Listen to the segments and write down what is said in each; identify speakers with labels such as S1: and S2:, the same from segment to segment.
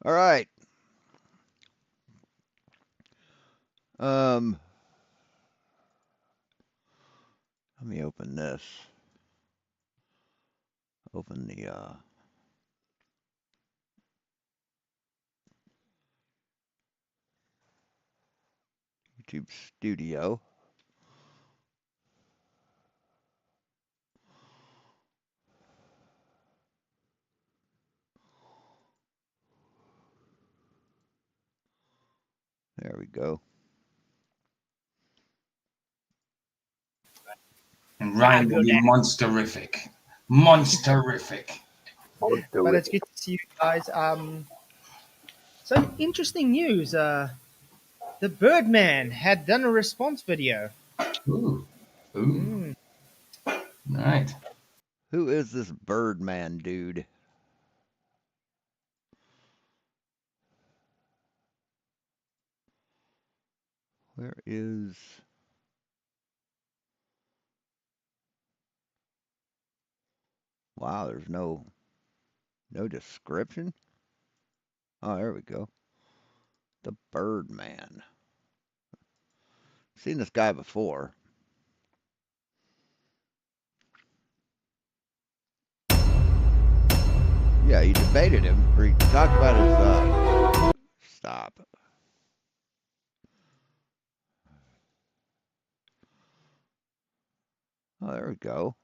S1: All right. Um, Let me open this. Open the YouTube Studio. There we go.
S2: And Ryan will be monsterific. Monsterific.
S3: But it's good to see you guys. Some interesting news. The Birdman had done a response video.
S2: Ooh. Ooh.
S3: Mm.
S2: Right.
S1: Who is this Birdman dude? Where is... Wow, there's no description. Oh, there we go. The Birdman. Seen this guy before. Yeah, he debated him, or he talked about his, stop. Oh, there we go.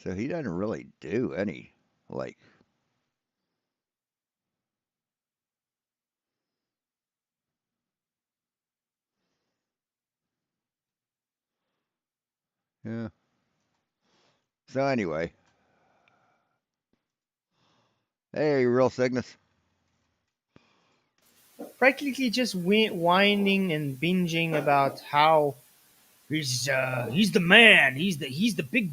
S1: So he doesn't really do any, like, yeah. So anyway, hey, real Cygnus.
S3: Practically just whining and binging about how he's the man. He's the big.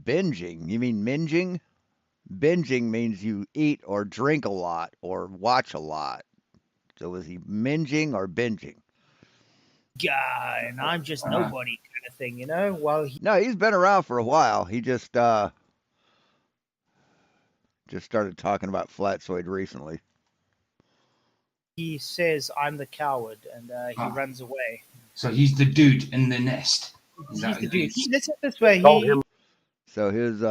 S1: Binging. You mean minging? Binging means you eat or drink a lot or watch a lot. So was he minging or binging?
S3: Guy, and I'm just
S2: Uh,
S3: nobody kind of thing, you know. While
S1: No, he's been around for a while. He just started talking about flatsoid recently.
S3: he says I'm the coward, and he
S2: ah.
S3: runs away.
S2: So he's the dude in the nest. Is
S3: He's
S2: that
S3: the
S2: who
S3: dude.
S2: he's...
S3: Let's put it this way.
S1: So his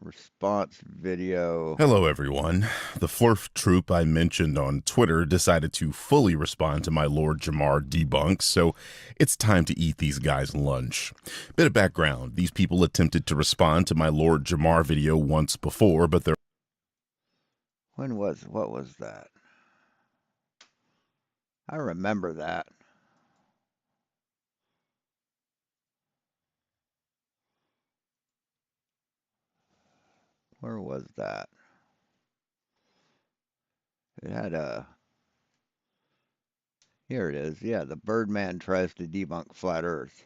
S1: response video.
S4: Hello, everyone. The Flurf troop I mentioned on Twitter decided to fully respond to my Lord Jamar debunks, so it's time to eat these guys lunch. Bit of background. These people attempted to respond to my Lord Jamar video once before, but their
S1: What was that? I remember that. Where was that? It had a... Here it is. Yeah, the Birdman tries to debunk flat Earth.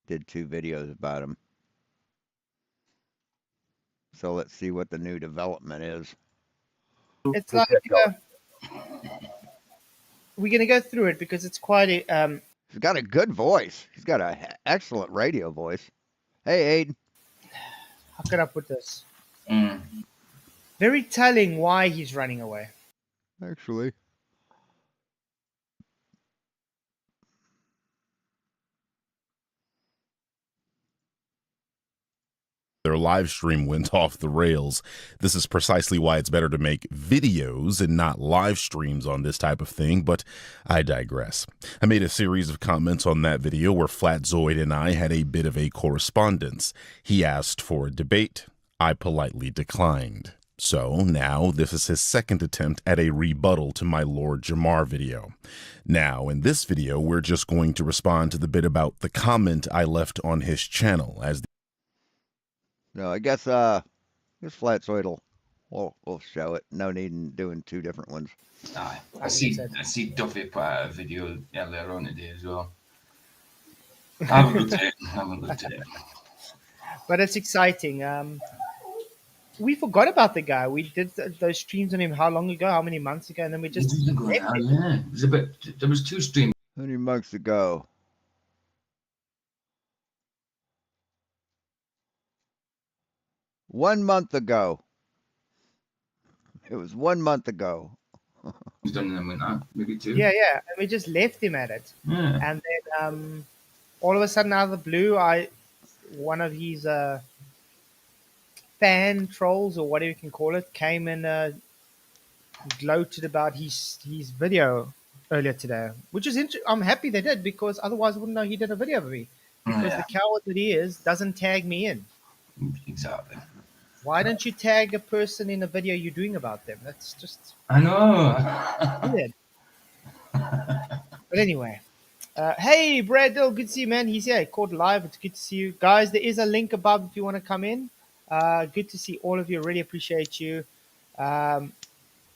S1: Did 2 videos about him. So let's see what the new development is.
S3: It's like we're gonna go through it because it's quite a.
S1: He's got a good voice. He's got an excellent radio voice. Hey, Aiden.
S3: How can I put this?
S2: Mm.
S3: Very telling why he's running away.
S1: Actually,
S4: live stream went off the rails. This is precisely why it's better to make videos and not live streams on this type of thing, but I digress. I made a series of comments on that video where Flatzoid and I had a bit of a correspondence. He asked for a debate. I politely declined. So now this is his second attempt at a rebuttal to my Lord Jamar video. Now, in this video, we're just going to respond to the bit about the comment I left on his channel as
S1: no, I guess Flatsoid we'll show it. No need in doing 2 different ones.
S2: Aye. I see Duffy put out a video earlier on today as well. Have a look at it. Have a look at it.
S3: But it's exciting. We forgot about the guy. We did those streams on him how long ago? How many months ago? And then we just
S2: Yeah, it was a bit. There was 2 streams.
S1: How many months ago? 1 month ago. It was 1 month ago.
S2: He's done in the winter, maybe 2.
S3: Yeah, yeah. And we just left him at it.
S2: Yeah.
S3: And then all of a sudden, out of the blue, one of his fan trolls or whatever you can call it came and gloated about his video earlier today, which is I'm happy they did, because otherwise I wouldn't know he did a video of me. Because the
S2: Yeah,
S3: coward that he is doesn't tag me in.
S2: exactly.
S3: Why don't you tag a person in a video you're doing about them? That's just
S2: I know.
S3: weird. But anyway, hey Brad Dill, good to see you, man. He's here, caught live. It's good to see you guys. There is a link above if you want to come in. Good to see all of you. Really appreciate you. Um,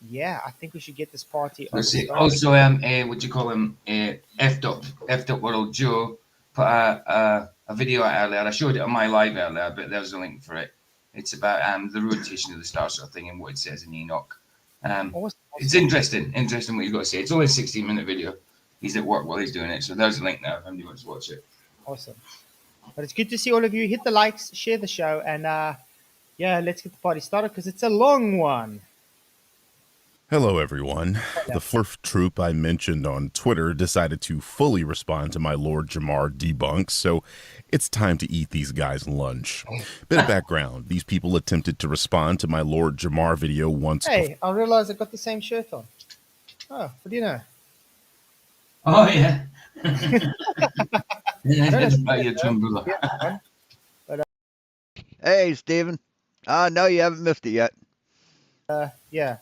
S3: yeah, I think we should get this party on
S2: Let's see.
S3: start.
S2: Also, what do you call him? Effed up World Joe put a video out earlier. I showed it on my live earlier, but there's a link for it. It's about the rotation of the star sort of thing and what it says in Enoch.
S3: Awesome.
S2: It's interesting what he's got to say. It's only a 16-minute video. He's at work while he's doing it, so there's a link there if anybody wants to watch it.
S3: Awesome. But it's good to see all of you. Hit the likes, share the show, and yeah, let's get the party started because it's a long one.
S4: Hello, everyone. The Flurf troop I mentioned on Twitter decided to fully respond to my Lord Jamar debunks, so it's time to eat these guys lunch. Bit of background. These people attempted to respond to my Lord Jamar video once.
S3: Hey, I realized I got the same shirt on. Oh, what do you know?
S2: Oh, yeah. It's about your twin brother.
S1: Hey, Steven. No, you haven't missed it yet.
S3: Yeah.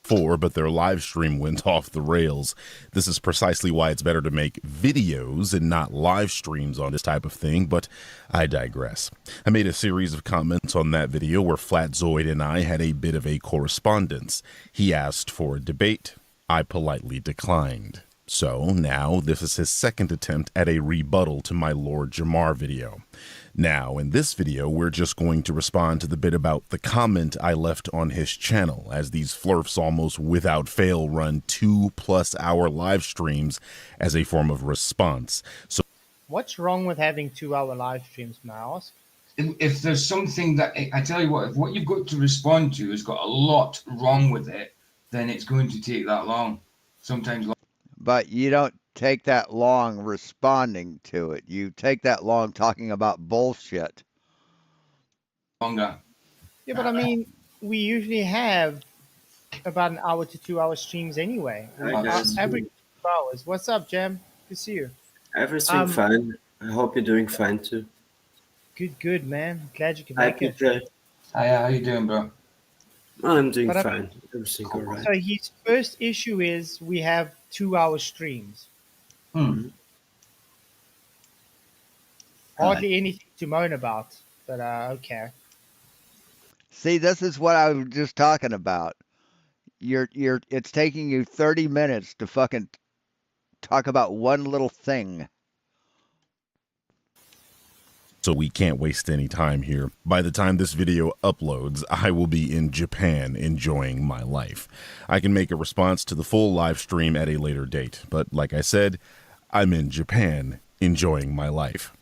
S4: But their live stream went off the rails. This is precisely why it's better to make videos and not live streams on this type of thing, but I digress. I made a series of comments on that video where Flatzoid and I had a bit of a correspondence. He asked for a debate. I politely declined. So now this is his second attempt at a rebuttal to my Lord Jamar video. Now, in this video, we're just going to respond to the bit about the comment I left on his channel, as these flurfs almost without fail run 2+ hour live streams as a form of response. So,
S3: what's wrong with having 2-hour live streams, may I ask?
S2: If there's something that, I tell you what, if what you've got to respond to has got a lot wrong with it, then it's going to take that long. Sometimes long.
S1: But you don't take that long responding to it. You take that long talking about bullshit.
S2: Longer.
S3: Yeah, but I mean, we usually have about an hour to 2-hour streams anyway. Every 2 hours. What's up, Jam? Good to see you.
S5: Everything fine. I hope you're doing fine too.
S3: Good, man. Glad you can make it.
S2: Hi, how you doing, bro?
S5: I'm doing fine. Everything all right.
S3: So his first issue is we have 2-hour streams. Hardly anything to moan about, but okay.
S1: See, this is what I was just talking about. It's taking you 30 minutes to fucking talk about one little thing.
S4: So we can't waste any time here. By the time this video uploads, I will be in Japan enjoying my life. I can make a response to the full live stream at a later date, but like I said, I'm in Japan enjoying my life.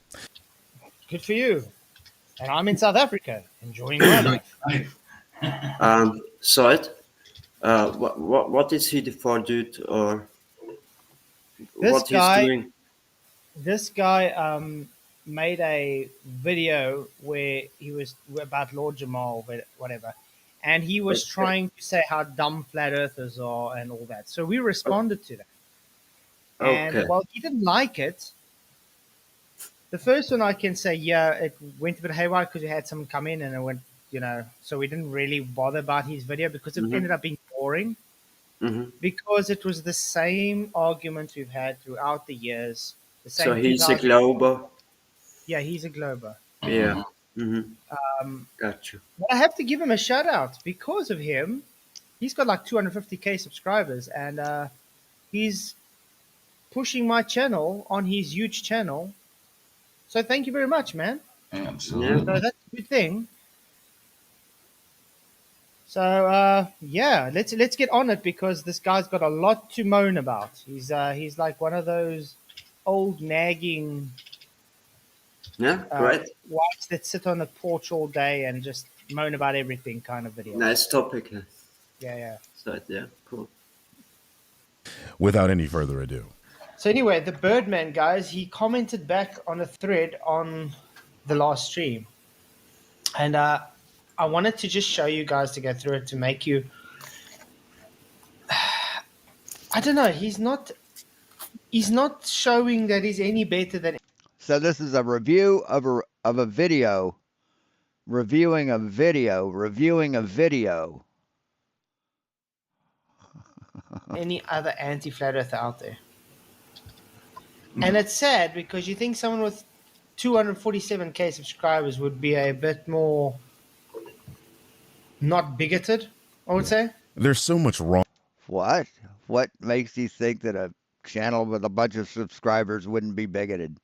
S3: Good for you. And I'm in South Africa enjoying my life.
S5: Side, what is he the for, dude, or what he's doing?
S3: This guy made a video where he was about Lord Jamal, whatever, and he was trying to say how dumb flat earthers are and all that. So we responded to that. And while he didn't like it, the first one I can say, yeah, it went a bit haywire because we had someone come in and it went, so we didn't really bother about his video because it ended up being boring. Because it was the same argument we've had throughout the years. The same.
S5: So he's a glober.
S3: Yeah, he's a glober.
S5: Yeah. Gotcha.
S3: But I have to give him a shout out because of him. He's got like 250k subscribers, and he's pushing my channel on his huge channel. So thank you very much, man.
S2: Absolutely.
S3: So that's a good thing. So yeah, let's get on it because this guy's got a lot to moan about. He's like one of those old nagging
S5: Yeah, great.
S3: Wives that sit on the porch all day and just moan about everything kind of video.
S5: Nice topic.
S3: Yeah, yeah.
S5: So, yeah, cool.
S4: Without any further ado,
S3: So anyway, the Birdman guys, he commented back on a thread on the last stream, and I wanted to just show you guys to go through it to make you. I don't know. He's not. He's not showing that he's any better than.
S1: So this is a review of a video, reviewing a video, reviewing a video.
S3: Any other anti-flat earther out there. And it's sad because you think someone with 247k subscribers would be a bit more not bigoted, I would say.
S4: there's so much wrong
S1: What? What makes you think that a channel with a bunch of subscribers wouldn't be bigoted?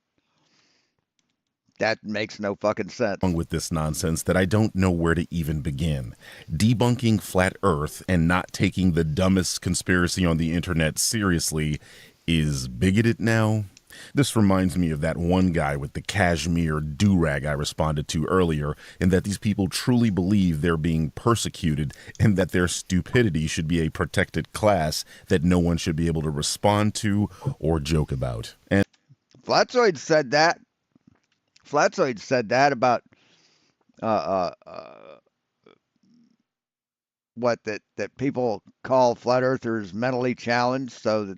S1: That makes no fucking sense.
S4: with this nonsense that I don't know where to even begin. Debunking flat Earth and not taking the dumbest conspiracy on the internet seriously is bigoted now. This reminds me of that one guy with the cashmere do-rag I responded to earlier, and that these people truly believe they're being persecuted and that their stupidity should be a protected class that no one should be able to respond to or joke about. And
S1: Flatzoid said that. Flatzoid said that about uh, uh, uh, what that people call flat earthers mentally challenged, so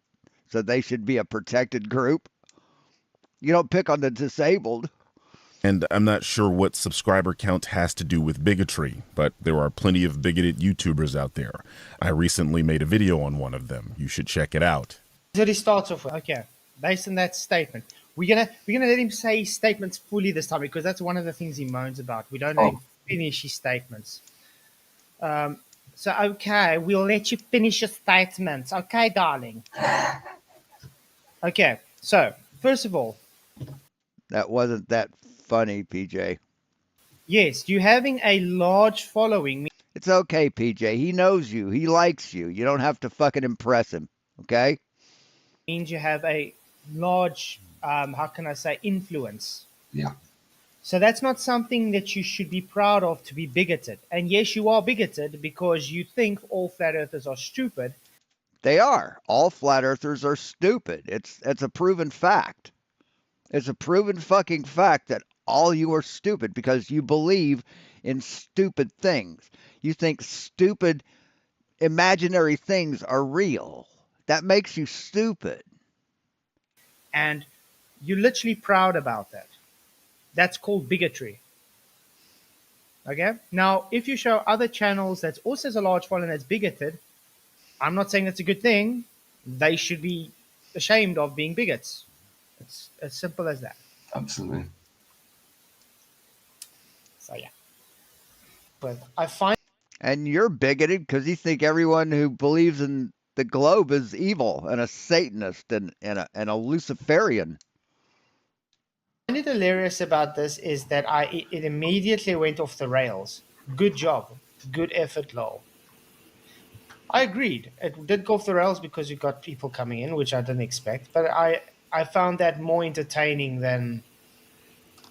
S1: they should be a protected group. You don't pick on the disabled.
S4: And I'm not sure what subscriber count has to do with bigotry, but there are plenty of bigoted YouTubers out there. I recently made a video on one of them. You should check it out.
S3: So he starts off with, okay, based on that statement. We're gonna let him say his statements fully this time because that's one of the things he moans about. We don't let him finish his statements. So okay, we'll let you finish your statements. Okay, darling. Okay, so first of all,
S1: That wasn't that funny, PJ.
S3: yes, you having a large following
S1: It's okay, PJ. He knows you. He likes you. You don't have to fucking impress him. Okay?
S3: means you have a large, how can I say, influence.
S2: Yeah.
S3: So that's not something that you should be proud of to be bigoted. And yes, you are bigoted because you think all flat earthers are stupid.
S1: They are. All flat earthers are stupid. It's a proven fact. It's a proven fucking fact that all you are stupid because you believe in stupid things. You think stupid imaginary things are real. That makes you stupid.
S3: And you're literally proud about that. That's called bigotry. Okay? Now, if you show other channels that's also has a large following that's bigoted, I'm not saying that's a good thing. They should be ashamed of being bigots. It's as simple as that.
S2: Absolutely.
S3: So, yeah. But I find
S1: And you're bigoted because you think everyone who believes in the globe is evil and a Satanist and a Luciferian.
S3: it hilarious about this is that it immediately went off the rails. Good job. Good effort, lol. I agreed. It did go off the rails because you got people coming in, which I didn't expect. But I found that more entertaining than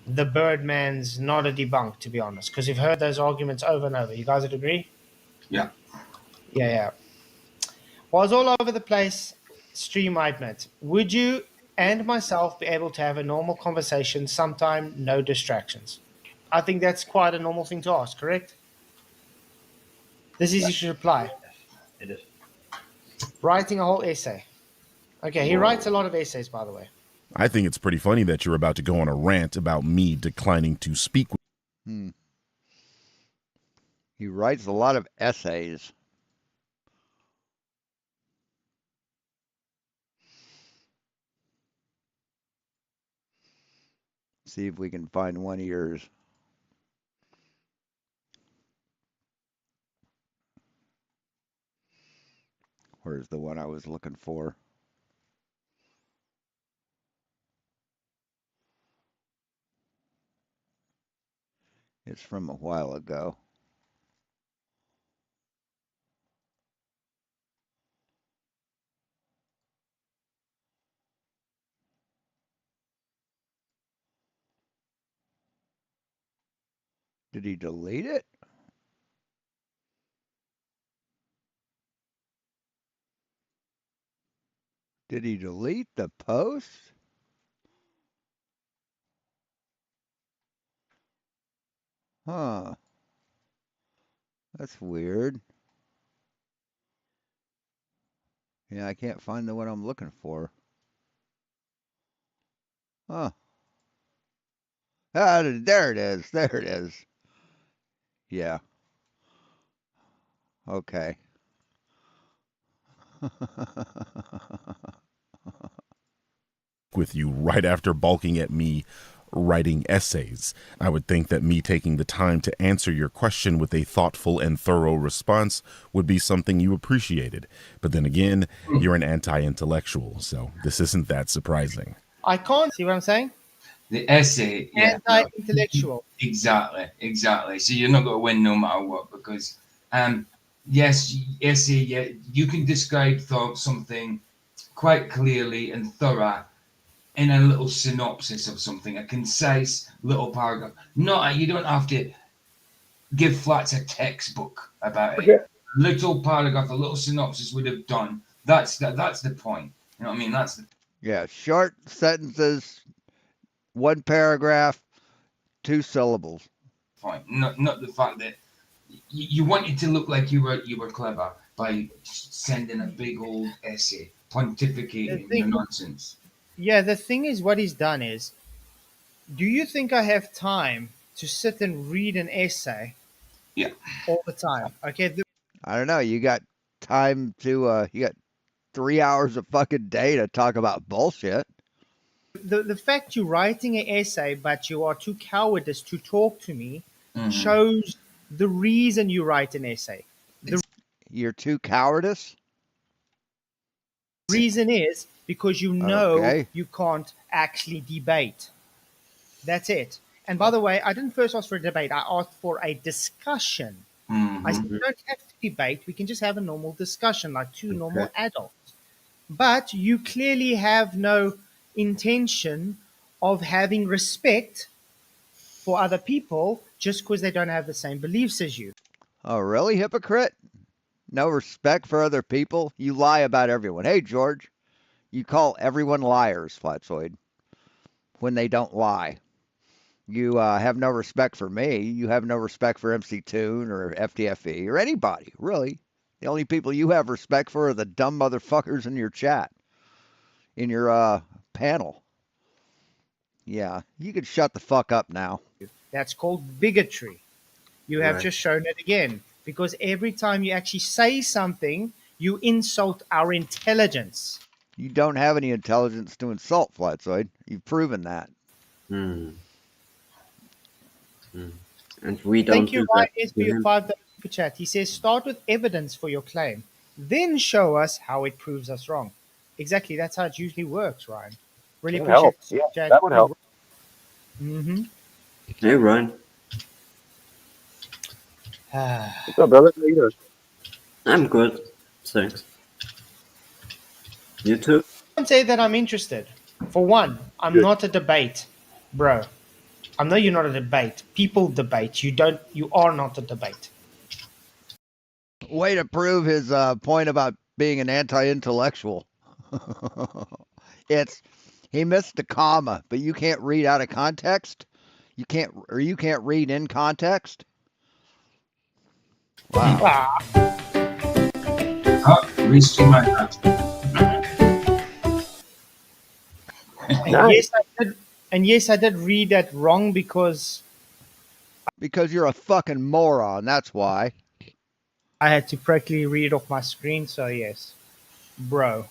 S3: the Birdman's not a debunk, to be honest, because you've heard those arguments over and over. You guys would agree?
S2: Yeah.
S3: Yeah, yeah. Was all over the place, stream, I admit. Would you and myself be able to have a normal conversation sometime, no distractions? I think that's quite a normal thing to ask, correct? This is you should reply.
S5: It is.
S3: Writing a whole essay. Okay, he writes a lot of essays, by the way.
S4: I think it's pretty funny that you're about to go on a rant about me declining to speak with.
S1: Hmm. He writes a lot of essays. See if we can find one of yours. Where's the one I was looking for? It's from a while ago. Did he delete it? Did he delete the post? Huh. That's weird. Yeah, I can't find the one I'm looking for. Huh. Ah, there it is. There it is. Yeah. Okay.
S4: With you right after balking at me writing essays. I would think that me taking the time to answer your question with a thoughtful and thorough response would be something you appreciated. But then again, you're an anti intellectual, so this isn't that surprising.
S3: I can't see what I'm saying.
S2: The essay, yeah, no,
S3: Anti-intellectual.
S2: exactly. So you're not going to win no matter what because, yes, essay, yeah, you can describe something quite clearly and thorough in a little synopsis of something, a concise little paragraph. Not you don't have to give Flats a textbook about it. A little paragraph, a little synopsis would have done. That's the point. You know what I mean? That's the
S1: Yeah, short sentences, one paragraph, 2 syllables.
S2: point. Not the fact that you wanted to look like you were clever by sending a big old essay
S3: The
S2: pontificating
S3: thing,
S2: your nonsense.
S3: yeah, the thing is, what he's done is, do you think I have time to sit and read an essay
S2: Yeah.
S3: all the time? Okay,
S1: I don't know. You got time to, you got 3 hours a fucking day to talk about bullshit.
S3: the fact you're writing an essay but you are too cowardice to talk to me
S2: Mm-hmm.
S3: shows the reason you write an essay. The
S1: You're too cowardice?
S3: reason is because you know
S1: Okay.
S3: you can't actually debate. That's it. And by the way, I didn't first ask for a debate, I asked for a discussion. I said,
S2: Mm-hmm.
S3: we don't have to debate, we can just have a normal discussion like two
S5: Okay.
S3: normal adults. But you clearly have no intention of having respect for other people just because they don't have the same beliefs as you.
S1: Oh, really, hypocrite? No respect for other people? You lie about everyone. Hey, George, you call everyone liars, Flatsoid, when they don't lie. You have no respect for me. You have no respect for MC Toon or FTFE or anybody, really. The only people you have respect for are the dumb motherfuckers in your chat, in your panel. Yeah, you can shut the fuck up now.
S3: That's called bigotry. You have
S5: Right.
S3: just shown it again because every time you actually say something, you insult our intelligence.
S1: You don't have any intelligence to insult, Flatsoid. You've proven that.
S5: Hmm. Hmm. And we
S3: Thank
S5: don't
S3: you,
S5: do that
S3: Ryan S.
S5: to
S3: for your
S5: him.
S3: $5 super chat. He says, start with evidence for your claim, then show us how it proves us wrong. Exactly, that's how it usually works, Ryan. Really
S6: That would
S3: appreciate
S6: help.
S3: the
S6: Yeah,
S3: super chat.
S6: that would help.
S3: Mm-hmm.
S5: Hey, Ryan.
S6: What's up, brother? How you doing?
S5: I'm good. Thanks. You too?
S3: I can't say that I'm interested. For one, I'm
S6: Good.
S3: not a debate, bro. I know you're not a debate. People debate. You are not a debate.
S1: Way to prove his point about being an anti-intellectual. It's he missed the comma, but you can't read out of context. You can't read in context. Wow.
S3: Ah,
S2: Restream my that.
S3: and
S6: Nice.
S3: yes, I did read that wrong because
S1: Because you're a fucking moron, that's why.
S3: I had to practically read it off my screen. So yes, bro.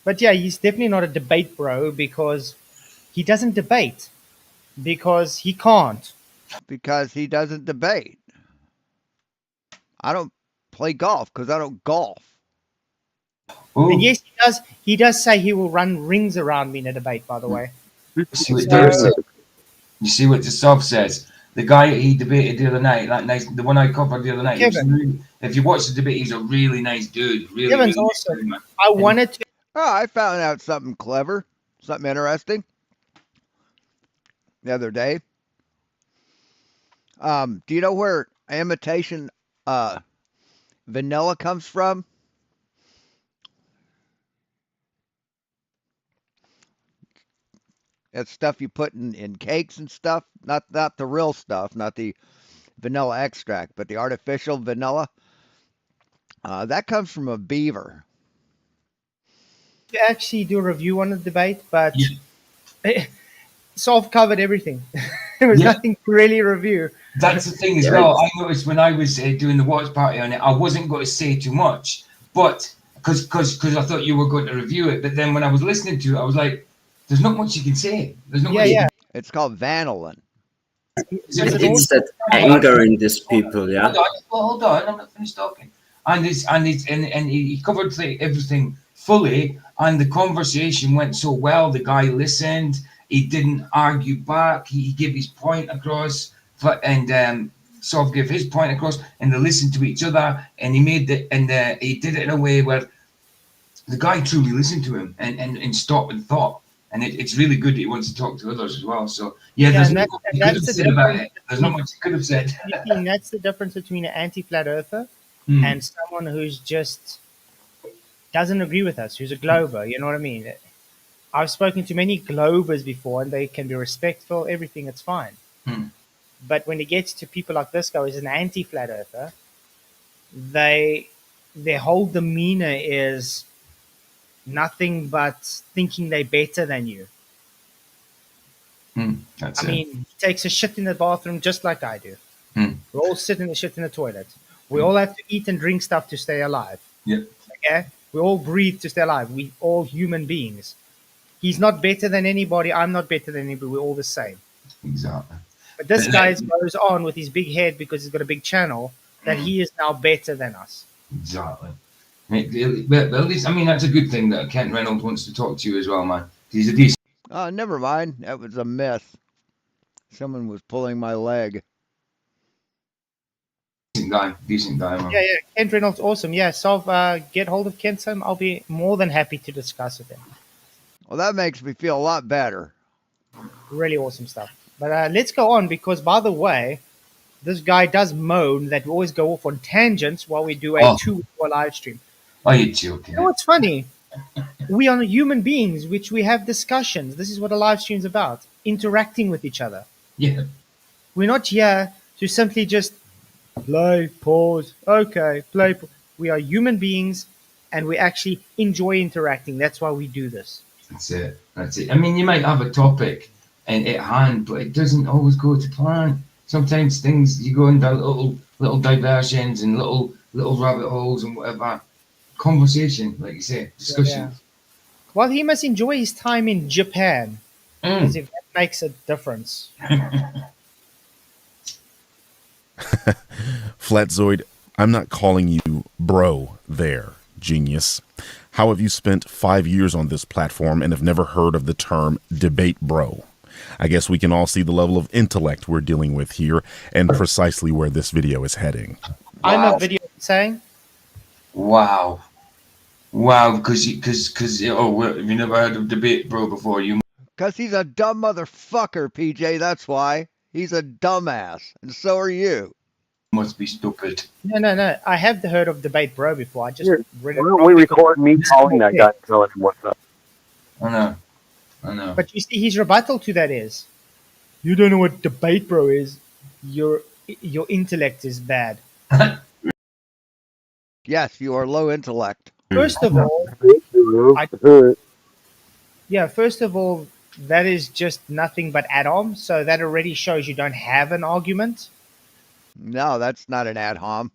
S3: But yeah, he's definitely not a debate bro because he doesn't debate because he can't.
S1: Because he doesn't debate. I don't play golf because I don't golf.
S3: And
S2: Oh,
S3: yes, he does. He does say he will run rings around me in a debate. By the way,
S2: see what
S3: so
S2: Dave said. You see what Jasov says. The guy he debated the other night, that nice, the one I covered the other night. He was
S3: Kevin,
S2: really, if you watch the debate, he's a really nice dude. Really,
S3: Kevin's
S2: really nice
S3: awesome.
S2: dude, man.
S3: I
S2: And
S3: wanted to.
S1: Oh, I found out something clever, something interesting the other day. Do you know where imitation uh, vanilla comes from? It's stuff you put in cakes and stuff. Not the real stuff, not the vanilla extract, but the artificial vanilla. That comes from a beaver.
S3: To actually do a review on the debate,
S2: Yeah,
S3: but Solve covered everything. There was
S2: yeah.
S3: nothing to really review.
S2: That's the thing as
S5: Right.
S2: well. I noticed when I was doing the watch party on it, I wasn't going to say too much, but because I thought you were going to review it. But then when I was listening to it, I was like, "There's not much you can say. There's not
S3: Yeah,
S2: much."
S3: yeah.
S1: It's called vanillin.
S3: It's an
S5: It's
S3: awesome.
S5: that anger in these people, yeah?
S2: Hold on, well, hold on. I'm not finished talking. And he covered like everything fully, and the conversation went so well. The guy listened. He didn't argue back. He gave his point across, and sort of gave his point across, and they listened to each other. And he made the and he did it in a way where the guy truly listened to him and stopped and thought. And it's really good that he wants to talk to others as well. So yeah,
S3: Yeah,
S2: there's
S3: and,
S2: not
S3: that,
S2: much
S3: and
S2: he could have
S3: that's the
S2: said about
S3: difference
S2: it. There's not
S3: between,
S2: much he could have said.
S3: you see, and that's the difference between an anti-flat earther
S2: Hmm.
S3: and someone who's just doesn't agree with us, who's a glober. You know what I mean? I've spoken to many globers before, and they can be respectful. Everything, it's fine.
S2: Hmm.
S3: But when it gets to people like this guy, who's an anti-flat earther, they their whole demeanor is nothing but thinking they're better than you.
S2: That's
S3: I
S2: it.
S3: mean, he takes a shit in the bathroom just like I do.
S2: Hmm.
S3: We all sit in the shit in the toilet. We all have to eat and drink stuff to stay alive.
S2: Yeah,
S3: Okay? We all breathe to stay alive. We all human beings. He's not better than anybody. I'm not better than anybody. We're all the same.
S2: exactly.
S3: But this
S2: But,
S3: guy goes on with his big head because he's got a big channel that he is now better than us.
S2: exactly. But at least, I mean, that's a good thing that Kent Reynolds wants to talk to you as well, man. He's a decent
S1: Never mind. That was a myth. Someone was pulling my leg.
S2: guy. Decent guy, man.
S3: Yeah, yeah. Kent Reynolds, awesome. Yeah, so get hold of Kent Sim. I'll be more than happy to discuss with him.
S1: Well, that makes me feel a lot better.
S3: Really awesome stuff. But let's go on because, by the way, this guy does moan that we always go off on tangents while we do a
S2: Oh.
S3: 2-hour live stream.
S2: Are you joking?
S3: You know what's funny? We are human beings, which we have discussions. This is what a live stream's about, interacting with each other.
S2: Yeah.
S3: We're not here to simply just play, pause, okay, play. We are human beings, and we actually enjoy interacting. That's why we do this.
S2: That's it. That's it. I mean, you might have a topic and at hand, but it doesn't always go to plan. Sometimes things you go into little diversions and little rabbit holes and whatever. Conversation, like you say, discussion.
S3: Well, he must enjoy his time in Japan, as
S2: Mm.
S3: if that makes a difference.
S4: Flatzoid, I'm not calling you bro there, genius. How have you spent 5 years on this platform and have never heard of the term debate bro? I guess we can all see the level of intellect we're dealing with here and precisely where this video is heading.
S3: I'm
S2: Wow.
S3: a video saying,
S2: Wow. Wow, because have you never heard of debate, bro, before? You
S1: Because he's a dumb motherfucker, PJ, that's why. He's a dumbass, and so are you.
S2: must be stupid.
S3: no. I have heard of debate bro before. I just
S6: Here,
S3: read
S6: why
S3: it
S6: don't
S3: wrong
S6: we
S3: because-
S6: record me calling that guy and telling him what's up?
S2: I know.
S3: But you see, his rebuttal to that is, you don't know what debate bro is. Your intellect is bad.
S1: Yes, you are low intellect.
S3: First of all,
S6: I,
S3: yeah, first of all, that is just nothing but add-on. So that already shows you don't have an argument.
S1: No, that's not an ad hom.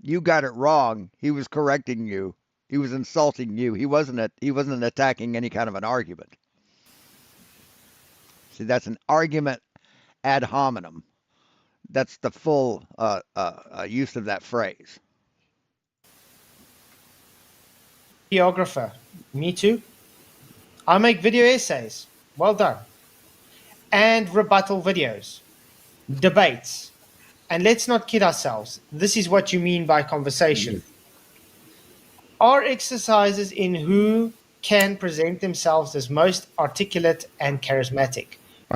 S1: You got it wrong. He was correcting you. He was insulting you. He wasn't attacking any kind of an argument. See, that's an argument ad hominem. That's the full use of that phrase.
S3: Videographer, me too. I make video essays. Well done. And rebuttal videos, debates. And let's not kid ourselves. This is what you mean by conversation. Are exercises in who can present themselves as most articulate and charismatic.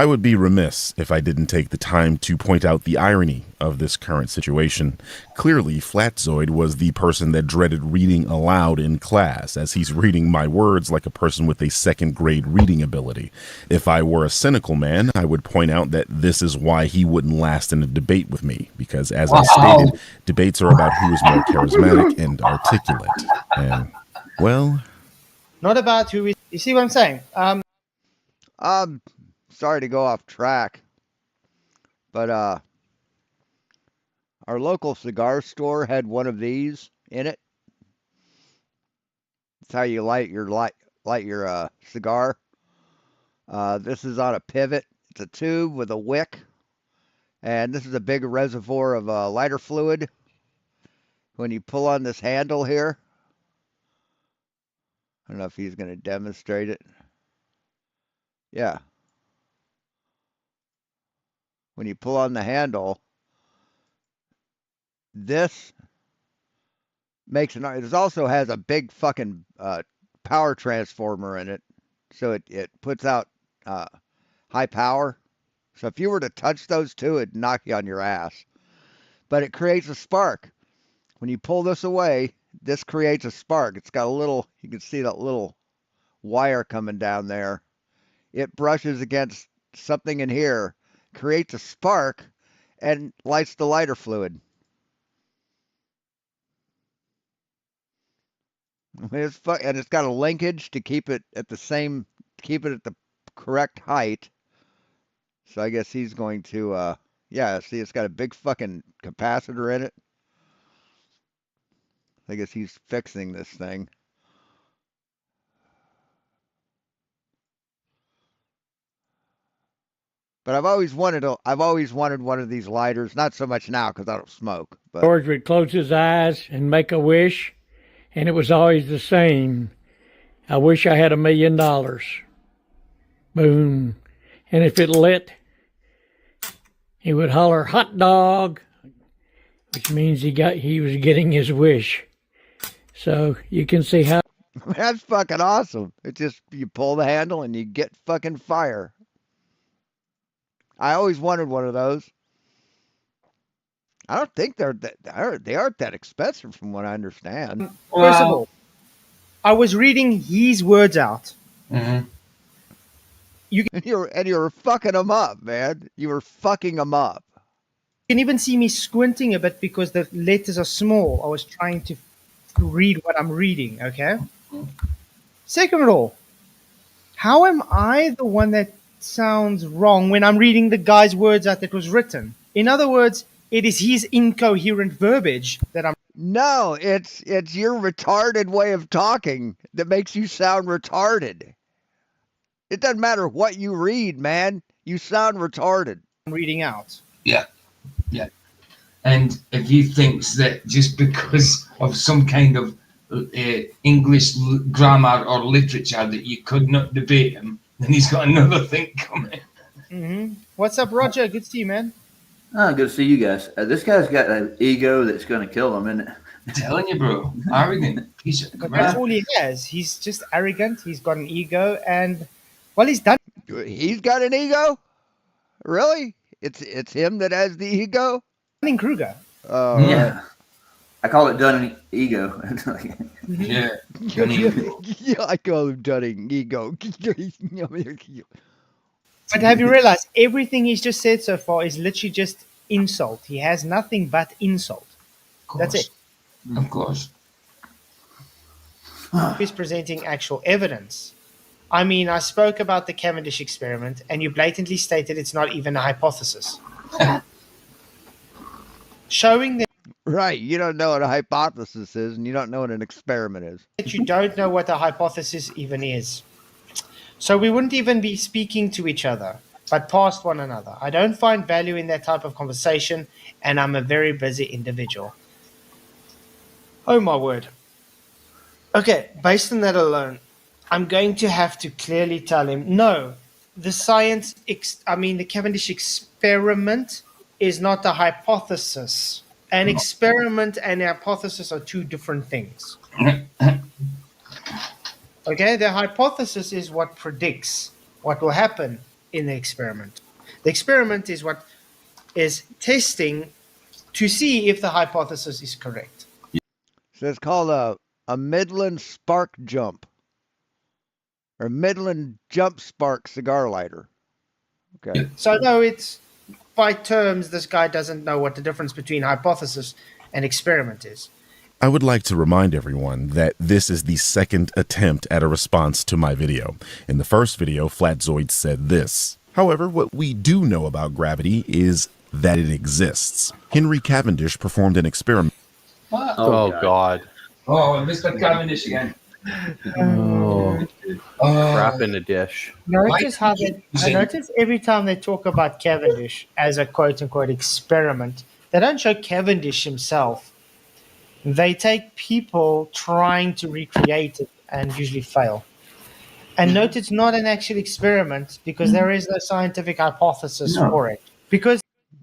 S4: I would be remiss if I didn't take the time to point out the irony of this current situation. Clearly, Flatzoid was the person that dreaded reading aloud in class, as he's reading my words like a person with a second grade reading ability. If I were a cynical man, I would point out that this is why he wouldn't last in a debate with me, because as I stated, debates are about who is more charismatic and articulate. And, well,
S3: Not about who is. You see what I'm saying?
S1: Sorry to go off track, but our local cigar store had one of these in it. It's how you light your cigar. This is on a pivot. It's a tube with a wick, and this is a big reservoir of lighter fluid. When you pull on this handle here, I don't know if he's going to demonstrate it. Yeah. When you pull on the handle, this makes an. It also has a big fucking power transformer in it, so it puts out high power. So if you were to touch those two, it'd knock you on your ass. But it creates a spark. When you pull this away, this creates a spark. It's got a little. You can see that little wire coming down there. It brushes against something in here, creates a spark, and lights the lighter fluid. And it's got a linkage to keep it at the correct height. So I guess he's going to, yeah, see, it's got a big fucking capacitor in it. I guess he's fixing this thing. But I've always wanted one of these lighters. Not so much now because I don't smoke. But
S7: George would close his eyes and make a wish, and it was always the same. I wish I had $1 million. Boom. And if it lit, he would holler, "Hot dog," which means he was getting his wish. So you can see how.
S1: that's fucking awesome. It's just you pull the handle and you get fucking fire. I always wanted one of those. I don't think they aren't that expensive from what I understand.
S3: First of all, I was reading his words out.
S2: Mm-hmm.
S1: And you're fucking them up, man. You were fucking them up.
S3: You can even see me squinting a bit because the letters are small. I was trying to read what I'm reading, okay? Second of all, how am I the one that sounds wrong when I'm reading the guy's words out that was written? In other words, it is his incoherent verbiage that I'm.
S1: No, it's your retarded way of talking that makes you sound retarded. It doesn't matter what you read, man. You sound retarded.
S3: reading out.
S2: Yeah, yeah. And if he thinks that just because of some kind of English grammar or literature that you could not debate him, then he's got another thing coming.
S3: Mm-hmm. What's up, Roger? Good to see you, man.
S8: Oh, good to see you guys. This guy's got an ego that's going to kill him, isn't it?
S2: I'm telling you, bro. Arrogant piece of
S3: But that's
S2: crap.
S3: all he has. He's just arrogant. He's got an ego, and well, he's done.
S1: He's got an ego? Really? It's him that has the ego?
S3: In Kruger.
S1: Oh,
S8: Yeah.
S1: right.
S8: I call it Dunning ego.
S2: Yeah.
S1: Yeah, I call him Dunning ego.
S3: But have you realized everything he's just said so far is literally just insult? He has nothing but insult. That's it.
S2: Of course.
S3: He's presenting actual evidence. I mean, I spoke about the Cavendish experiment, and you blatantly stated it's not even a hypothesis. Showing that
S1: Right. You don't know what a hypothesis is, and you don't know what an experiment is.
S3: you don't know what a hypothesis even is. So we wouldn't even be speaking to each other, but past one another. I don't find value in that type of conversation, and I'm a very busy individual. Oh my word. Okay, based on that alone, I'm going to have to clearly tell him, no, the the Cavendish experiment is not a hypothesis. An experiment and a hypothesis are two different things. Okay, the hypothesis is what predicts what will happen. in the experiment. The experiment is what is testing to see if the hypothesis is correct.
S1: So it's called a Midland spark jump or Midland jump spark cigar lighter. Okay.
S3: So no, it's by terms, this guy doesn't know what the difference between hypothesis and experiment is.
S4: I would like to remind everyone that this is the second attempt at a response to my video. In the first video, Flatzoid said this. However, what we do know about gravity is that it exists. Henry Cavendish performed an experiment.
S2: What?
S6: Oh, God.
S2: Oh, Mr. Cavendish again.
S6: Oh,
S2: Oh,
S6: crap in a dish.
S3: Notice how
S2: keep
S3: I
S2: using-
S3: notice every time they talk about Cavendish as a quote unquote experiment, they don't show Cavendish himself. They take people trying to recreate it and usually fail. And note it's not an actual experiment because there is no scientific hypothesis
S2: No.
S3: for it. Because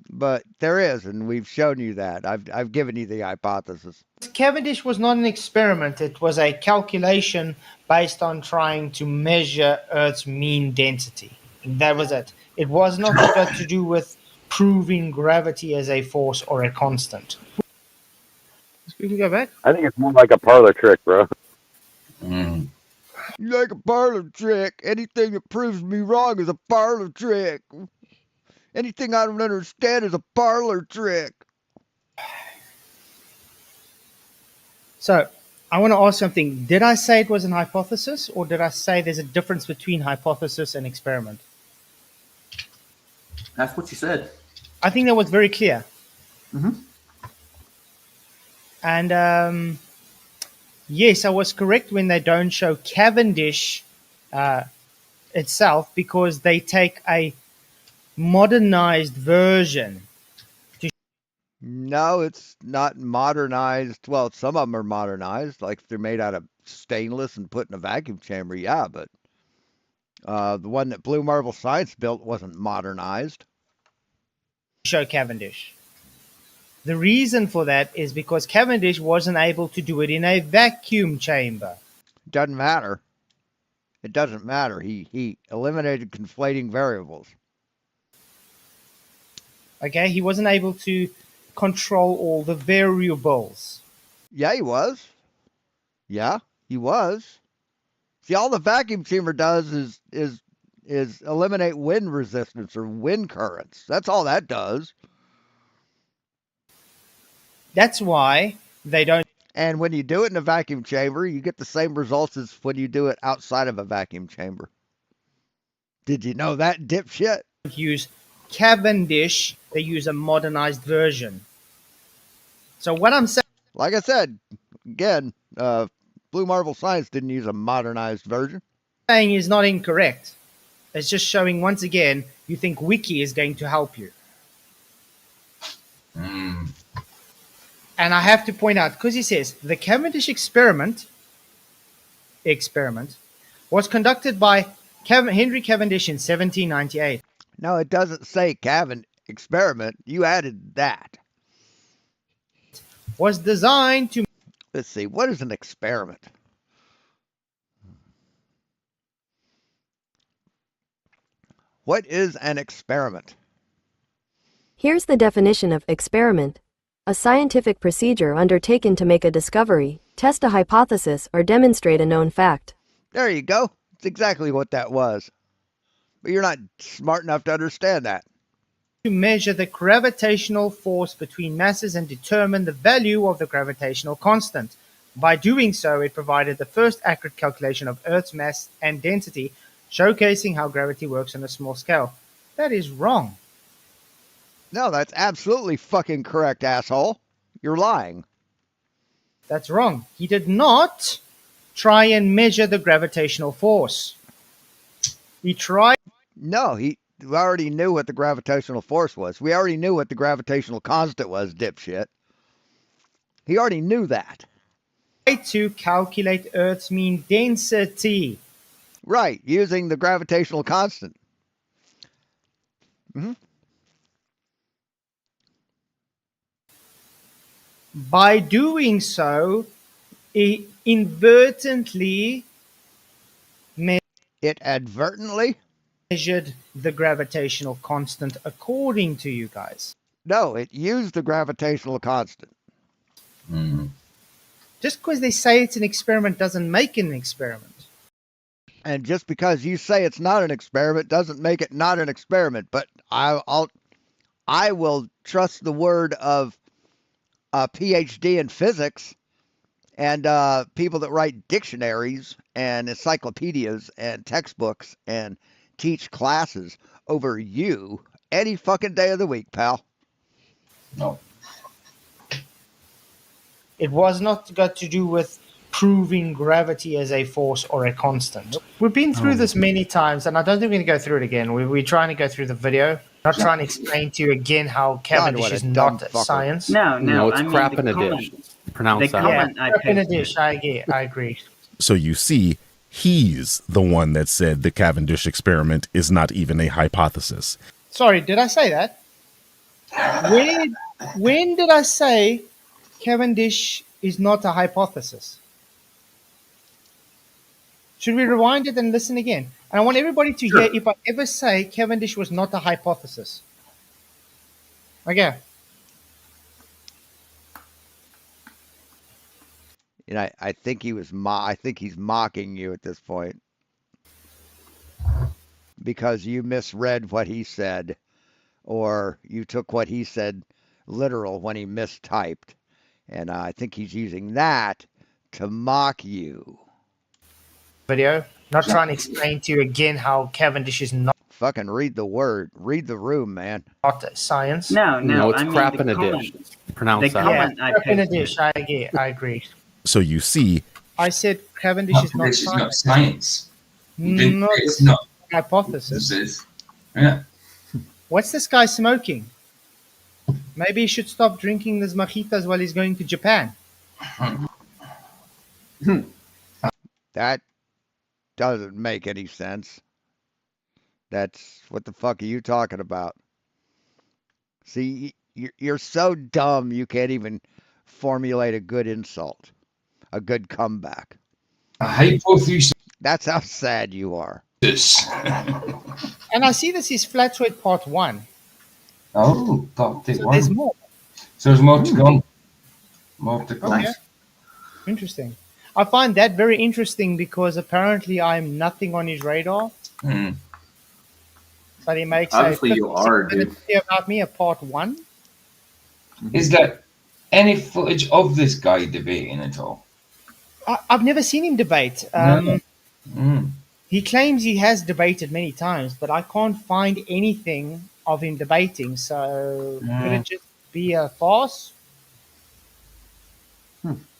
S1: But there is, and we've shown you that. I've given you the hypothesis.
S3: Cavendish was not an experiment, it was a calculation based on trying to measure Earth's mean density. That was it. It was not got to do with proving gravity as a force or a constant. We can go back.
S6: I think it's more like a parlor trick, bro.
S2: Mm.
S1: Like a parlor trick. Anything that proves me wrong is a parlor trick. Anything I don't understand is a parlor trick.
S3: So I want to ask something. Did I say it was an hypothesis, or did I say there's a difference between hypothesis and experiment?
S8: That's what you said.
S3: I think that was very clear.
S8: Mhm.
S3: And yes, I was correct when they don't show Cavendish itself because they take a modernized version.
S1: No, it's not modernized. Well, some of them are modernized, like if they're made out of stainless and put in a vacuum chamber, yeah, but the one that Blue Marble Science built wasn't modernized.
S3: Show Cavendish. The reason for that is because Cavendish wasn't able to do it in a vacuum chamber.
S1: Doesn't matter. It doesn't matter. He eliminated conflating variables.
S3: Okay, he wasn't able to control all the variables.
S1: Yeah, he was. Yeah, he was. See, all the vacuum chamber does is eliminate wind resistance or wind currents. That's all that does.
S3: That's why they don't
S1: And when you do it in a vacuum chamber, you get the same results as when you do it outside of a vacuum chamber. Did you know that, dipshit?
S3: use Cavendish, they use a modernized version. So what I'm
S1: Like I said, again, Blue Marble Science didn't use a modernized version.
S3: saying is not incorrect. It's just showing once again you think Wiki is going to help you.
S2: Mm.
S3: And I have to point out, because he says the Cavendish experiment was conducted by Henry Cavendish in 1798.
S1: No, it doesn't say Cavan experiment. You added that.
S3: Was designed to
S1: Let's see, what is an experiment? What is an experiment?
S9: Here's the definition of experiment: a scientific procedure undertaken to make a discovery, test a hypothesis, or demonstrate a known fact.
S1: There you go. It's exactly what that was. But you're not smart enough to understand that.
S3: to measure the gravitational force between masses and determine the value of the gravitational constant. By doing so, it provided the first accurate calculation of Earth's mass and density, showcasing how gravity works on a small scale. That is wrong.
S1: No, that's absolutely fucking correct, asshole. You're lying.
S3: That's wrong. He did not try and measure the gravitational force. He tried
S1: No, we already knew what the gravitational force was. We already knew what the gravitational constant was, dipshit. He already knew that.
S3: to calculate Earth's mean density.
S1: Right, using the gravitational constant.
S3: By doing so, he inadvertently
S1: It advertently?
S3: measured the gravitational constant according to you guys?
S1: No, it used the gravitational constant.
S3: Just because they say it's an experiment doesn't make it an experiment.
S1: And just because you say it's not an experiment doesn't make it not an experiment. But I will trust the word of a PhD in physics and people that write dictionaries and encyclopedias and textbooks and teach classes over you any fucking day of the week, pal.
S2: No.
S3: It was not got to do with proving gravity as a force or a constant. We've been through this many times, and I don't think we're going to go through it again. We're trying to go through the video, not trying to explain to you again how Cavendish
S1: what a
S3: is
S1: dumb
S3: not
S1: fucker.
S3: science.
S8: No,
S6: it's
S8: I mean,
S6: crap
S8: the
S6: in a
S8: comment-
S6: dish. Pronounce
S8: the
S6: that.
S8: comment I
S3: crap in a
S8: posted.
S3: dish. I agree.
S4: So you see, he's the one that said the Cavendish experiment is not even a hypothesis.
S3: Sorry, did I say that? When did I say Cavendish is not a hypothesis? Should we rewind it and listen again? And I want everybody to hear if I ever say Cavendish was not a hypothesis. Okay.
S1: You know, I think I think he's mocking you at this point because you misread what he said, or you took what he said literal when he mistyped, and I think he's using that to mock you.
S3: Video. Not trying to explain to you again how Cavendish is not
S1: Fucking read the word, read the room, man.
S3: science.
S6: No, it's
S8: I mean,
S6: crap
S8: the
S6: in a
S8: comment-
S6: dish. Pronounce
S8: the
S6: that.
S8: comment I
S3: crap in a
S8: posted.
S3: dish. I agree.
S4: So you see,
S3: I said Cavendish is not
S2: This is not
S3: science.
S2: science. You didn't
S3: Not
S2: say it's not.
S3: hypothesis.
S2: This is. Yeah.
S3: What's this guy smoking? Maybe he should stop drinking these mojitos while he's going to Japan.
S1: That doesn't make any sense. That's what the fuck are you talking about? See, you're so dumb you can't even formulate a good insult, a good comeback.
S2: A hypothesis.
S1: That's how sad you are.
S3: And I see this is Flatweight Part 1.
S2: Oh, part
S3: So there's
S2: one.
S3: more.
S2: So there's more to come. More to come.
S3: Okay. Interesting. I find that very interesting because apparently I'm nothing on his radar.
S2: Mm.
S3: But he makes
S8: Obviously
S3: a
S8: you are,
S3: 56-minute
S8: dude.
S3: video about me, a Part 1.
S2: Is there any footage of this guy debating at all?
S3: I've never seen him debate.
S2: No. Mm.
S3: He claims he has debated many times, but I can't find anything of him debating. So could it just be a farce?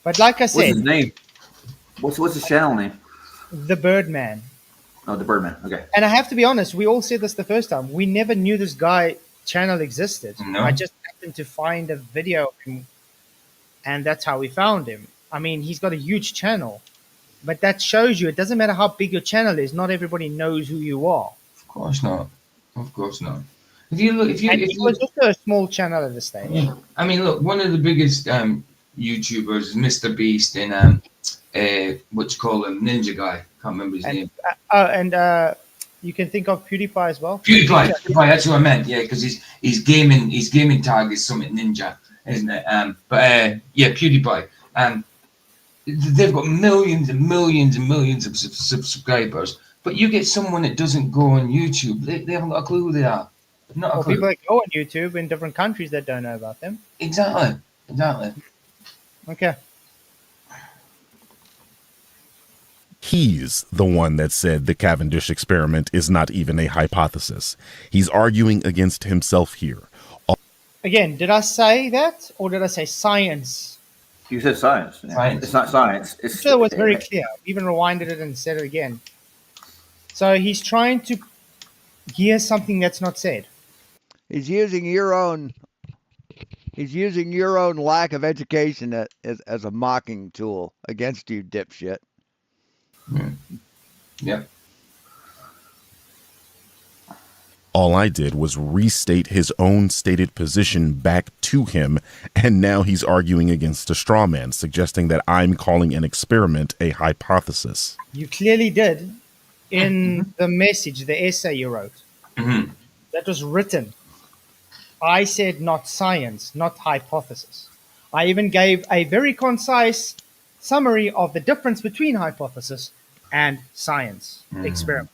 S3: But like I
S8: What's
S3: said,
S8: his name? What's his channel name?
S3: the Birdman.
S8: Oh, the Birdman. Okay.
S3: And I have to be honest, we all said this the first time. We never knew this guy channel existed.
S2: No.
S3: I just happened to find a video of him, and that's how we found him. I mean, he's got a huge channel, but that shows you it doesn't matter how big your channel is. Not everybody knows who you are.
S2: Of course not. Of course not. If you look,
S3: And it was also a small channel at the stage.
S2: yeah. I mean, look, one of the biggest YouTubers is Mr. Beast in what you call him, Ninja Guy. Can't remember his name.
S3: And you can think of PewDiePie as well.
S2: PewDiePie. That's what I meant. Yeah, because his gaming tag is Summit Ninja, isn't it? Yeah, PewDiePie. They've got millions and millions and millions of subscribers. But you get someone that doesn't go on YouTube, they haven't got a clue who they are. Not a
S3: Or
S2: clue.
S3: people that go on YouTube in different countries that don't know about them.
S2: Exactly.
S3: Okay.
S4: he's the one that said the Cavendish experiment is not even a hypothesis. He's arguing against himself here.
S3: Again, did I say that or did I say science?
S8: You said science. Yeah.
S2: Science.
S8: It's not science. It's
S3: So it was very clear. Even rewinded it and said it again. So he's trying to hear something that's not said.
S1: He's using your own lack of education as a mocking tool against you, dipshit.
S2: Yep.
S4: All I did was restate his own stated position back to him, and now he's arguing against a straw man, suggesting that I'm calling an experiment a hypothesis.
S3: You clearly did. in the message, the essay you wrote,
S2: Mhm.
S3: that was written, I said not science, not hypothesis. I even gave a very concise summary of the difference between hypothesis and science experiment.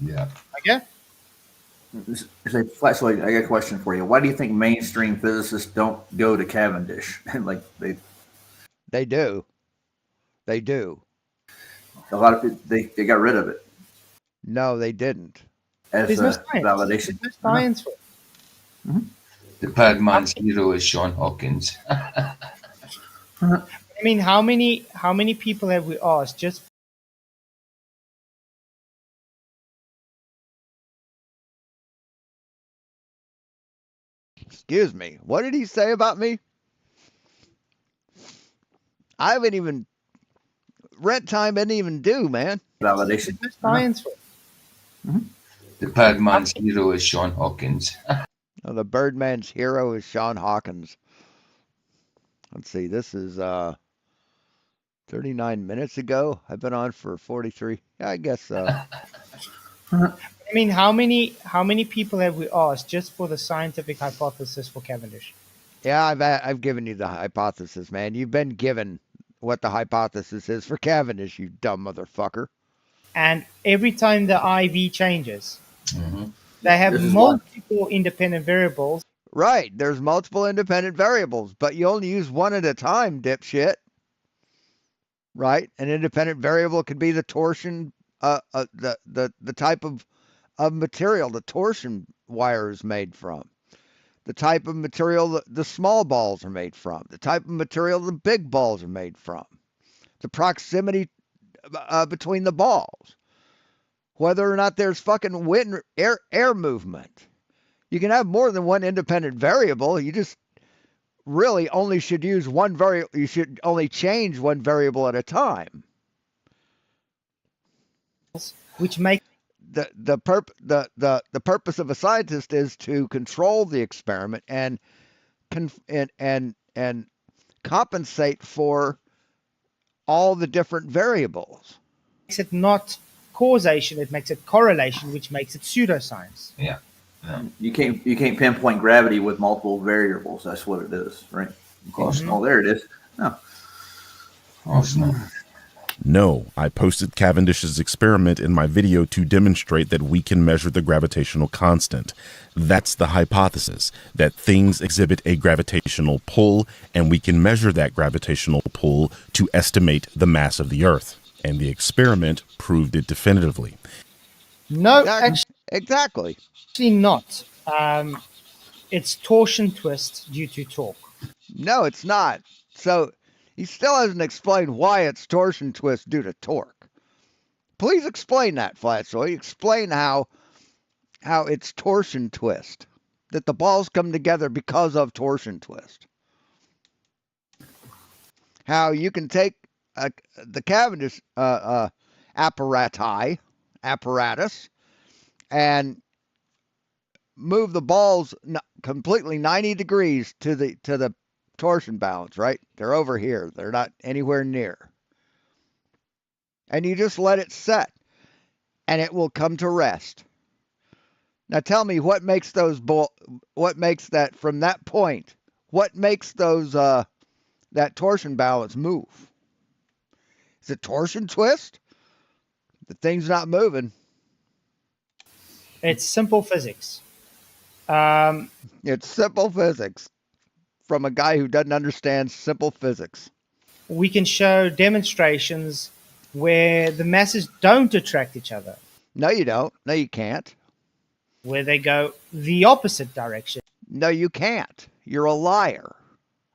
S2: Yeah.
S3: Okay?
S8: So I got a question for you. Why do you think mainstream physicists don't go to Cavendish? Like
S1: They do. They do.
S8: a lot of people, they got rid of it
S1: No, they didn't.
S8: as
S3: There's no
S8: a
S3: science.
S8: validation.
S3: There's no science for it.
S2: The Padman's hero is Sean Hawkins.
S3: I mean, how many people have we asked just
S1: Excuse me. What did he say about me? I haven't even rent time didn't even do, man.
S8: Validation.
S3: there's no science for it?
S2: The Padman's hero is Sean Hawkins.
S1: Oh, the Birdman's hero is Sean Hawkins. Let's see. This is 39 minutes ago. I've been on for 43. Yeah, I guess
S3: I mean, how many people have we asked just for the scientific hypothesis for Cavendish?
S1: Yeah, I've given you the hypothesis, man. You've been given what the hypothesis is for Cavendish, you dumb motherfucker.
S3: And every time the IV changes,
S2: Mhm.
S3: they have
S8: This is why-
S3: multiple independent variables.
S1: Right. There's multiple independent variables, but you only use one at a time, dipshit. Right? An independent variable could be the torsion, the type of material the torsion wire is made from, the type of material the small balls are made from, the type of material the big balls are made from, the proximity between the balls, whether or not there's fucking wind air movement. You can have more than one independent variable. You just really only should use one variable. You should only change one variable at a time.
S3: Which make
S1: The purpose of a scientist is to control the experiment and and compensate for all the different variables.
S3: makes it not causation, it makes it correlation, which makes it pseudoscience.
S2: Yeah.
S8: You can't pinpoint gravity with multiple variables. That's what it is, right?
S2: Of course not.
S8: Oh, there it is. No.
S2: Of course not.
S4: No, I posted Cavendish's experiment in my video to demonstrate that we can measure the gravitational constant. That's the hypothesis, that things exhibit a gravitational pull, and we can measure that gravitational pull to estimate the mass of the Earth. And the experiment proved it definitively.
S3: No,
S1: Exactly.
S3: actually not. It's torsion twist due to torque.
S1: No, it's not. So he still hasn't explained why it's torsion twist due to torque. Please explain that, Flatsoy. Explain how it's torsion twist. That the balls come together because of torsion twist. How you can take the Cavendish apparatus and move the balls completely 90 degrees to the torsion balance, right? They're over here. They're not anywhere near. And you just let it set and it will come to rest. Now tell me what makes what makes that from that point? What makes those that torsion balance move? Is it torsion twist? The thing's not moving.
S3: It's simple physics.
S1: It's simple physics from a guy who doesn't understand simple physics.
S3: We can show demonstrations where the masses don't attract each other,
S1: No, you don't. No, you can't.
S3: where they go the opposite direction.
S1: No, you can't. You're a liar.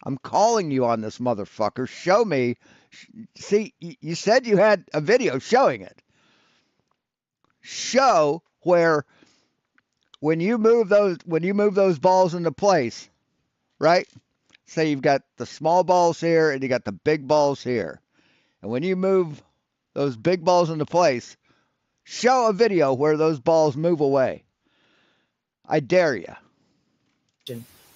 S1: I'm calling you on this, motherfucker. Show me. See, you said you had a video showing it. Show where when you move those balls into place, right? Say you've got the small balls here and you got the big balls here. And when you move those big balls into place, show a video where those balls move away. I dare you.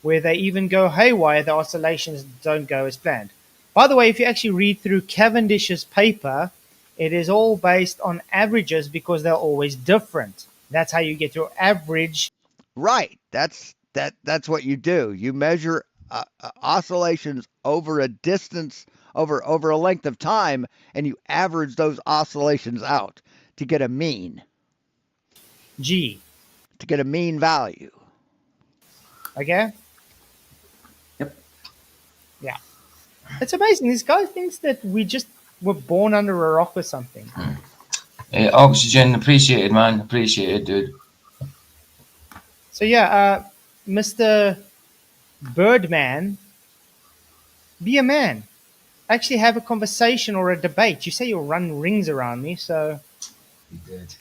S3: Where they even go haywire, the oscillations don't go as planned. By the way, if you actually read through Cavendish's paper, It is all based on averages because they're always different. That's how you get your average.
S1: Right. That's what you do. You measure oscillations over a distance, over a length of time, and you average those oscillations out to get a mean,
S3: G.
S1: to get a mean value.
S3: Okay?
S8: Yep.
S3: Yeah. It's amazing. This guy thinks that we just were born under a rock or something.
S2: Oxygen, appreciated, man. Appreciated, dude.
S3: So, yeah, Mr. Birdman, be a man. Actually have a conversation or a debate. You say you'll run rings around me, so
S2: He did.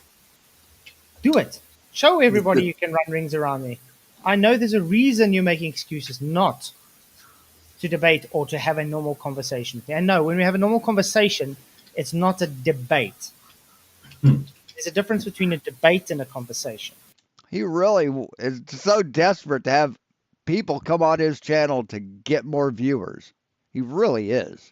S3: do it. Show everybody you can run rings around me. I know there's a reason you're making excuses not to debate or to have a normal conversation. And no, when we have a normal conversation, it's not a debate. There's a difference between a debate and a conversation.
S1: He really is so desperate to have people come on his channel to get more viewers. He really is.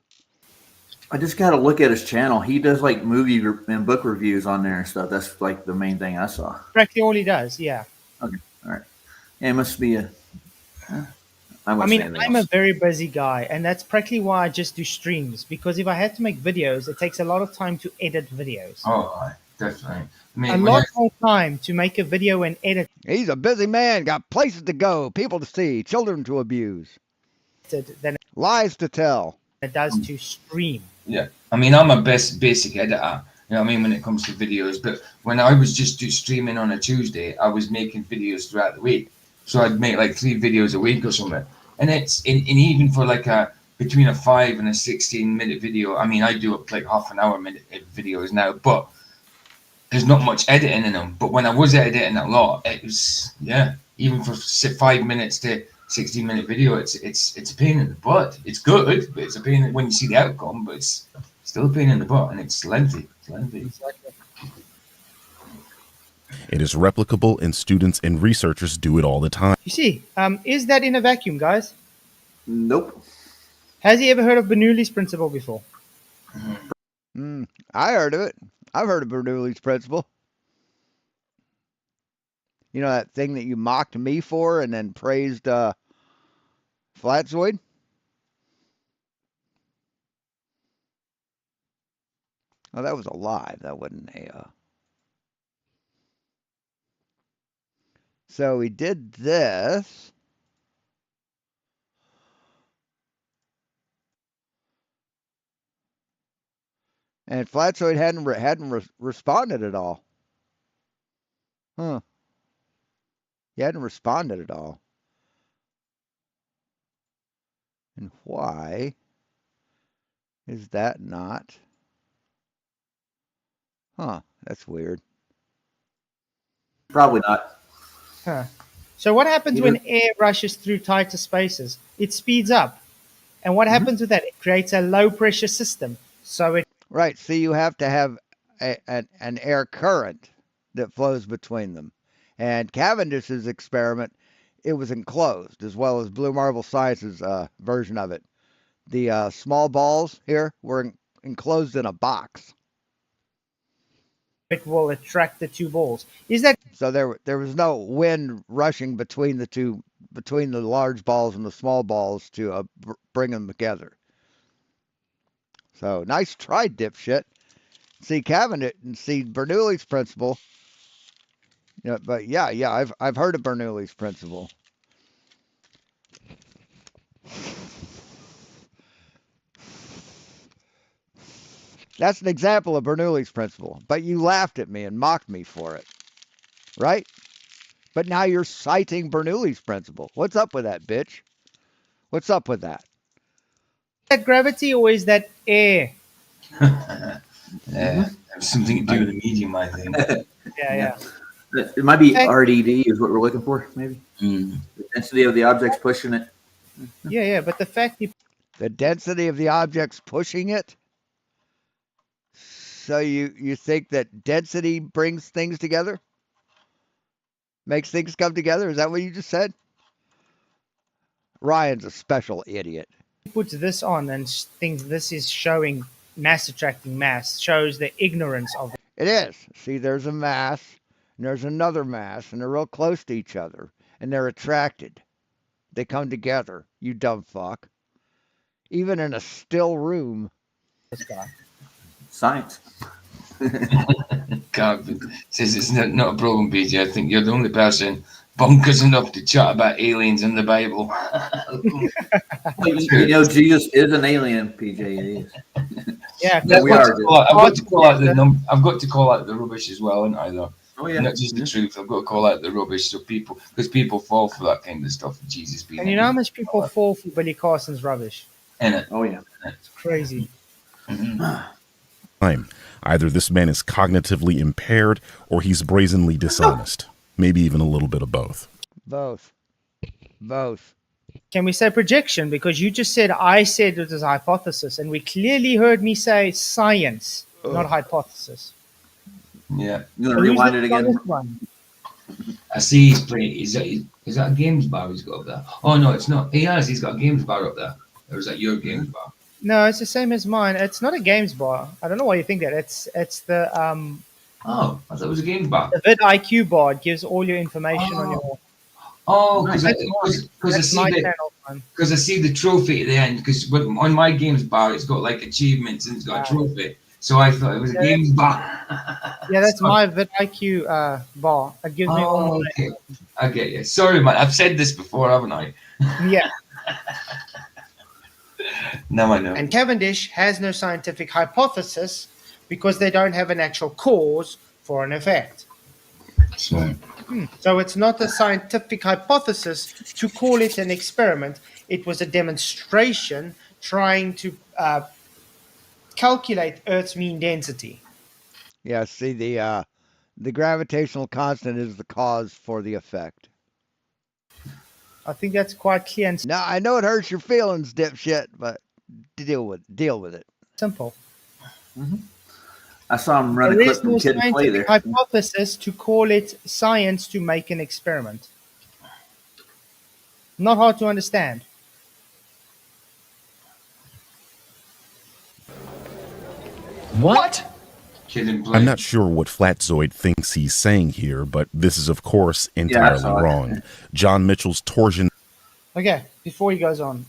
S8: I just got to look at his channel. He does like movie and book reviews on there and stuff. That's like the main thing I saw.
S3: Practically all he does, yeah.
S8: Okay, all right. Yeah, it must be a.
S3: I mean, I'm a very busy guy, and that's practically why I just do streams. Because if I had to make videos, it takes a lot of time to edit videos.
S2: Oh, definitely. I mean,
S3: A lot more time to make a video and edit
S1: He's a busy man, got places to go, people to see, children to abuse,
S3: it than
S1: lies to tell.
S3: it does to stream.
S2: Yeah, I mean, I'm a basic editor. You know what I mean when it comes to videos. But when I was just streaming on a Tuesday, I was making videos throughout the week. So I'd make like 3 videos a week or something. And it's and even for like between a 5 and a 16-minute video. I mean, I do up like half an hour minute videos now, but there's not much editing in them. But when I was editing a lot, it was even for 5 minutes to 16-minute video, it's a pain in the butt. It's good, but it's a pain when you see the outcome. But it's still a pain in the butt, and it's lengthy.
S4: It is replicable, and students and researchers do it all the time.
S3: You see, is that in a vacuum, guys?
S8: Nope.
S3: Has he ever heard of Bernoulli's principle before?
S1: I heard of it. I've heard of Bernoulli's principle. You know that thing that you mocked me for and then praised Flatzoid? Oh, that was a lie. That wasn't a... So we did this. And Flatzoid hadn't responded at all. Huh. He hadn't responded at all. And why is that not? Huh, that's weird.
S8: Probably not.
S3: Huh. So what happens when air rushes through tighter spaces? It speeds up. And what happens with that? It creates a low pressure system. So it
S1: Right, see, you have to have an air current that flows between them. And Cavendish's experiment, it was enclosed, as well as Blue Marble Science's version of it. The small balls here were enclosed in a box.
S3: it will attract the two balls. Is that
S1: So there was no wind rushing between the large balls and the small balls to bring them together. So nice try, dipshit. See Cavendish and see Bernoulli's principle. Yeah, but yeah, I've heard of Bernoulli's principle. That's an example of Bernoulli's principle. But you laughed at me and mocked me for it, right? But now you're citing Bernoulli's principle. What's up with that, bitch? What's up with that?
S3: gravity or is that air?
S2: Something to do with the medium, I think.
S3: Yeah.
S8: It might be RDD is what we're looking for, maybe. The density of the objects pushing it.
S3: Yeah. But the fact
S1: The density of the objects pushing it. So you think that density brings things together? Makes things come together? Is that what you just said? Ryan's a special idiot.
S3: puts this on and thinks this is showing mass attracting mass shows the ignorance of
S1: It is. See, there's a mass, and there's another mass, and they're real close to each other, and they're attracted. They come together, you dumb fuck. Even in a still room.
S3: this guy.
S8: Science.
S2: God, says it's not a problem, PJ. I think you're the only person bonkers enough to chat about aliens in the Bible.
S8: You know, Jesus is an alien, PJ. It is.
S3: Yeah,
S2: I've
S8: we
S2: got
S8: are.
S2: to call out the I've got to call out the rubbish as well, haven't I? Though,
S8: Oh yeah.
S2: not just the truth. I've got to call out the rubbish, so because people fall for that kind of stuff. Jesus being,
S3: and you know how much people fall for Billy Carson's rubbish?
S2: in it.
S8: Oh yeah.
S3: It's crazy.
S4: Time. Either this man is cognitively impaired or he's brazenly dishonest. Maybe even a little bit of both.
S1: Both. Both.
S3: Can we say projection? Because you just said I said it was a hypothesis, and we clearly heard me say science, not hypothesis.
S2: Yeah,
S8: You
S3: So
S8: gonna
S3: who's
S8: rewind
S3: the
S8: it again?
S3: strongest one?
S2: I see he's playing. Is that a games bar he's got up there? Oh no, it's not. He has. He's got a games bar up there. Or is that your games bar?
S3: No, it's the same as mine. It's not a games bar. I don't know why you think that. It's the
S2: Oh, I thought it was a games bar.
S3: vid IQ bar. It gives all your information on your.
S2: Oh,
S3: That's
S2: because
S3: my channel one.
S2: I see the trophy at the end. Because on my games bar, it's got like achievements and it's got a trophy. So I thought it was a games bar.
S3: Yeah, that's my vid IQ bar. It gives me all my.
S2: Okay. I get you. Sorry, man. I've said this before, haven't I?
S3: Yeah.
S2: Now I know.
S3: And Cavendish has no scientific hypothesis because they don't have an actual cause for an effect.
S2: So,
S3: So it's not a scientific hypothesis to call it an experiment. It was a demonstration trying to calculate Earth's mean density.
S1: Yeah, see the gravitational constant is the cause for the effect.
S3: I think that's quite clear and
S1: Now I know it hurts your feelings, dipshit, but deal with it.
S3: simple.
S8: I saw him run a
S3: There
S8: clip
S3: is
S8: from
S3: no
S8: Kid and Play
S3: scientific
S8: there.
S3: hypothesis to call it science to make an experiment. Not hard to understand.
S10: What?
S2: Kid and Play.
S4: I'm not sure what Flatzoid thinks he's saying here, but this is, of course, entirely
S8: saw it.
S4: wrong. John Mitchell's torsion.
S3: Okay, before he goes on,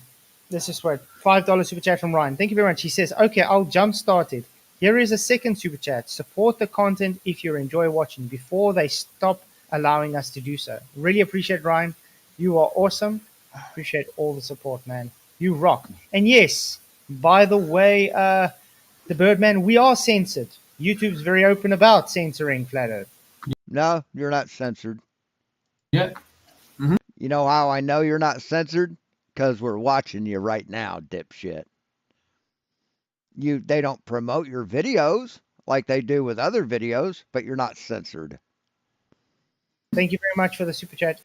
S3: this is what $5 super chat from Ryan. Thank you very much. He says, "Okay, I'll jump start it. Here is a second super chat. Support the content if you enjoy watching before they stop allowing us to do so." Really appreciate Ryan. You are awesome. Appreciate all the support, man. You rock. And yes, by the way, the Birdman, we are censored. YouTube's very open about censoring Flat Earth.
S1: No, you're not censored.
S2: Yeah.
S1: You know how I know you're not censored? Because we're watching you right now, dipshit. They don't promote your videos like they do with other videos, but you're not censored.
S3: Thank you very much for the super chat.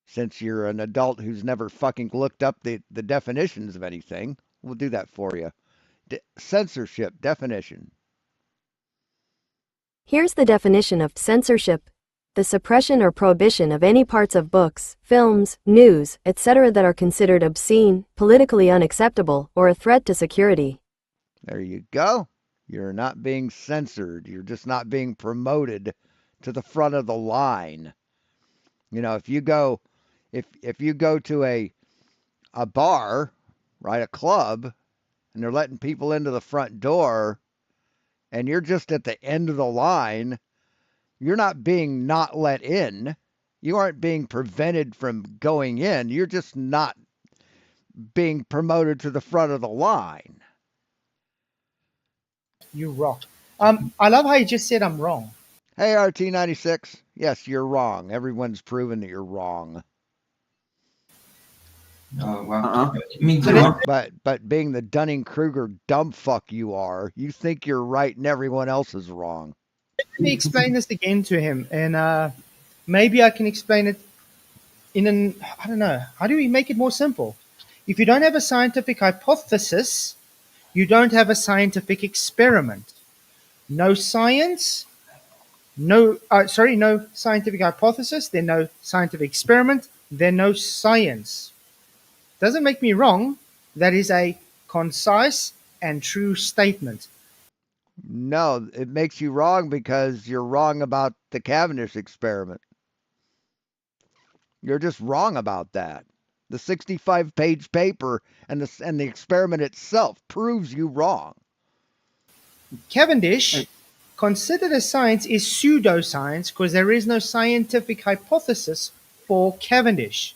S1: Since you're an adult who's never fucking looked up the definitions of anything, we'll do that for you. Censorship definition.
S9: Here's the definition of censorship: the suppression or prohibition of any parts of books, films, news, etc. that are considered obscene, politically unacceptable, or a threat to security.
S1: There you go. You're not being censored. You're just not being promoted to the front of the line. You know, if you go to a bar, right, a club, and they're letting people into the front door, and you're just at the end of the line, you're not being not let in. You aren't being prevented from going in. You're just not being promoted to the front of the line.
S3: You rock. I love how you just said I'm wrong.
S1: Hey, RT96. Yes, you're wrong. Everyone's proven that you're wrong.
S2: Oh, well.
S8: Uh-uh.
S2: Me too.
S1: But being the Dunning-Kruger dumb fuck you are, you think you're right and everyone else is wrong.
S3: Let me explain this again to him, and maybe I can explain it I don't know. How do we make it more simple? If you don't have a scientific hypothesis, you don't have a scientific experiment. No science, no scientific hypothesis, then no scientific experiment, then no science. Doesn't make me wrong. That is a concise, and true statement.
S1: No, it makes you wrong because you're wrong about the Cavendish experiment. You're just wrong about that. The 65-page paper and the experiment itself proves you wrong.
S3: Cavendish considered as science is pseudoscience because there is no scientific hypothesis for Cavendish.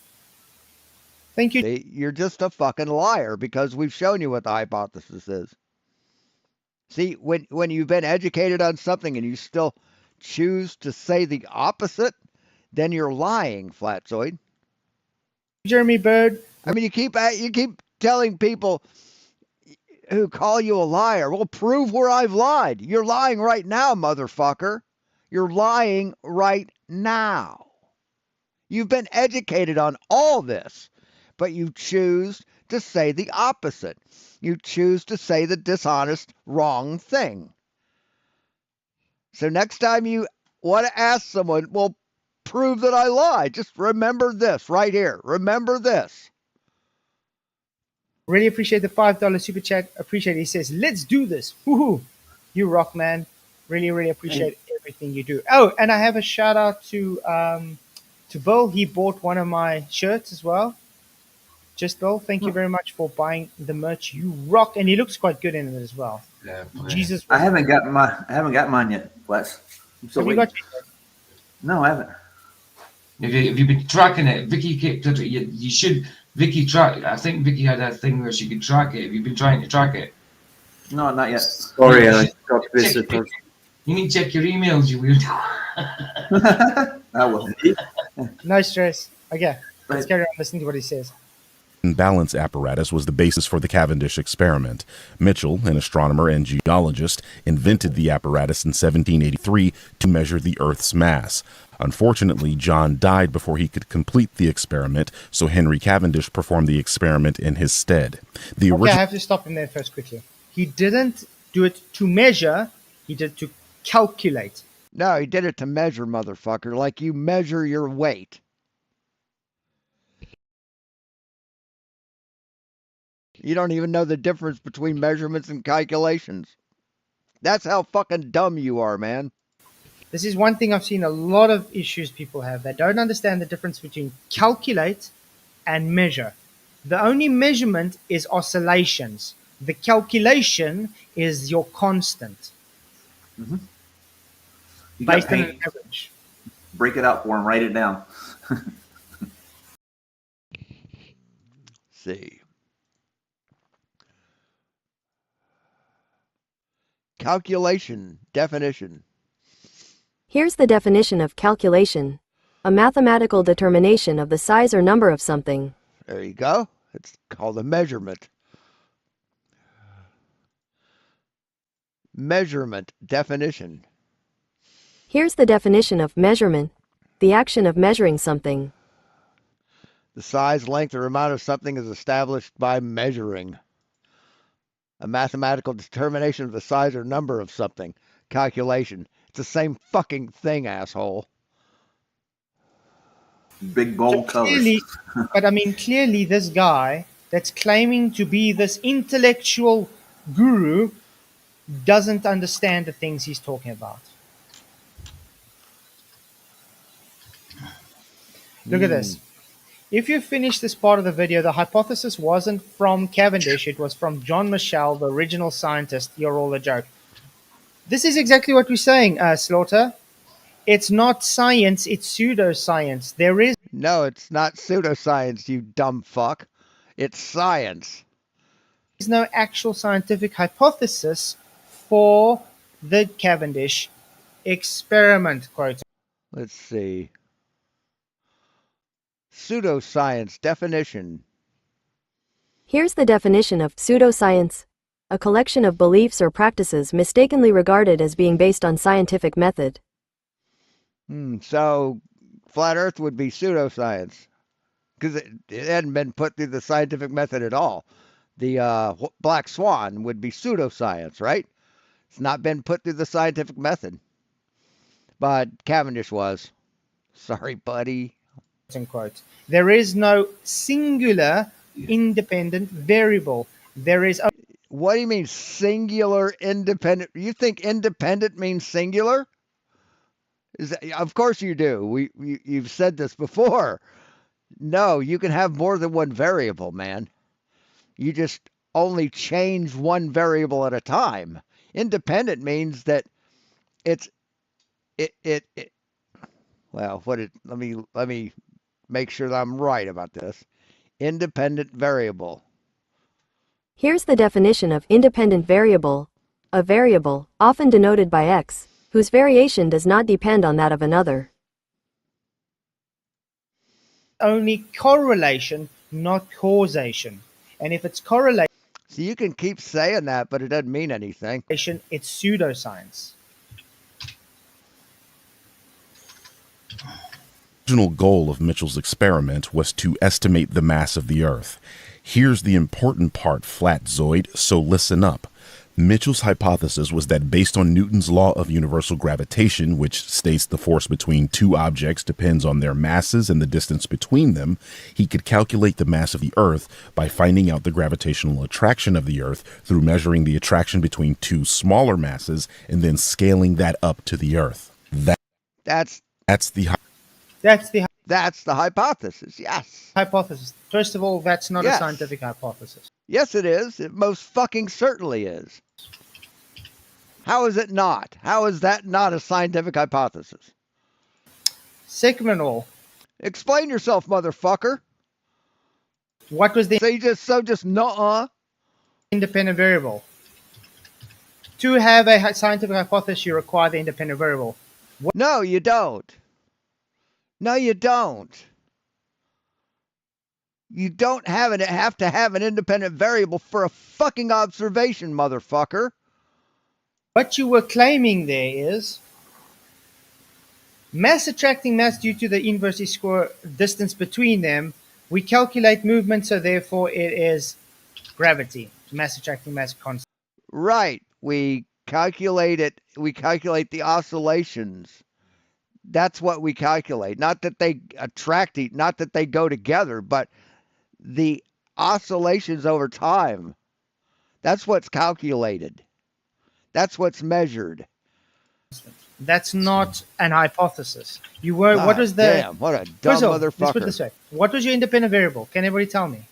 S3: Thank you.
S1: See, you're just a fucking liar because we've shown you what the hypothesis is. See, when you've been educated on something and you still choose to say the opposite, then you're lying, Flatzoid.
S3: Jeremy Bird.
S1: I mean, you keep telling people who call you a liar, well, prove where I've lied. You're lying right now, motherfucker. You're lying right now. You've been educated on all this, but you choose to say the opposite. You choose to say the dishonest, wrong thing. So next time you want to ask someone, well, prove that I lied. Just remember this right here. Remember this.
S3: Really appreciate the $5 super chat. Appreciate it. He says, let's do this. Woohoo. You rock, man. Really, really appreciate everything you do. Oh, and I have a shout out to Bill. He bought one of my shirts as well. Just Bill, thank you very much for buying the merch. You rock, and he looks quite good in it as well.
S2: Yeah,
S3: Jesus.
S8: I haven't got mine yet, Wes.
S3: Have you got yours?
S8: No, I haven't.
S2: If you've been tracking it, Vicky kept it. You should. Vicky track. I think Vicky had a thing where she could track it. Have you been trying to track it?
S8: No, not yet.
S5: Sorry, I got visitors.
S2: You need to check your emails, you weird.
S8: I will.
S3: No stress. Okay, let's carry on listening to what he says.
S4: Balance apparatus was the basis for the Cavendish experiment. Mitchell, an astronomer and geologist, invented the apparatus in 1783 to measure the Earth's mass. Unfortunately, John died before he could complete the experiment, so Henry Cavendish performed the experiment in his stead.
S3: Okay, I have to stop him there first quickly. He didn't do it to measure, he did it to calculate.
S1: No, he did it to measure, motherfucker, like you measure your weight. You don't even know the difference between measurements and calculations. That's how fucking dumb you are, man.
S3: This is one thing I've seen a lot of issues people have. They don't understand the difference between calculate and measure. The only measurement is oscillations. The calculation is your constant.
S8: Mm-hmm. You
S3: based
S8: got
S3: on an
S8: paint.
S3: average.
S8: Break it out for him. Write it down.
S1: See. Calculation, definition.
S9: Here's the definition of calculation. A mathematical determination of the size or number of something.
S1: There you go. It's called a measurement. Measurement, definition.
S9: Here's the definition of measurement. The action of measuring something.
S1: The size, length, or amount of something is established by measuring. A mathematical determination of the size or number of something. Calculation. It's the same fucking thing, asshole.
S8: Big bold colors.
S3: But I mean, clearly this guy that's claiming to be this intellectual guru doesn't understand the things he's talking about. Look at this. If you finish this part of the video, the hypothesis wasn't from Cavendish, it was from John Michell, the original scientist. You're all a joke. This is exactly what we're saying, Slaughter. It's not science, it's pseudoscience. There is
S1: No, it's not pseudoscience, you dumb fuck. It's science.
S3: no actual scientific hypothesis for the Cavendish experiment, quote.
S1: Let's see. Pseudoscience definition.
S9: Here's the definition of pseudoscience. A collection of beliefs or practices mistakenly regarded as being based on scientific method.
S1: So, flat Earth would be pseudoscience because it hadn't been put through the scientific method at all. The black swan would be pseudoscience, right? It's not been put through the scientific method. But Cavendish was. Sorry, buddy.
S3: Unquote. There is no singular independent variable. There is
S1: What do you mean singular independent? You think independent means singular? Of course you do. You've said this before. No, you can have more than one variable, man. You just only change one variable at a time. Independent means that it's it well, let me make sure that I'm right about this. Independent variable.
S9: Here's the definition of independent variable. A variable, often denoted by x, whose variation does not depend on that of another.
S3: only correlation, not causation. And if it's correlation,
S1: So you can keep saying that, but it doesn't mean anything.
S3: it's pseudoscience.
S4: The original goal of Mitchell's experiment was to estimate the mass of the Earth. Here's the important part, Flatzoid, so listen up. Mitchell's hypothesis was that based on Newton's law of universal gravitation, which states the force between two objects depends on their masses and the distance between them, he could calculate the mass of the Earth by finding out the gravitational attraction of the Earth through measuring the attraction between two smaller masses and then scaling that up to the Earth.
S1: That's
S4: the
S1: hypothesis. Yes.
S3: Hypothesis. First of all, that's not a scientific hypothesis.
S1: Yes, it is. It most fucking certainly is. How is it not? How is that not a scientific hypothesis?
S3: Second of all,
S1: explain yourself, motherfucker.
S3: What was the independent variable? To have a scientific hypothesis, you require the independent variable.
S1: No, you don't. No, you don't. You don't have to have an independent variable for a fucking observation, motherfucker.
S3: What you were claiming there is mass attracting mass due to the inverse square distance between them. We calculate movement, so therefore it is gravity. Mass attracting mass constant.
S1: Right. We calculate it. We calculate the oscillations. That's what we calculate. Not that they attract, not that they go together, but the oscillations over time. That's what's calculated. That's what's measured.
S3: That's not an hypothesis. You were. What was the?
S1: Damn! What a dumb motherfucker.
S3: Let's put it this way. What was your independent variable? Can everybody tell me?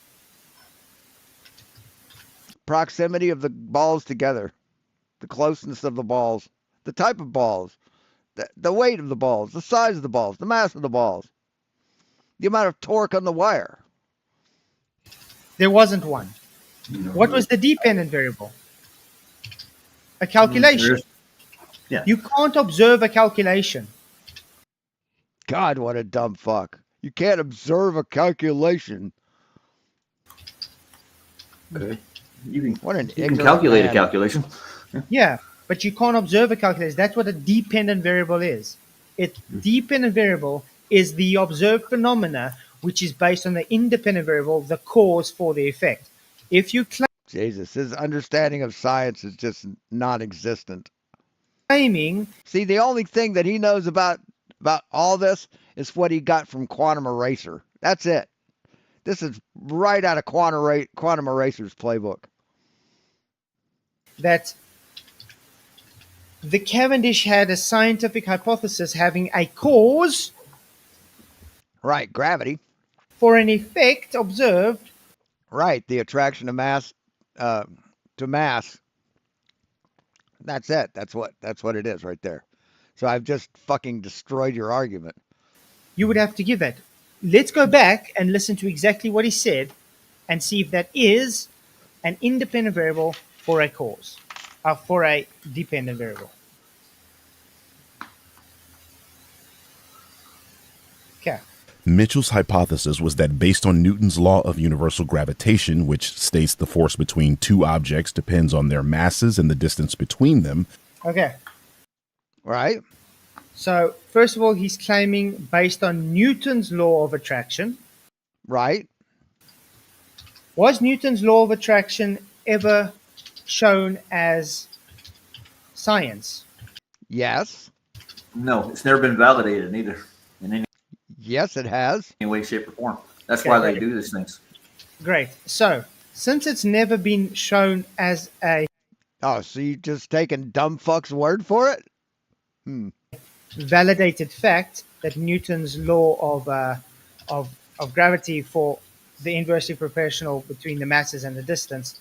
S1: Proximity of the balls together, the closeness of the balls, the type of balls, the weight of the balls, the size of the balls, the mass of the balls, the amount of torque on the wire.
S3: There wasn't one. No. What was the dependent variable? A calculation.
S8: Yeah.
S3: You can't observe a calculation.
S1: God, what a dumb fuck. You can't observe a calculation.
S8: Okay. You
S1: can
S8: calculate a calculation.
S3: Yeah, but you can't observe a calculation. That's what a dependent variable is. Dependent variable is the observed phenomena which is based on the independent variable, the cause for the effect. If you claim...
S1: Jesus, his understanding of science is just non-existent.
S3: Claiming...
S1: See, the only thing that he knows about all this is what he got from Quantum Eraser. That's it. This is right out of Quantum Eraser's playbook.
S3: That the Cavendish had a scientific hypothesis having a cause...
S1: Right, gravity.
S3: For an effect observed.
S1: Right, the attraction of mass to mass. That's it. That's what it is right there. So I've just fucking destroyed your argument.
S3: You would have to give that. Let's go back and listen to exactly what he said and see if that is an independent variable for a cause, for a dependent variable. Okay.
S4: Mitchell's hypothesis was that based on Newton's law of universal gravitation, which states the force between two objects depends on their masses and the distance between them.
S3: Okay.
S1: Right.
S3: So, first of all, he's claiming based on Newton's law of attraction.
S1: Right.
S3: Was Newton's law of attraction ever shown as science?
S1: Yes.
S8: No, it's never been validated either.
S1: Yes, it has.
S8: In any way, shape, or form. That's why they do these things.
S3: Great. So, since it's never been shown as a
S1: Oh, so you just taking dumb fuck's word for it?
S3: validated fact that Newton's law of gravity for the inversely proportional between the masses and the distance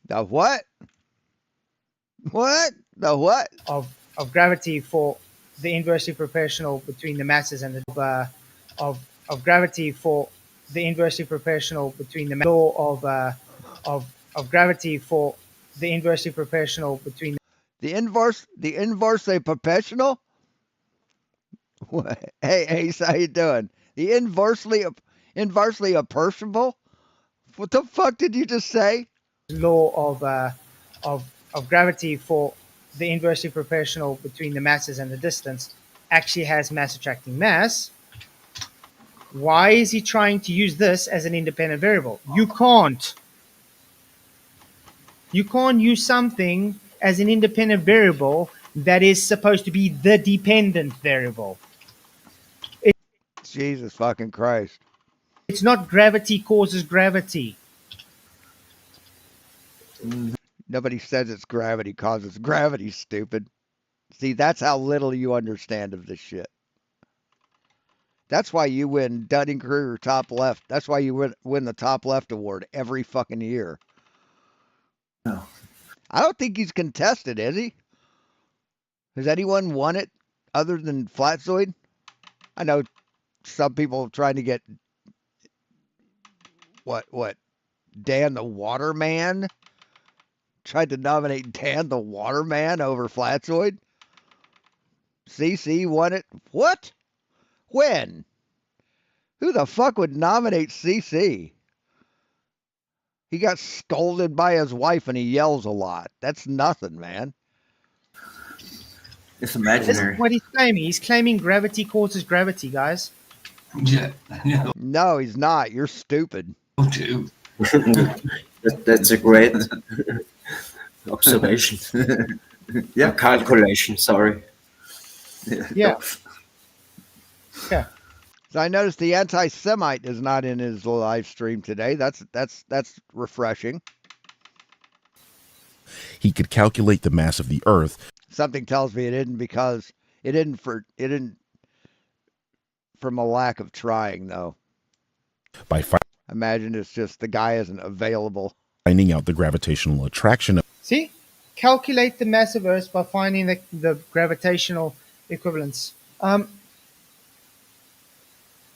S1: The what? What? The what?
S3: of gravity for the inversely proportional between the masses and the of gravity for the inversely proportional between the law of gravity for the inversely proportional between
S1: The inversely proportional? Hey, Ace, how you doing? The inversely appreciable? What the fuck did you just say?
S3: the law of gravity for the inversely proportional between the masses and the distance actually has mass attracting mass. Why is he trying to use this as an independent variable? You can't. You can't use something as an independent variable that is supposed to be the dependent variable.
S1: Jesus fucking Christ.
S3: It's not gravity causes gravity.
S1: Nobody says it's gravity causes gravity, stupid. See, that's how little you understand of this shit. That's why you win Dunning-Kruger top left. That's why you win the top left award every fucking year.
S8: No.
S1: I don't think he's contested, is he? Has anyone won it other than Flatzoid? I know some people trying to get what Dan the Waterman tried to nominate Dan the Waterman over Flatzoid. CC won it. What? When? Who the fuck would nominate CC? He got scolded by his wife and he yells a lot. That's nothing, man.
S8: It's
S3: This
S8: imaginary.
S3: is what he's claiming. He's claiming gravity causes gravity, guys.
S2: Yeah, yeah,
S1: No, he's not. You're stupid.
S2: too.
S5: That's a great observation.
S8: Yeah.
S5: Calculation, sorry.
S3: Yeah. Yeah.
S1: So I noticed the anti-Semite is not in his live stream today. That's refreshing.
S4: He could calculate the mass of the Earth
S1: Something tells me it isn't because it isn't from a lack of trying though.
S4: by
S1: I imagine it's just the guy isn't available.
S4: finding out the gravitational attraction of
S3: See? Calculate the mass of Earth by finding the gravitational equivalence. I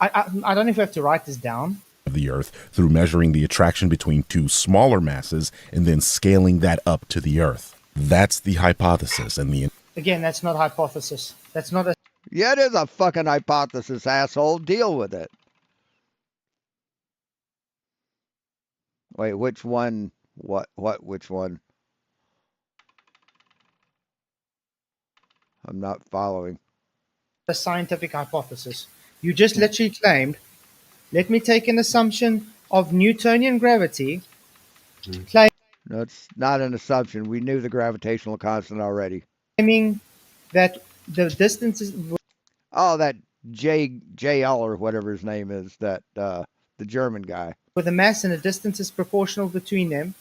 S3: don't know if we have to write this down.
S4: the Earth through measuring the attraction between two smaller masses and then scaling that up to the Earth. That's the hypothesis, and the
S3: Again, that's not hypothesis. That's not a
S1: Yeah, it is a fucking hypothesis, asshole. Deal with it. Wait, which one? Which one? I'm not following.
S3: scientific hypothesis. You just literally claimed, let me take an assumption of Newtonian gravity,
S1: No, it's not an assumption. We knew the gravitational constant already.
S3: claiming that the distances
S1: Oh, that JL or whatever his name is, that the German guy.
S3: with a mass and a distance is proportional between them,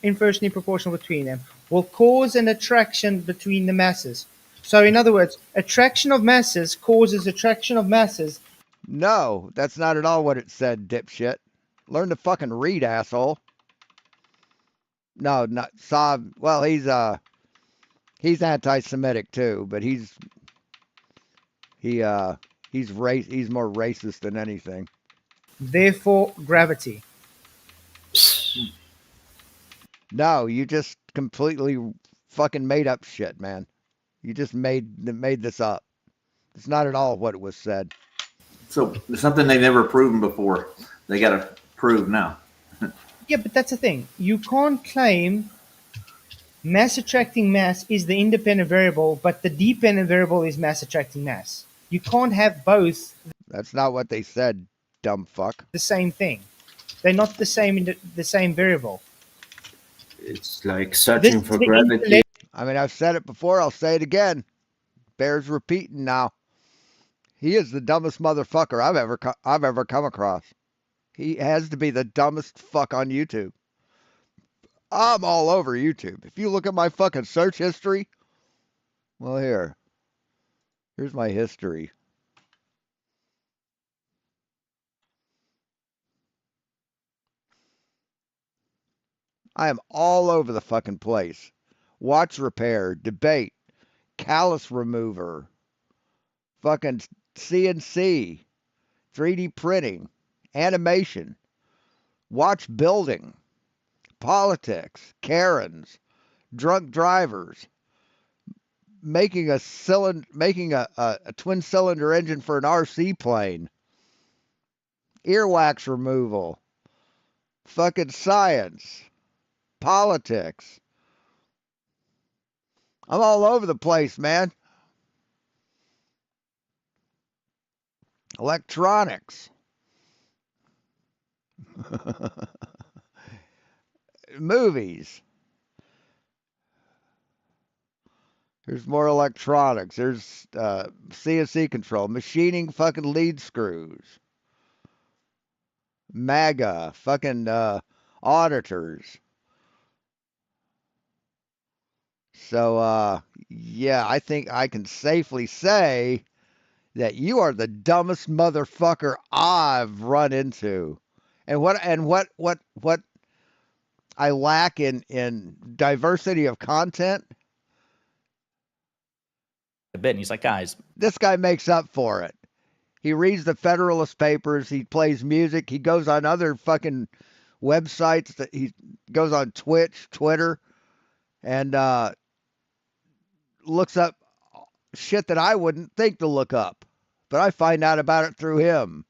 S3: inversely proportional between them, will cause an attraction between the masses. So, in other words, attraction of masses causes attraction of masses.
S1: No, that's not at all what it said, dipshit. Learn to fucking read, asshole. No, not Saab. Well, he's anti-Semitic too, but he's more racist than anything.
S3: Therefore, gravity.
S1: No, you just completely fucking made up shit, man. You just made this up. It's not at all what it was said.
S8: So it's something they've never proven before. They got to prove now.
S3: Yeah, but that's the thing. You can't claim mass attracting mass is the independent variable, but the dependent variable is mass attracting mass. You can't have both
S1: That's not what they said, dumb fuck.
S3: the same thing. They're not the same variable.
S5: It's like searching
S3: This
S5: for
S3: is the
S5: gravity.
S1: I mean, I've said it before. I'll say it again. Bears repeating now. He is the dumbest motherfucker I've ever come across. He has to be the dumbest fuck on YouTube. I'm all over YouTube. If you look at my fucking search history, well, here's my history. I am all over the fucking place. Watch repair, debate, callus remover, fucking CNC, 3D printing, animation, watch building, politics, Karens, drunk drivers, making a twin cylinder engine for an RC plane, earwax removal, fucking science, politics. I'm all over the place, man. Electronics. Movies. There's more electronics. There's CNC control, machining fucking lead screws, MAGA, fucking auditors. So, yeah, I think I can safely say that you are the dumbest motherfucker I've run into. And what I lack in diversity of content,
S11: a bit. And he's like, guys,
S1: this guy makes up for it. He reads the Federalist Papers. He plays music. He goes on other fucking websites. That he goes on Twitch, Twitter, and looks up shit that I wouldn't think to look up. But I find out about it through him.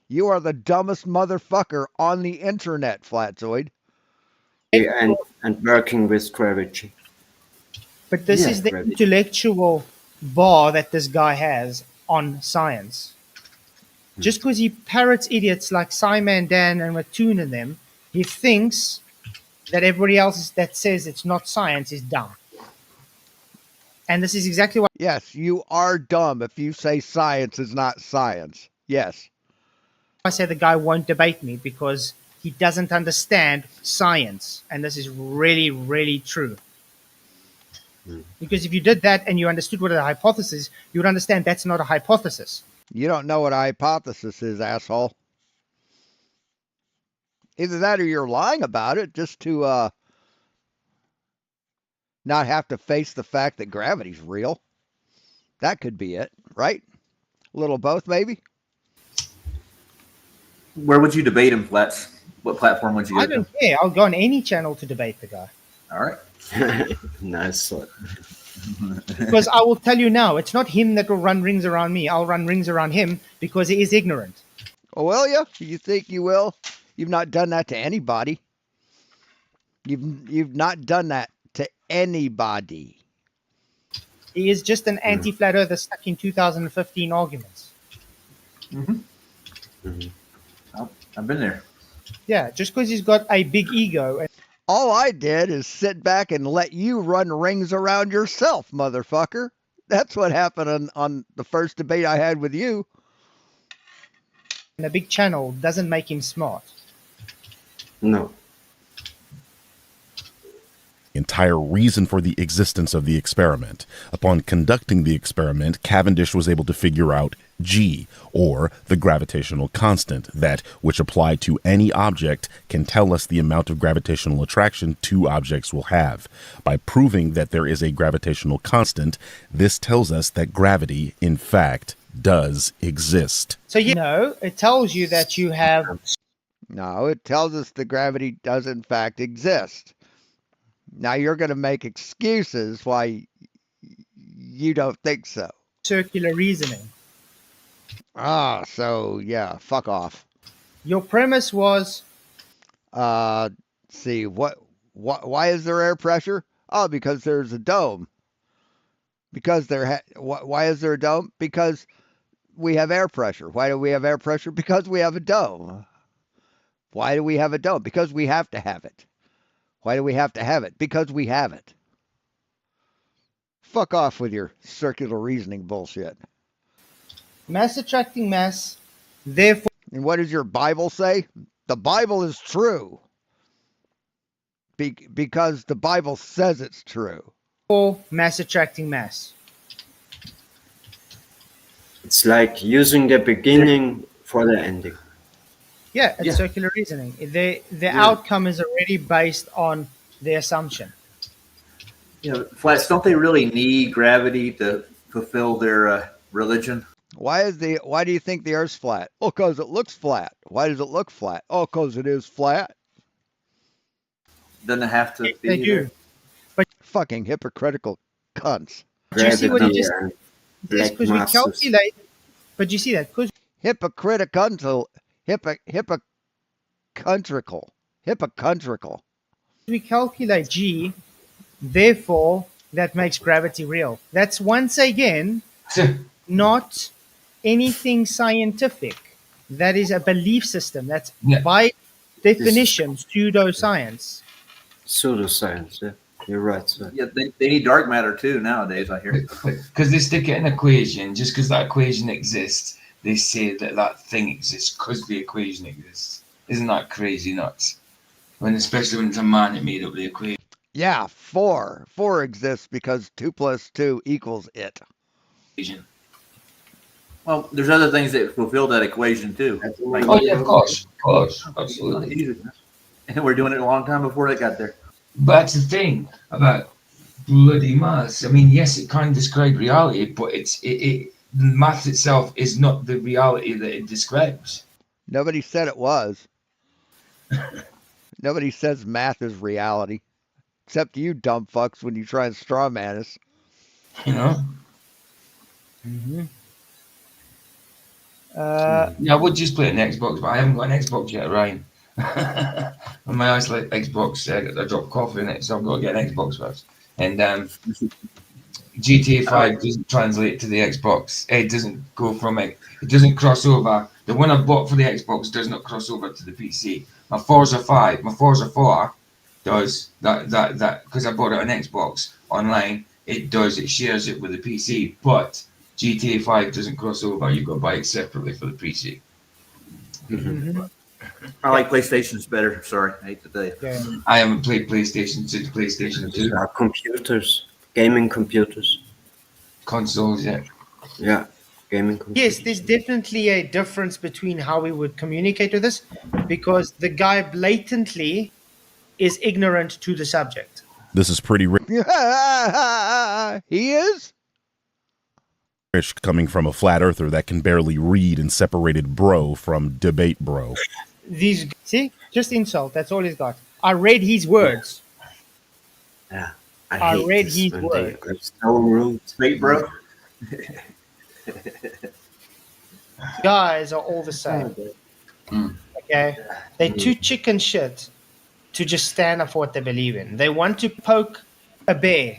S1: You are the dumbest motherfucker on the internet, Flatzoid.
S5: And working with gravity.
S3: But this is the intellectual bar that this guy has on science. Just because he parrots idiots like Simon Dan and Mattoon and them, he thinks that everybody else that says it's not science is dumb. And this is exactly why.
S1: Yes, you are dumb if you say science is not science. Yes.
S3: I say the guy won't debate me because he doesn't understand science. And this is really, really true. Because if you did that and you understood what a hypothesis is, you would understand that's not a hypothesis.
S1: You don't know what a hypothesis is, asshole. Either that or you're lying about it just to not have to face the fact that gravity's real. That could be it, right? A little both, maybe?
S8: Where would you debate him, Flats? What platform would you go
S3: I don't care. I'll go on any channel to debate the guy.
S8: All right.
S5: Nice one.
S3: Because I will tell you now, it's not him that will run rings around me. I'll run rings around him because he is ignorant.
S1: Oh, will you? You think you will? You've not done that to anybody. You've not done that to anybody.
S3: He is just an anti-flat earther stuck in 2015 arguments.
S8: I've been there.
S3: Yeah, just because he's got a big ego. And
S1: all I did is sit back and let you run rings around yourself, motherfucker. That's what happened on the first debate I had with you.
S3: And a big channel doesn't make him smart.
S5: No.
S4: Entire reason for the existence of the experiment. Upon conducting the experiment, Cavendish was able to figure out G, or the gravitational constant, that, which applied to any object, can tell us the amount of gravitational attraction two objects will have. By proving that there is a gravitational constant, this tells us that gravity, in fact, does exist.
S3: So, you know, it tells you that you have...
S1: No, it tells us that gravity does, in fact, exist. Now you're going to make excuses why you don't think so.
S3: Circular reasoning.
S1: Ah, so yeah, fuck off.
S3: Your premise was...
S1: see, why is there air pressure? Oh, because there's a dome. Because why is there a dome? Because we have air pressure. Why do we have air pressure? Because we have a dome. Why do we have a dome? Because we have to have it. Why do we have to have it? Because we have it. Fuck off with your circular reasoning bullshit.
S3: Mass attracting mass, therefore...
S1: And what does your Bible say? The Bible is true. because the Bible says it's true.
S3: Or mass attracting mass.
S5: It's like using the beginning for the ending.
S3: Yeah, it's
S8: Yeah.
S3: circular reasoning. The
S8: Yeah.
S3: outcome is already based on the assumption.
S8: Flats, don't they really need gravity to fulfill their religion?
S1: Why do you think the Earth's flat? Oh, because it looks flat. Why does it look flat? Oh, because it is flat.
S8: Doesn't it have to
S3: Yes, they
S8: be
S3: do.
S8: there?
S1: Fucking hypocritical cunts.
S3: Do you see what he
S5: Gravity
S3: just
S5: and
S3: says?
S5: black
S3: Because we
S5: masses.
S3: calculate. But you see that? Because
S1: Hypocritical. Hypocritical.
S3: we calculate G, therefore that makes gravity real. That's once again not anything scientific. That is a belief system. That's
S2: Yeah.
S3: by definition pseudoscience.
S5: Pseudoscience, yeah. You're right, sir.
S8: Yeah, they need dark matter too nowadays, I hear.
S2: Because they stick it in an equation, just because that equation exists, they say that that thing exists because the equation exists. Isn't that crazy nuts? Especially when it's a man that made up the equation.
S1: Yeah, 4. 4 exists because 2 plus 2 equals it.
S8: Well, there's other things that fulfill that equation too. Like,
S2: Oh yeah, of course, absolutely.
S8: and we're doing it a long time before they got there.
S2: But that's the thing about bloody maths. I mean, yes, it can describe reality, but maths itself is not the reality that it describes.
S1: Nobody said it was. Nobody says math is reality. Except you dumb fucks when you try and straw man us.
S2: You know?
S3: Mm-hmm.
S2: Yeah, I would just play an Xbox, but I haven't got an Xbox yet, Ryan. On my isolate Xbox, I dropped coffee in it, so I've got to get an Xbox first. And GTA 5 doesn't translate to the Xbox. It doesn't go from it. It doesn't cross over. The one I bought for the Xbox does not cross over to the PC. My Forza 4 does that because I bought it on Xbox online. It does. It shares it with the PC, but GTA 5 doesn't cross over. You've got to buy it separately for the PC.
S3: Mm-hmm.
S8: I like PlayStations better. Sorry, I hate to tell you.
S3: Yeah.
S2: I haven't played PlayStation since PlayStation 2.
S5: Computers, gaming computers.
S2: Consoles yet.
S5: Yeah, gaming computers.
S3: Yes, there's definitely a difference between how we would communicate with this, because the guy blatantly is ignorant to the subject.
S4: This is pretty
S1: He is?
S4: rich coming from a flat earther that can barely read and separated bro from debate bro.
S3: See, just insult. That's all he's got. I read his words.
S5: Yeah,
S3: I
S5: hate
S3: read
S5: this
S3: his
S5: when
S3: words.
S5: they are so rude.
S8: Wait, bro.
S3: Guys are all the same. Okay, they're too chicken shit to just stand up for what they believe in. They want to poke a bear,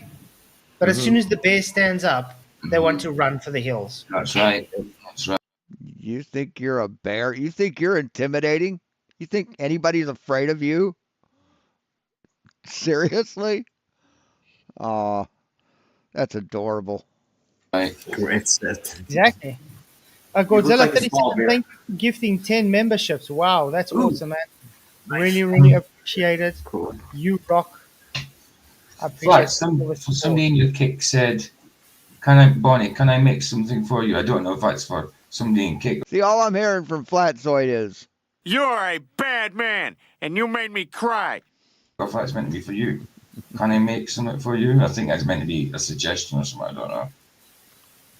S3: but as soon as the bear stands up, they want to run for the hills.
S2: That's right. That's right.
S1: You think you're a bear? You think you're intimidating? You think anybody's afraid of you? Seriously? Aw, that's adorable.
S2: Right.
S5: Great set.
S3: Exactly.
S8: looks
S3: Godzilla
S8: like a
S3: 37,
S8: small bear.
S3: thank you for gifting 10 memberships. Wow, that's
S8: Ooh.
S3: awesome, man. Really, really appreciate it.
S5: Cool.
S3: You rock. I appreciate
S2: Flat,
S3: all the support.
S2: somebody in your kick said, Bonnie, can I make something for you? I don't know if that's for somebody in kick.
S1: See, all I'm hearing from Flatzoid is,
S10: You're a bad man, and you made me cry.
S2: Or if that's meant to be for you. Can I make something for you? I think that's meant to be a suggestion or something. I don't know.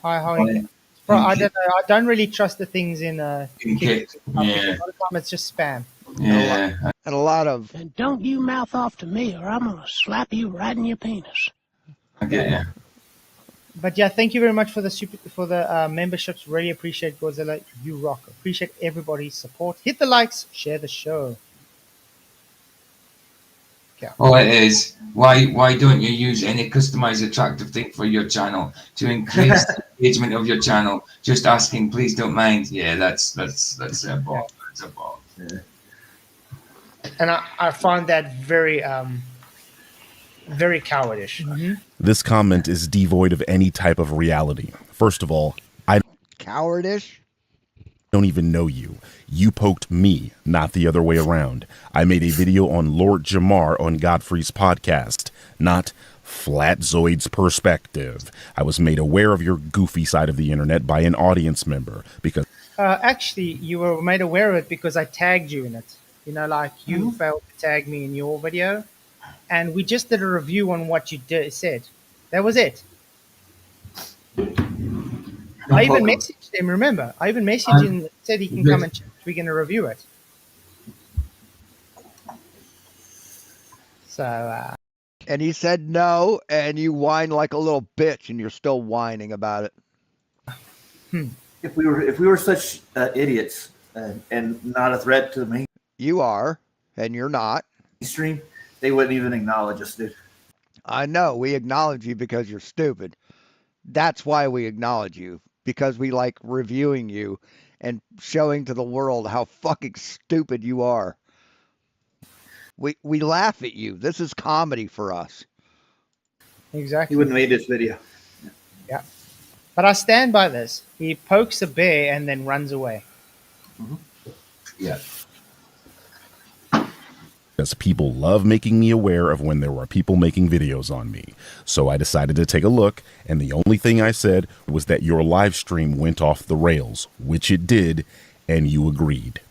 S3: Hi, how are you? Bro, I don't know. I don't really trust the things in
S2: Kick.
S3: A lot
S2: Yeah.
S3: of time it's just spam.
S2: Yeah.
S1: and a lot of,
S12: And don't you mouth off to me, or I'm gonna slap you right in your penis.
S2: I get you.
S3: But yeah, thank you very much for the memberships. Really appreciate Godzilla. You rock. Appreciate everybody's support. Hit the likes, share the show.
S2: All it is, why don't you use any customized attractive thing for your channel to increase the engagement of your channel? Just asking, please don't mind. Yeah, that's a bot. That's a bot.
S3: And I find that very very cowardish.
S4: This comment is devoid of any type of reality. First of all,
S1: cowardish?
S4: don't even know you. You poked me, not the other way around. I made a video on Lord Jamar on Godfrey's podcast, not Flatzoid's perspective. I was made aware of your goofy side of the internet by an audience member because
S3: Actually, you were made aware of it because I tagged you in it. You know, like you failed to tag me in your video, and we just did a review on what you said. That was it. I even messaged him. Remember, I even messaged him and said he can come and chat. We're going to review it. So,
S1: And he said no, and you whine like a little bitch, and you're still whining about it.
S8: If we were such idiots and not a threat to the
S1: You are, and you're not.
S8: mainstream, they wouldn't even acknowledge us, dude.
S1: I know. We acknowledge you because you're stupid. That's why we acknowledge you, because we like reviewing you and showing to the world how fucking stupid you are. We laugh at you. This is comedy for us.
S3: exactly.
S8: He wouldn't have made this video.
S3: Yeah. But I stand by this. He pokes a bear and then runs away.
S2: Yeah.
S4: because people love making me aware of when there were people making videos on me. So I decided to take a look, and the only thing I said was that your live stream went off the rails, which it did, and you agreed.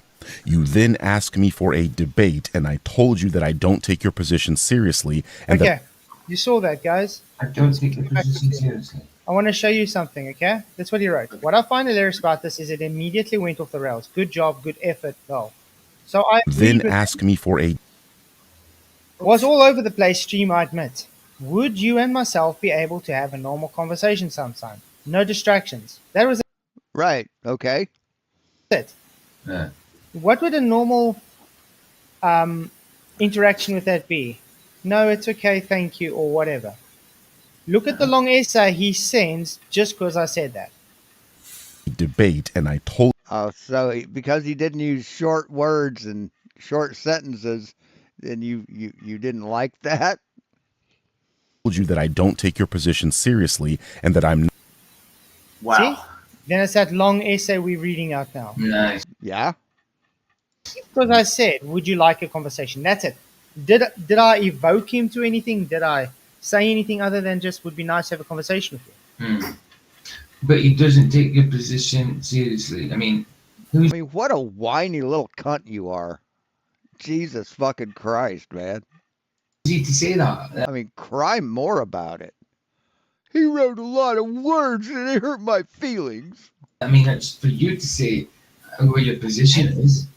S4: You then asked me for a debate, and I told you that I don't take your position seriously. And
S3: okay, you saw that, guys.
S2: I don't take your position seriously.
S3: I want to show you something, okay? That's what he wrote. What I find hilarious about this is it immediately went off the rails. Good job, good effort, well. So I
S4: then ask me for a
S3: was all over the place stream, I admit. Would you and myself be able to have a normal conversation sometime? No distractions. That was
S1: Right. Okay.
S3: it.
S2: Yeah.
S3: What would a normal interaction with that be? No, it's okay, thank you, or whatever. Look at the long essay he sends just because I said that.
S4: debate, and I told
S1: Oh, so because he didn't use short words and short sentences, then you didn't like that?
S4: you that I don't take your position seriously and that I'm
S8: Wow.
S3: See? Then it's that long essay we're reading out now.
S2: Nice.
S1: Yeah.
S3: Because I said, would you like a conversation? That's it. Did I evoke him to anything? Did I say anything other than just would be nice to have a conversation with you?
S2: But he doesn't take your position seriously. I mean,
S1: what a whiny little cunt you are. Jesus fucking Christ, man.
S2: easy to say that.
S1: I mean, cry more about it. He wrote a lot of words and it hurt my feelings.
S2: I mean, it's for you to say what your position is.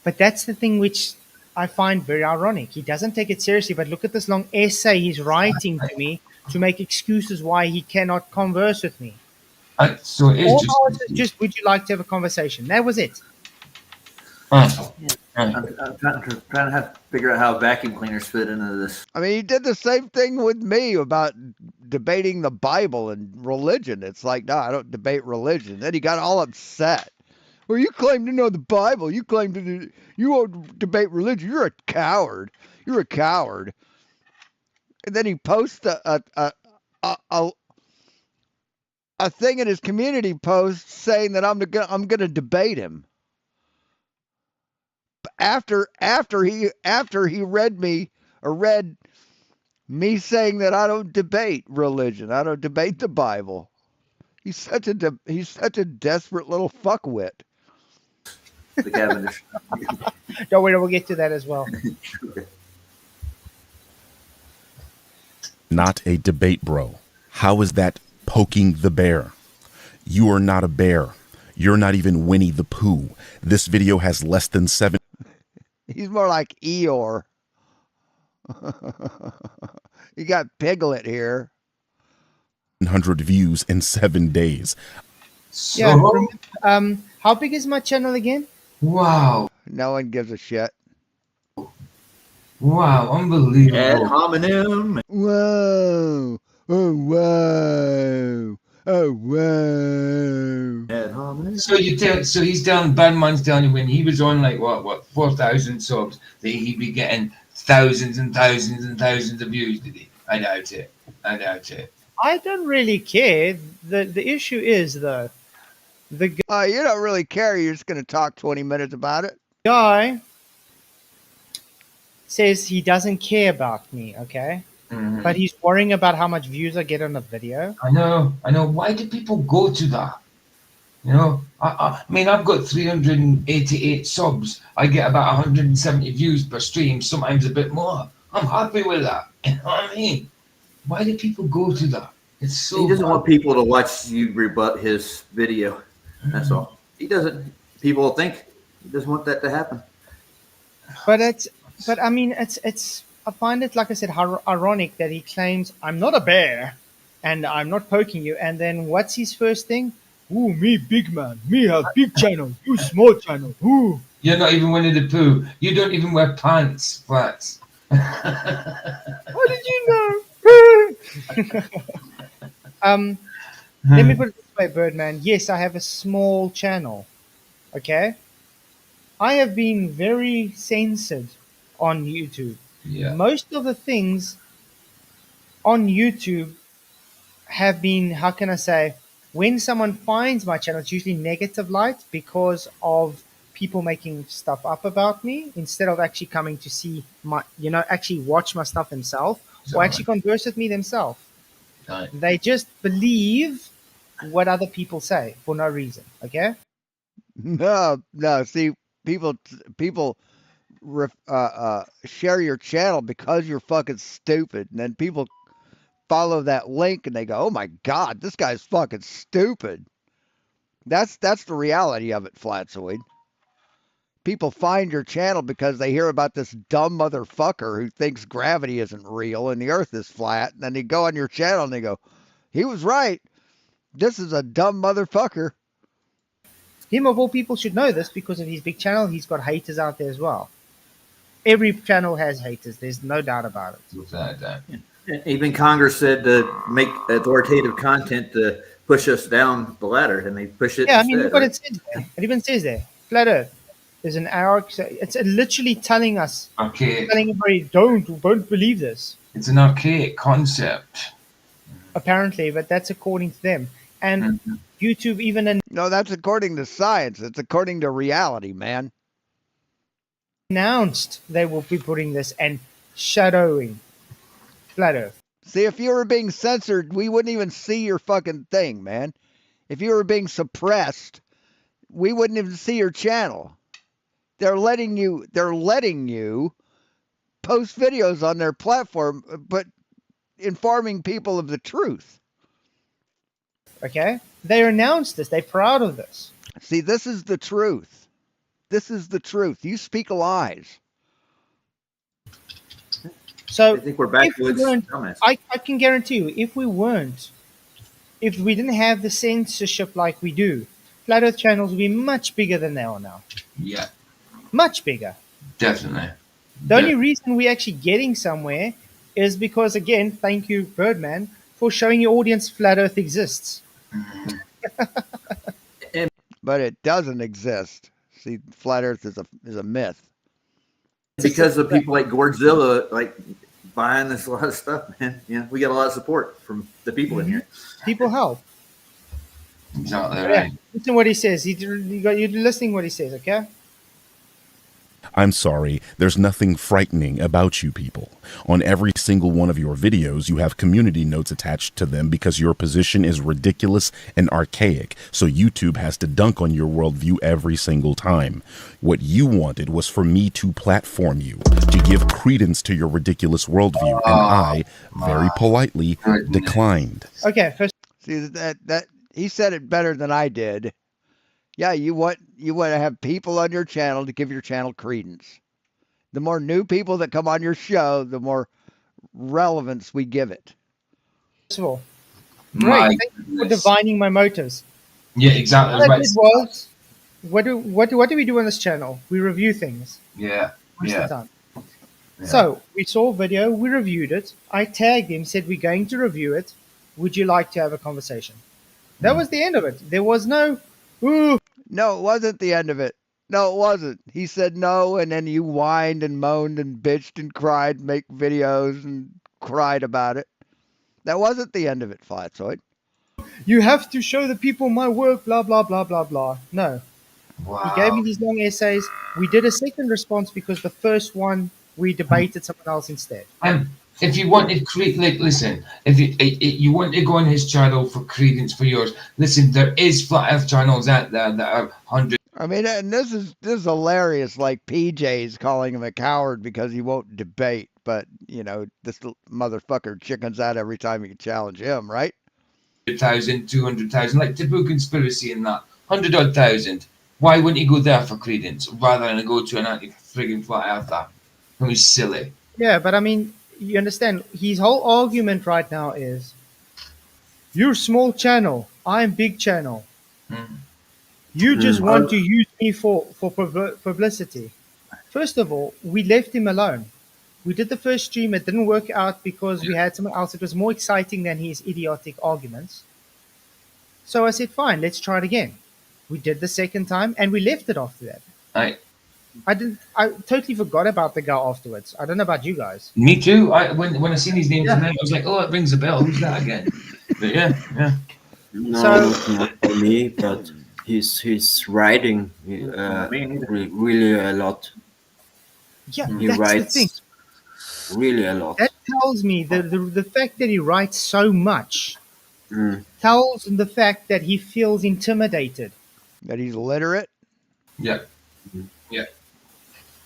S3: But that's the thing which I find very ironic. He doesn't take it seriously, but look at this long essay he's writing to me to make excuses why he cannot converse with me.
S2: So it is
S3: All just, would you like to have a conversation? That was it.
S8: I'm trying to figure out how vacuum cleaners fit into this.
S1: I mean, he did the same thing with me about debating the Bible and religion. It's like, no, I don't debate religion. Then he got all upset. Well, you claim to know the Bible. You claim to you won't debate religion. You're a coward. You're a coward. And then he posts a thing in his community post saying that I'm gonna debate him. After he read me saying that I don't debate religion. I don't debate the Bible. He's such a desperate little fuckwit.
S8: The Cavendish.
S3: Don't worry, we'll get to that as well.
S4: not a debate, bro. How is that poking the bear? You are not a bear. You're not even Winnie the Pooh. This video has less than 7.
S1: He's more like Eeyore. You got Piglet here.
S4: 100 views in 7 days.
S2: So,
S3: Yeah. How big is my channel again?
S2: wow.
S1: No one gives a shit.
S2: Wow, unbelievable.
S8: Ad hominem.
S1: Whoa. Oh, whoa. Oh, whoa.
S8: Ad hominem.
S2: So he's telling Badman's telling you when he was on like what 4,000 subs that he'd be getting thousands and thousands and thousands of views, did he? I doubt it.
S3: I don't really care. The issue is though, The
S1: You don't really care. You're just going to talk 20 minutes about it.
S3: guy says he doesn't care about me, okay?
S2: Mhm.
S3: But he's worrying about how much views I get on a video.
S2: I know. Why do people go to that? You know, I mean, I've got 388 subs. I get about 170 views per stream, sometimes a bit more. I'm happy with that. You know what I mean? Why do people go to that? It's so
S8: He doesn't
S2: bad.
S8: want people to watch you rebut his video. That's all. He doesn't. People think he doesn't want that to happen.
S3: But I mean, it's. I find it, like I said, ironic that he claims I'm not a bear, and I'm not poking you. And then what's his first thing? Ooh, me big man. Me have big channel. You small channel. Ooh.
S2: You're not even Winnie the Pooh. You don't even wear pants, Flats.
S3: How did you know? Let me put it this way, Birdman. Yes, I have a small channel. Okay? I have been very censored on YouTube.
S2: Yeah.
S3: Most of the things on YouTube have been, how can I say, when someone finds my channel, it's usually negative light because of people making stuff up about me instead of actually coming to see my, actually watch my stuff themselves or actually converse with me themselves.
S2: Right.
S3: They just believe what other people say for no reason. Okay.
S1: No. See, people share your channel because you're fucking stupid, and then people follow that link and they go, "Oh my god, this guy's fucking stupid." That's the reality of it, Flatsoid. People find your channel because they hear about this dumb motherfucker who thinks gravity isn't real and the earth is flat, and then they go on your channel and they go, "He was right. This is a dumb motherfucker."
S3: Him of all people should know this because of his big channel. He's got haters out there as well. Every channel has haters. There's no doubt about it.
S2: Without that.
S8: Even Congress said to make authoritative content to push us down the ladder, and they push it
S3: Yeah, I
S8: instead.
S3: mean, look what it says there. It even says there, flat Earth. There's an arrow. It's literally telling us,
S2: Archaic.
S3: telling everybody, don't believe this.
S2: It's an archaic concept.
S3: Apparently, but that's according to them. And YouTube even
S1: No, that's according to science. It's according to reality, man.
S3: announced they will be putting this and shadowing flat Earth.
S1: See, if you were being censored, we wouldn't even see your fucking thing, man. If you were being suppressed, we wouldn't even see your channel. They're letting you post videos on their platform, but informing people of the truth.
S3: Okay, they announced this. They're proud of this.
S1: See, this is the truth. This is the truth. You speak lies.
S3: So
S8: I think we're backwoods.
S3: I can guarantee you, if we didn't have the censorship like we do, flat Earth channels would be much bigger than they are now.
S2: Yeah.
S3: Much bigger.
S2: Definitely.
S3: The only reason we're actually getting somewhere is because, again, thank you, Birdman, for showing your audience flat Earth exists.
S1: But it doesn't exist. See, flat Earth is a myth.
S8: Because of people like Godzilla, like buying this a lot of stuff, man. Yeah, we got a lot of support from the people in here.
S3: People help.
S2: Exactly
S3: Yeah.
S2: right.
S3: Listen what he says. You're listening what he says, okay?
S4: I'm sorry, there's nothing frightening about you people. On every single one of your videos, you have community notes attached to them because your position is ridiculous and archaic, so YouTube has to dunk on your worldview every single time. What you wanted was for me to platform you, to give credence to your ridiculous worldview, and I, very politely, declined.
S3: Okay, first.
S1: See, that he said it better than I did. Yeah, you want to have people on your channel to give your channel credence. The more new people that come on your show, the more relevance we give it.
S3: First of all, great. Thank you for divining my motives.
S2: Yeah, exactly.
S3: What I did was, what do we do on this channel? We review things.
S2: Yeah.
S3: Most
S2: Yeah.
S3: of the time. So we saw a video, we reviewed it. I tagged him, said we're going to review it. Would you like to have a conversation? That was the end of it. There was no, ooh.
S1: No, it wasn't the end of it. No, it wasn't. He said no, and then you whined and moaned and bitched and cried, make videos and cried about it. That wasn't the end of it, Flatsoid.
S3: You have to show the people my work, blah, blah, blah, blah, blah. No. He gave me
S2: Wow.
S3: these long essays. We did a second response because the first one we debated someone else instead.
S2: If you wanted like, listen, if you want to go on his channel for credence for yours, listen, there is flat Earth channels out there that are hundreds.
S1: I mean, and this is hilarious. Like PJ's calling him a coward because he won't debate, but you know this motherfucker chickens out every time you challenge him, right?
S2: 100,000, 200,000, like Taboo Conspiracy and that, 100 odd thousand. Why wouldn't he go there for credence rather than go to an anti-friggin' flat earther who's silly?
S3: Yeah, but I mean, you understand, his whole argument right now is, you're small channel, I'm big channel. You just want to use me for publicity. First of all, we left him alone. We did the first stream, it didn't work out because we had someone else. It was more exciting than his idiotic arguments. So I said, fine, let's try it again. We did the second time and we left it after that. I totally forgot about the guy afterwards. I don't know about you guys.
S2: Me too. When I seen his name tonight, I was like, oh, it rings a bell. Who's that again? But yeah.
S5: No, not for me, but he's writing really a lot.
S3: Yeah,
S5: he
S3: that's
S5: writes
S3: the thing.
S5: really a lot.
S3: That tells me the fact that he writes so much tells the fact that he feels intimidated.
S1: That he's literate?
S2: Yeah.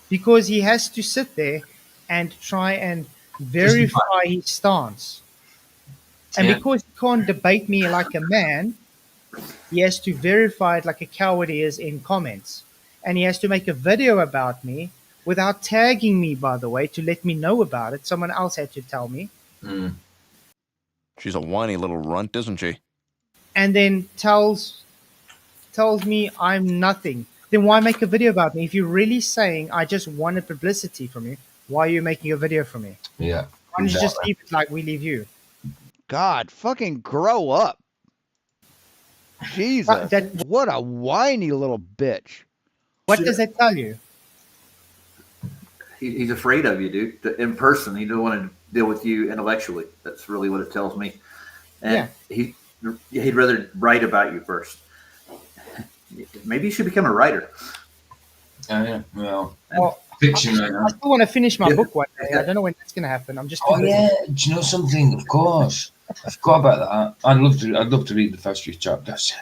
S3: Because he has to sit there and try and verify his stance. And because he can't debate me like a man, he has to verify it like a coward he is in comments. And he has to make a video about me without tagging me, by the way, to let me know about it. Someone else had to tell me.
S13: She's a whiny little runt, isn't she?
S3: And then tells me I'm nothing. Then why make a video about me? If you're really saying I just wanted publicity from you, why are you making a video for me?
S2: Yeah.
S3: Why don't you just leave it like we leave you?
S1: God, fucking grow up. Jesus. What a whiny little bitch.
S3: What does that tell you?
S8: He's afraid of you, dude. In person, he doesn't want to deal with you intellectually. That's really what it tells me. And he'd rather write about you first. Maybe you should become a writer.
S2: Yeah. Well, fiction right now.
S3: I still want to finish my book one day. I don't know when that's going to happen. I'm just.
S2: Oh yeah, do you know something? Of course, I forgot about that. I'd love to read the first few chapters.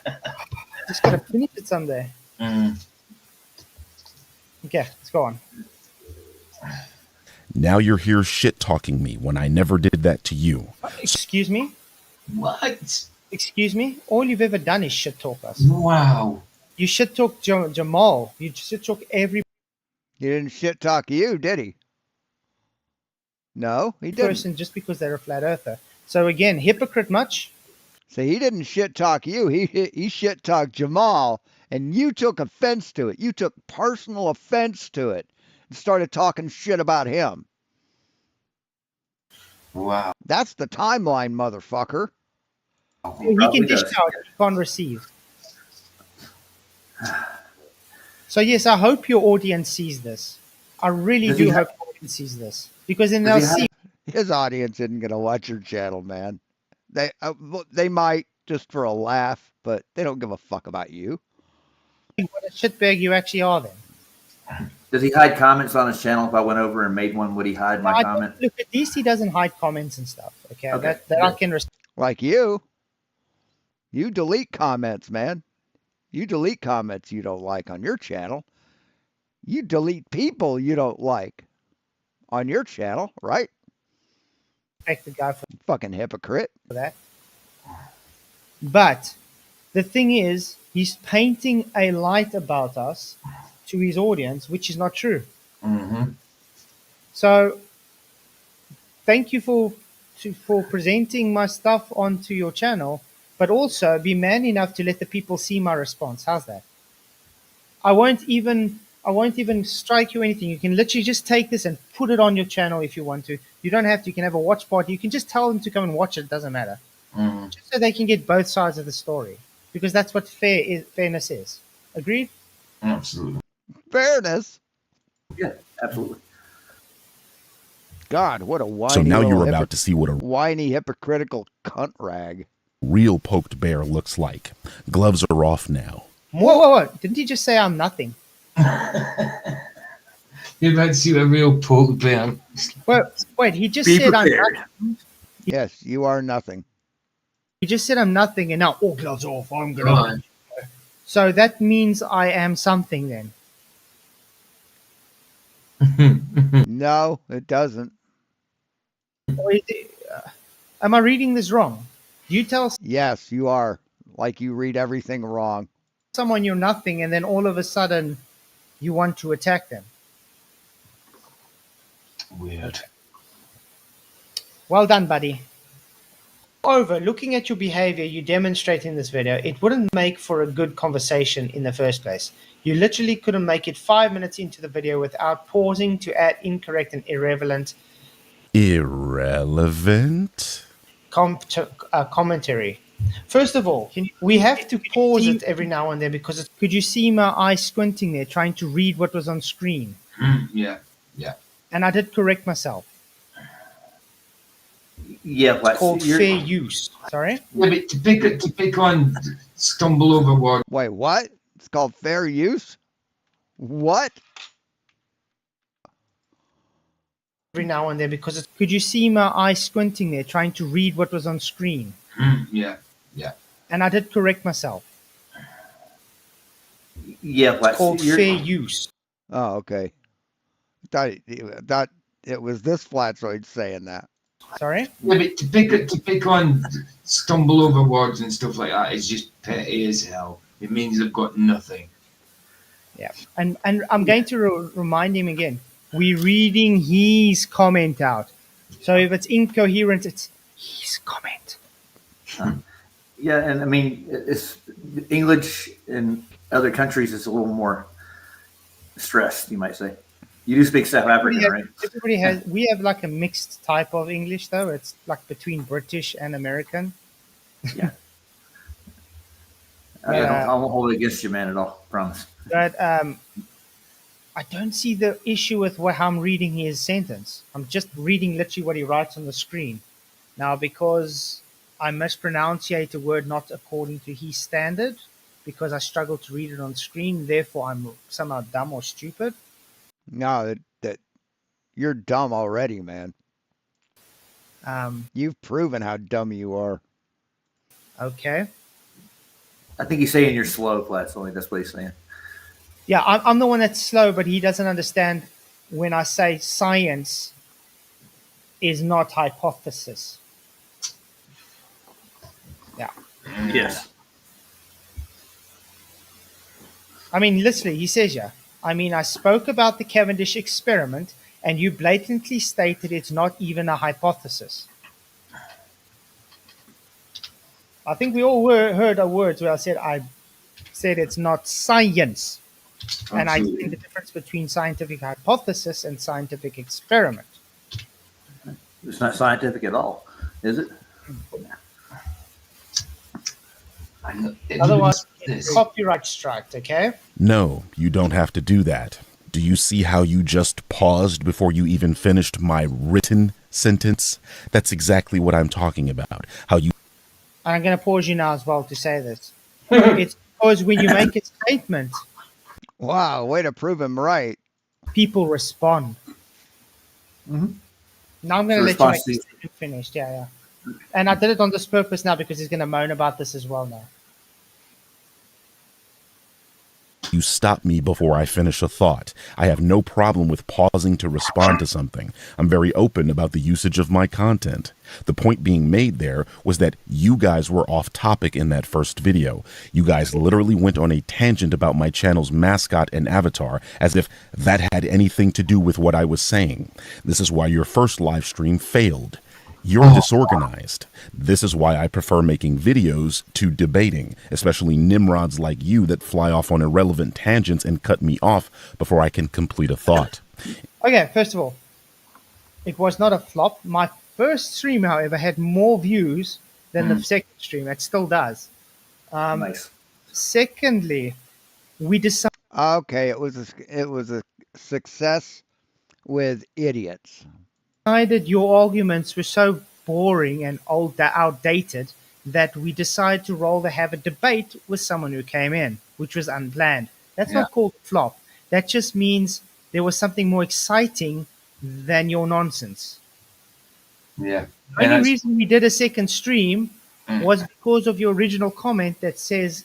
S3: Just gotta finish it someday. Okay, let's go on.
S4: Now you're here shit talking me when I never did that to you.
S3: Excuse me?
S2: What?
S3: Excuse me? All you've ever done is shit talk us.
S2: Wow.
S3: You shit talk Jamal. You shit talk every.
S1: He didn't shit talk you, did he? No, he didn't.
S3: Person just because they're a flat earther. So again, hypocrite much?
S1: So he didn't shit talk you. He shit talked Jamal, and you took offense to it. You took personal offense to it and started talking shit about him.
S2: Wow.
S1: That's the timeline, motherfucker.
S3: He can dish out, he can't receive. So yes, I hope your audience sees this. I really do hope your audience sees this. Because then they'll see.
S1: His audience isn't going to watch your channel, man. They might just for a laugh, but they don't give a fuck about you.
S3: What a shitbag you actually are then.
S8: Does he hide comments on his channel? If I went over and made one, would he hide my comment?
S3: Look, at least he doesn't hide comments and stuff. Okay, that I can respect.
S1: Like you. You delete comments, man. You delete comments you don't like on your channel. You delete people you don't like on your channel, right?
S3: Respect the guy for
S1: fucking hypocrite.
S3: For that. But the thing is, he's painting a light about us to his audience, which is not true. So, thank you for presenting my stuff onto your channel, but also be man enough to let the people see my response. How's that? I won't even strike you or anything. You can literally just take this and put it on your channel if you want to. You don't have to. You can have a watch party. You can just tell them to come and watch it. It doesn't matter. Just so they can get both sides of the story, because that's what fairness is. Agreed?
S2: Absolutely.
S1: Fairness?
S8: Yeah, absolutely.
S1: God, what a whiny.
S4: So now you're about to see what a
S1: whiny, hypocritical cunt rag.
S4: real poked bear looks like. Gloves are off now.
S3: Whoa. Didn't he just say I'm nothing?
S2: You've had to see a real poke bear.
S3: Wait, he just
S8: Be
S3: said
S8: prepared.
S3: I'm nothing.
S1: Yes, you are nothing.
S3: He just said I'm nothing, and now all gloves off. I'm
S2: Go
S3: gonna.
S2: on.
S3: So that means I am something then.
S1: No, it doesn't.
S3: Or am I reading this wrong? You tell
S1: Yes, you are. Like you read everything wrong.
S3: someone you're nothing, and then all of a sudden you want to attack them.
S2: Weird.
S3: Well done, buddy. Over, looking at your behavior you demonstrate in this video, it wouldn't make for a good conversation in the first place. You literally couldn't make it 5 minutes into the video without pausing to add incorrect and irrelevant commentary. First of all, we have to pause it every now and then because could you see my eye squinting there trying to read what was on screen?
S2: Yeah.
S3: And I did correct myself.
S8: Yeah,
S3: It's called fair use. Sorry?
S2: Yeah, but to pick on stumble over words.
S1: Wait, what? It's called fair use? What?
S3: Every now and then because could you see my eye squinting there trying to read what was on screen?
S2: Yeah.
S3: And I did correct myself.
S8: Yeah,
S3: It's called fair use.
S1: Oh, okay. Thought it was this flatoid saying that.
S3: Sorry?
S2: Yeah, but to pick on stumble over words and stuff like that is just petty as hell. It means they've got nothing.
S3: Yeah. And I'm going to remind him again. We're reading his comment out. So if it's incoherent, it's his comment.
S8: Yeah, and I mean, it's English in other countries is a little more stressed, you might say. You do speak South African, right?
S3: Everybody has. We have like a mixed type of English, though. It's like between British and American.
S8: Yeah. I won't hold it against you, man, at all. Promise.
S3: But I don't see the issue with how I'm reading his sentence. I'm just reading literally what he writes on the screen. Now, because I mispronunciate a word not according to his standard, because I struggle to read it on screen, therefore I'm somehow dumb or stupid.
S1: No, that you're dumb already, man. You've proven how dumb you are.
S3: Okay.
S8: I think he's saying you're slow, Flats. Only that's what he's saying.
S3: Yeah, I'm the one that's slow, but he doesn't understand when I say science is not hypothesis. Yeah.
S8: Yes.
S3: I mean, literally, he says, yeah. I mean, I spoke about the Cavendish experiment, and you blatantly stated it's not even a hypothesis. I think we all heard our words where I said it's not science. And I explained the difference between scientific hypothesis and scientific experiment.
S8: It's not scientific at all, is it?
S3: Otherwise, it's copyright strike, okay?
S4: No, you don't have to do that. Do you see how you just paused before you even finished my written sentence? That's exactly what I'm talking about. How you...
S3: And I'm going to pause you now as well to say this. It's because when you make a statement...
S1: Wow, way to prove him right.
S3: People respond.
S8: Mm-hmm.
S3: Now I'm going to let you make the statement finished. Yeah. And I did it on this purpose now because he's going to moan about this as well now.
S4: You stop me before I finish a thought. I have no problem with pausing to respond to something. I'm very open about the usage of my content. The point being made there was that you guys were off topic in that first video. You guys literally went on a tangent about my channel's mascot and avatar as if that had anything to do with what I was saying. This is why your first live stream failed. You're disorganized. This is why I prefer making videos to debating, especially nimrods like you that fly off on irrelevant tangents and cut me off before I can complete a thought.
S3: Okay, first of all, it was not a flop. My first stream, however, had more views than the second stream. It still does.
S8: Nice.
S3: Secondly, we decided...
S1: Okay, it was a success with idiots.
S3: Your arguments were so boring and outdated that we decided to rather have a debate with someone who came in, which was unplanned. That's
S2: Yeah.
S3: not called flop. That just means there was something more exciting than your nonsense.
S2: Yeah.
S3: The only reason we did a second stream was because of your original comment that says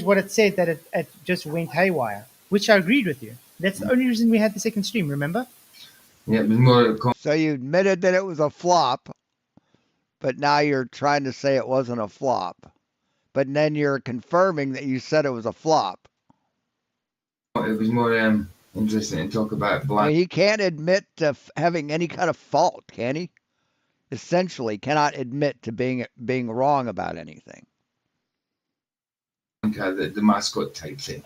S3: what it said, that it just went haywire, which I agreed with you. That's the only reason we had the second stream, remember?
S2: Yeah, it was more.
S1: So you admitted that it was a flop, but now you're trying to say it wasn't a flop. But then you're confirming that you said it was a flop.
S2: It was more interesting to talk about
S1: I
S2: black.
S1: mean, he can't admit to having any kind of fault, can he? Essentially, cannot admit to being wrong about anything.
S2: The mascot type thing.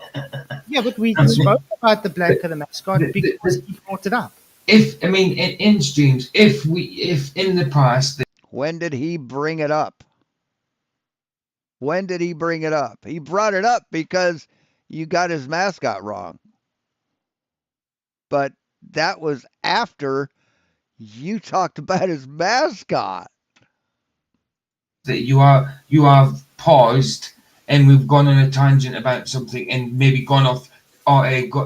S3: Yeah, but we spoke about the Blanca the mascot because he brought it up.
S2: If I mean in streams, if in the past.
S1: When did he bring it up? When did he bring it up? He brought it up because you got his mascot wrong. But that was after you talked about his mascot.
S2: That you have paused and we've gone on a tangent about something and maybe gone off or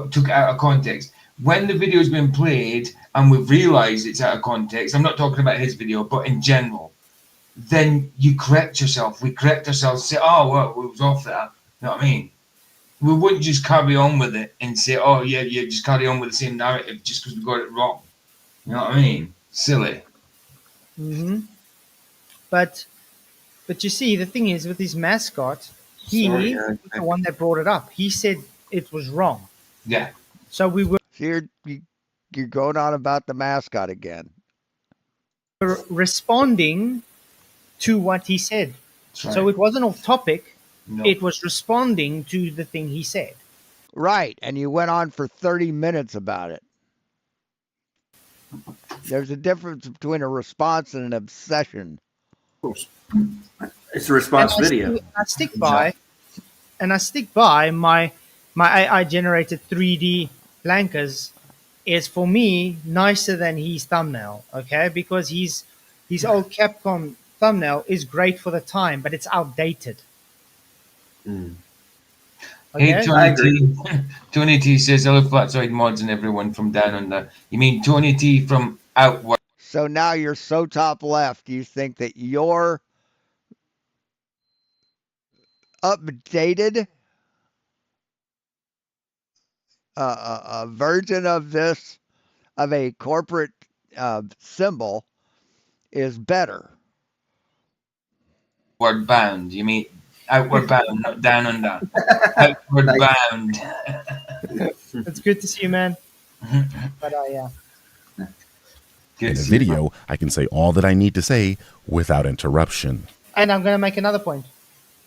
S2: took it out of context. When the video's been played and we've realised it's out of context, I'm not talking about his video, but in general, then you correct yourself. We correct ourselves, say, oh, well, we was off there. You know what I mean? We wouldn't just carry on with it and say, oh, yeah, just carry on with the same narrative just because we got it wrong. You know what I mean? Silly.
S3: Mm-hmm. But you see, the thing is, with his mascot, he was the one that brought it up. He said it was wrong.
S2: Yeah.
S3: So we were
S1: So you're going on about the mascot again.
S3: responding to what he said.
S1: Right.
S3: So it wasn't off topic.
S1: No.
S3: It was responding to the thing he said.
S1: Right, and you went on for 30 minutes about it. There's a difference between a response and an obsession.
S8: It's a response
S3: And
S8: video.
S3: I stick by my AI generated 3D blankers is for me nicer than his thumbnail, okay? Because his old Capcom thumbnail is great for the time, but it's outdated.
S2: Hey,
S3: Okay?
S2: Tony T. Tony T says, hello, Flatside mods and everyone from down under. You mean Tony T from Outward?
S1: So now you're so top left, you think that you're updated a version of this, of a corporate symbol, is better.
S2: Outward bound. You mean Outward bound, not down under. Outward bound.
S3: It's good to see you, man. But yeah.
S4: In a video, I can say all that I need to say without interruption.
S3: And I'm going to make another point.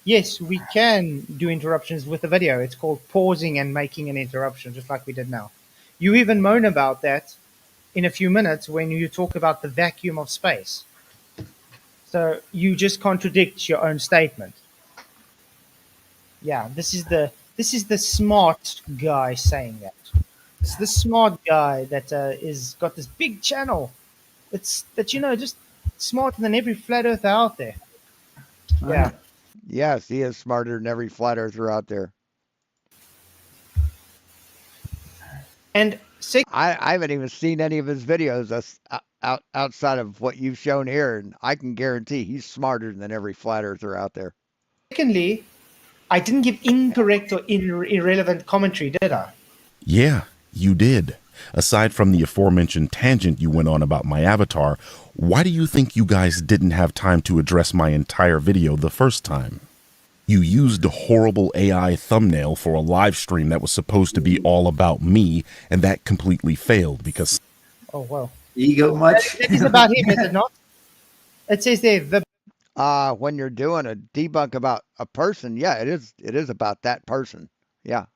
S3: Yes, we can do interruptions with the video. It's called pausing and making an interruption, just like we did now. You even moan about that in a few minutes when you talk about the vacuum of space. So you just contradict your own statement. Yeah, this is the smart guy saying that. It's the smart guy that is got this big channel. It's that just smarter than every flat earther out there. Yeah.
S1: Yes, he is smarter than every flat earther out there.
S3: And
S1: I haven't even seen any of his videos outside of what you've shown here, and I can guarantee he's smarter than every flat earther out there.
S3: Secondly, I didn't give incorrect or irrelevant commentary, did I?
S4: Yeah, you did. Aside from the aforementioned tangent you went on about my avatar, why do you think you guys didn't have time to address my entire video the first time? You used a horrible AI thumbnail for a live stream that was supposed to be all about me, and that completely failed because...
S3: Oh, well.
S8: Ego much?
S3: It is about him, is it not? It says there,
S1: when you're doing a debunk about a person, yeah, it is about that person. Yeah.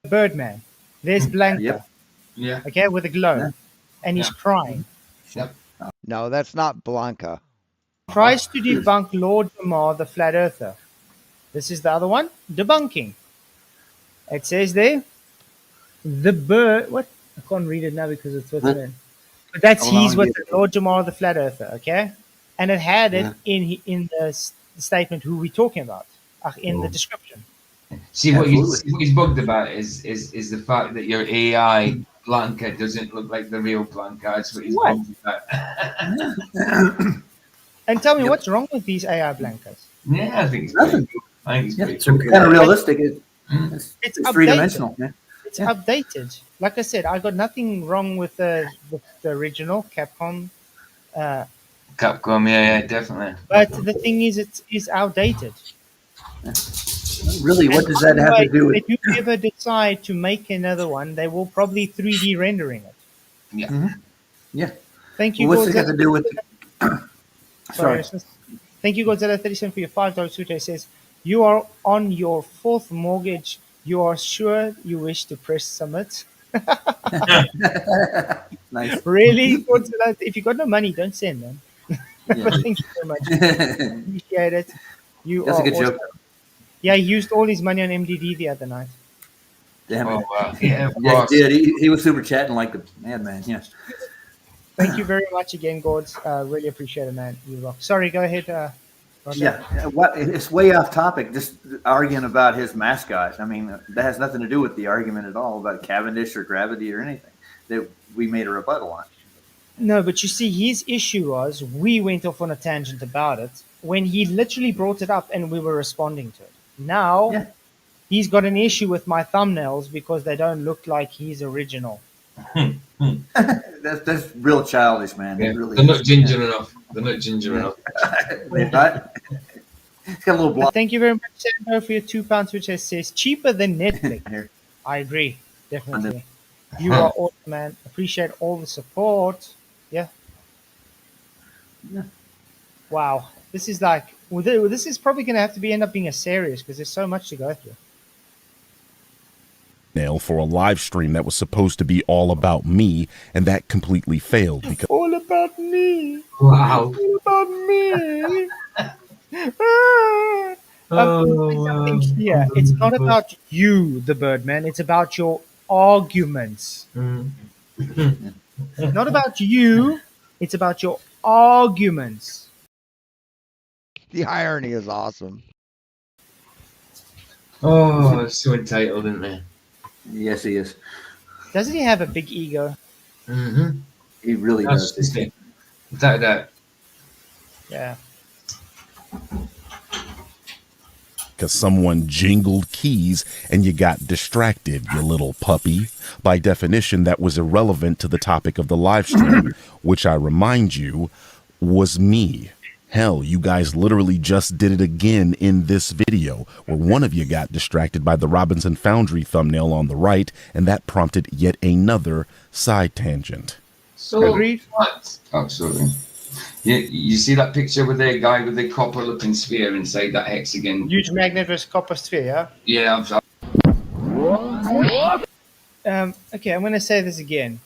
S3: Birdman. There's Blanca.
S8: Yep.
S2: Yeah.
S3: Okay, with a glow.
S8: Yeah.
S3: And he's crying.
S2: Yep.
S1: No, that's not Blanca.
S3: Tries to debunk Lord Jamar, the flat earther. This is the other one, debunking. It says there, the bird. What? I can't read it now because it's what's in it. But that's
S8: Hold on,
S3: he's with
S8: give it.
S3: Lord Jamar, the flat earther. Okay. and it had it
S8: Yeah.
S3: in the statement who we're talking about, in the description.
S2: See
S8: Absolutely.
S2: what he's bugged about is the fact that your AI Blanca doesn't look like the real Blanca. That's what he's
S3: What?
S2: bugged about.
S3: And tell me,
S8: Yep.
S3: what's wrong with these AI blankets?
S2: Yeah, I think it's pretty
S8: Nothing.
S2: cool. I think it's
S8: Yeah,
S2: pretty
S8: it's
S2: cool.
S8: kind of realistic. It's
S3: It's
S8: three
S3: updated.
S8: dimensional. Yeah.
S3: It's
S8: Yeah.
S3: updated. Like I said, I got nothing wrong with the original Capcom,
S2: Capcom, yeah, definitely.
S3: but the thing is, it's outdated.
S8: Really, what
S3: And
S8: does
S3: by
S8: that
S3: the
S8: have
S3: way,
S8: to do with?
S3: if you ever decide to make another one, they will probably 3D rendering it.
S2: Yeah.
S8: Mhm. Yeah.
S3: Thank you,
S8: Well, what's it got
S3: Godzilla.
S8: to do with?
S3: Sorry,
S8: Sorry.
S3: thank you, Godzilla 37 for your $5 super. It says, you are on your fourth mortgage. You are sure you wish to press submit?
S8: Nice.
S3: Really, Godzilla? If you got no money, don't send, man.
S8: Yeah.
S3: But thank you very much. Appreciate it. You
S8: That's
S3: are
S8: a good
S3: awesome.
S8: joke.
S3: Yeah, he used all his money on MDD the other night.
S8: Damn
S2: Oh,
S8: it.
S2: wow. Yeah, of
S8: Yeah,
S2: course.
S8: he did. He was super chatting like a madman. Yeah.
S3: Thank you very much again, Gords. Really appreciate it, man. You rock. Sorry, go ahead, Roger.
S8: Yeah. What? It's way off topic. Just arguing about his mascot. I mean, that has nothing to do with the argument at all about Cavendish or gravity or anything that we made a rebuttal on.
S3: No, but you see, his issue was we went off on a tangent about it when he literally brought it up and we were responding to it. Now,
S8: Yeah.
S3: he's got an issue with my thumbnails because they don't look like his original.
S8: That's real childish, man.
S2: Yeah.
S8: It really
S2: They're
S8: is.
S2: not ginger enough. They're not ginger
S8: Yeah.
S2: enough.
S8: They're not. It's got a little
S3: But
S8: block
S3: thank you very much, Sandro, for your £2, which says cheaper than Netflix.
S8: here.
S3: I agree, definitely. You are awesome, man. Appreciate all the support. Yeah.
S8: Yeah.
S3: Wow. This is like, this is probably going to have to end up being a series because there's so much to go through.
S4: Nail for a live stream that was supposed to be all about me, and that completely failed because
S3: All about me.
S2: Wow.
S3: All about me. Something here. It's not about you, the Birdman. It's about your arguments. Not about you. It's about your arguments.
S1: The irony is awesome.
S2: Oh, it's so entitled, isn't it?
S8: Yes, he is.
S3: Doesn't he have a big ego?
S2: Mm-hmm.
S8: He really does.
S2: Without a doubt.
S3: Yeah.
S4: someone jingled keys and you got distracted, you little puppy. By definition, that was irrelevant to the topic of the live stream, which I remind you was me. Hell, you guys literally just did it again in this video, where one of you got distracted by the Robinson Foundry thumbnail on the right, and that prompted yet another side tangent.
S2: So what? Absolutely. You see that picture with the guy with the copper-looking sphere inside that hexagon?
S3: Huge magnet versus copper sphere,
S2: yeah? Yeah.
S3: Okay, I'm going to say this again.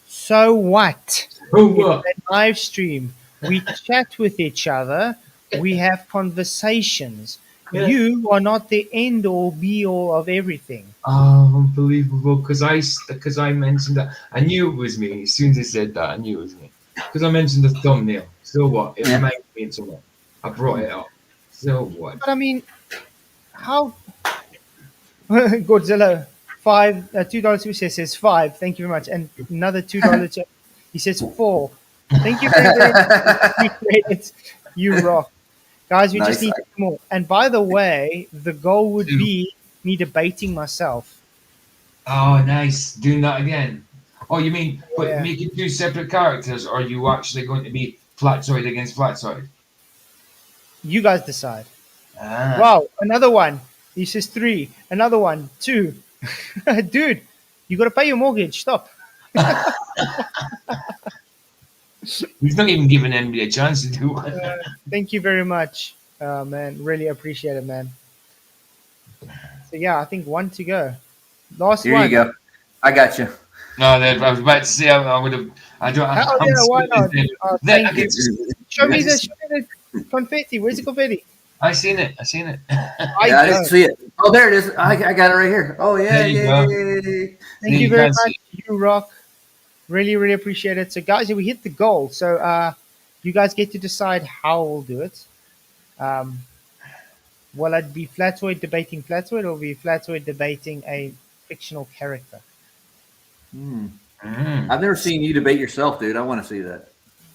S3: So what?
S2: So what?
S3: It's a live stream. We chat with each other. We have conversations.
S2: Yeah.
S3: You are not the end all be all of everything.
S2: Oh, unbelievable! Because I mentioned that. I knew it was me as soon as I said that. I knew it was me because I mentioned the thumbnail. So what? It reminded me of someone. I brought it up. So what?
S3: But I mean, how? Godzilla $2 says 5. Thank you very much, and another $2. He says 4. Thank you very much. Appreciate it. You rock. Guys, we just need more. And by the way, the goal would be me debating myself.
S2: Oh, nice. Doing that again. Oh, you mean making two separate characters, or are you actually going to be Flatsoid against Flatsoid?
S3: You guys decide.
S2: Ah.
S3: Wow, another one. He says 3. Another one, 2. Dude, you got to pay your mortgage. Stop.
S2: He's not even giving anybody a chance to do one.
S3: Thank you very much, man. Really appreciate it, man. So yeah, I think 1 to go. Last
S8: Here
S3: one.
S8: you go. I got you.
S2: No, I was about to say I would have. I don't.
S3: Oh yeah, why not? Thank you. Show me the confetti. Where's the confetti?
S2: I seen it. I
S8: didn't see it. Oh, there it is. I got it right here. Oh yeah, yay!
S3: Thank you very much. You rock. Really, really appreciate it. So guys, we hit the goal. So You guys get to decide how we'll do it. Will it be Flatoid debating Flatoid, or will it be Flatoid debating a fictional character?
S8: I've never seen you debate yourself, dude. I want to see that.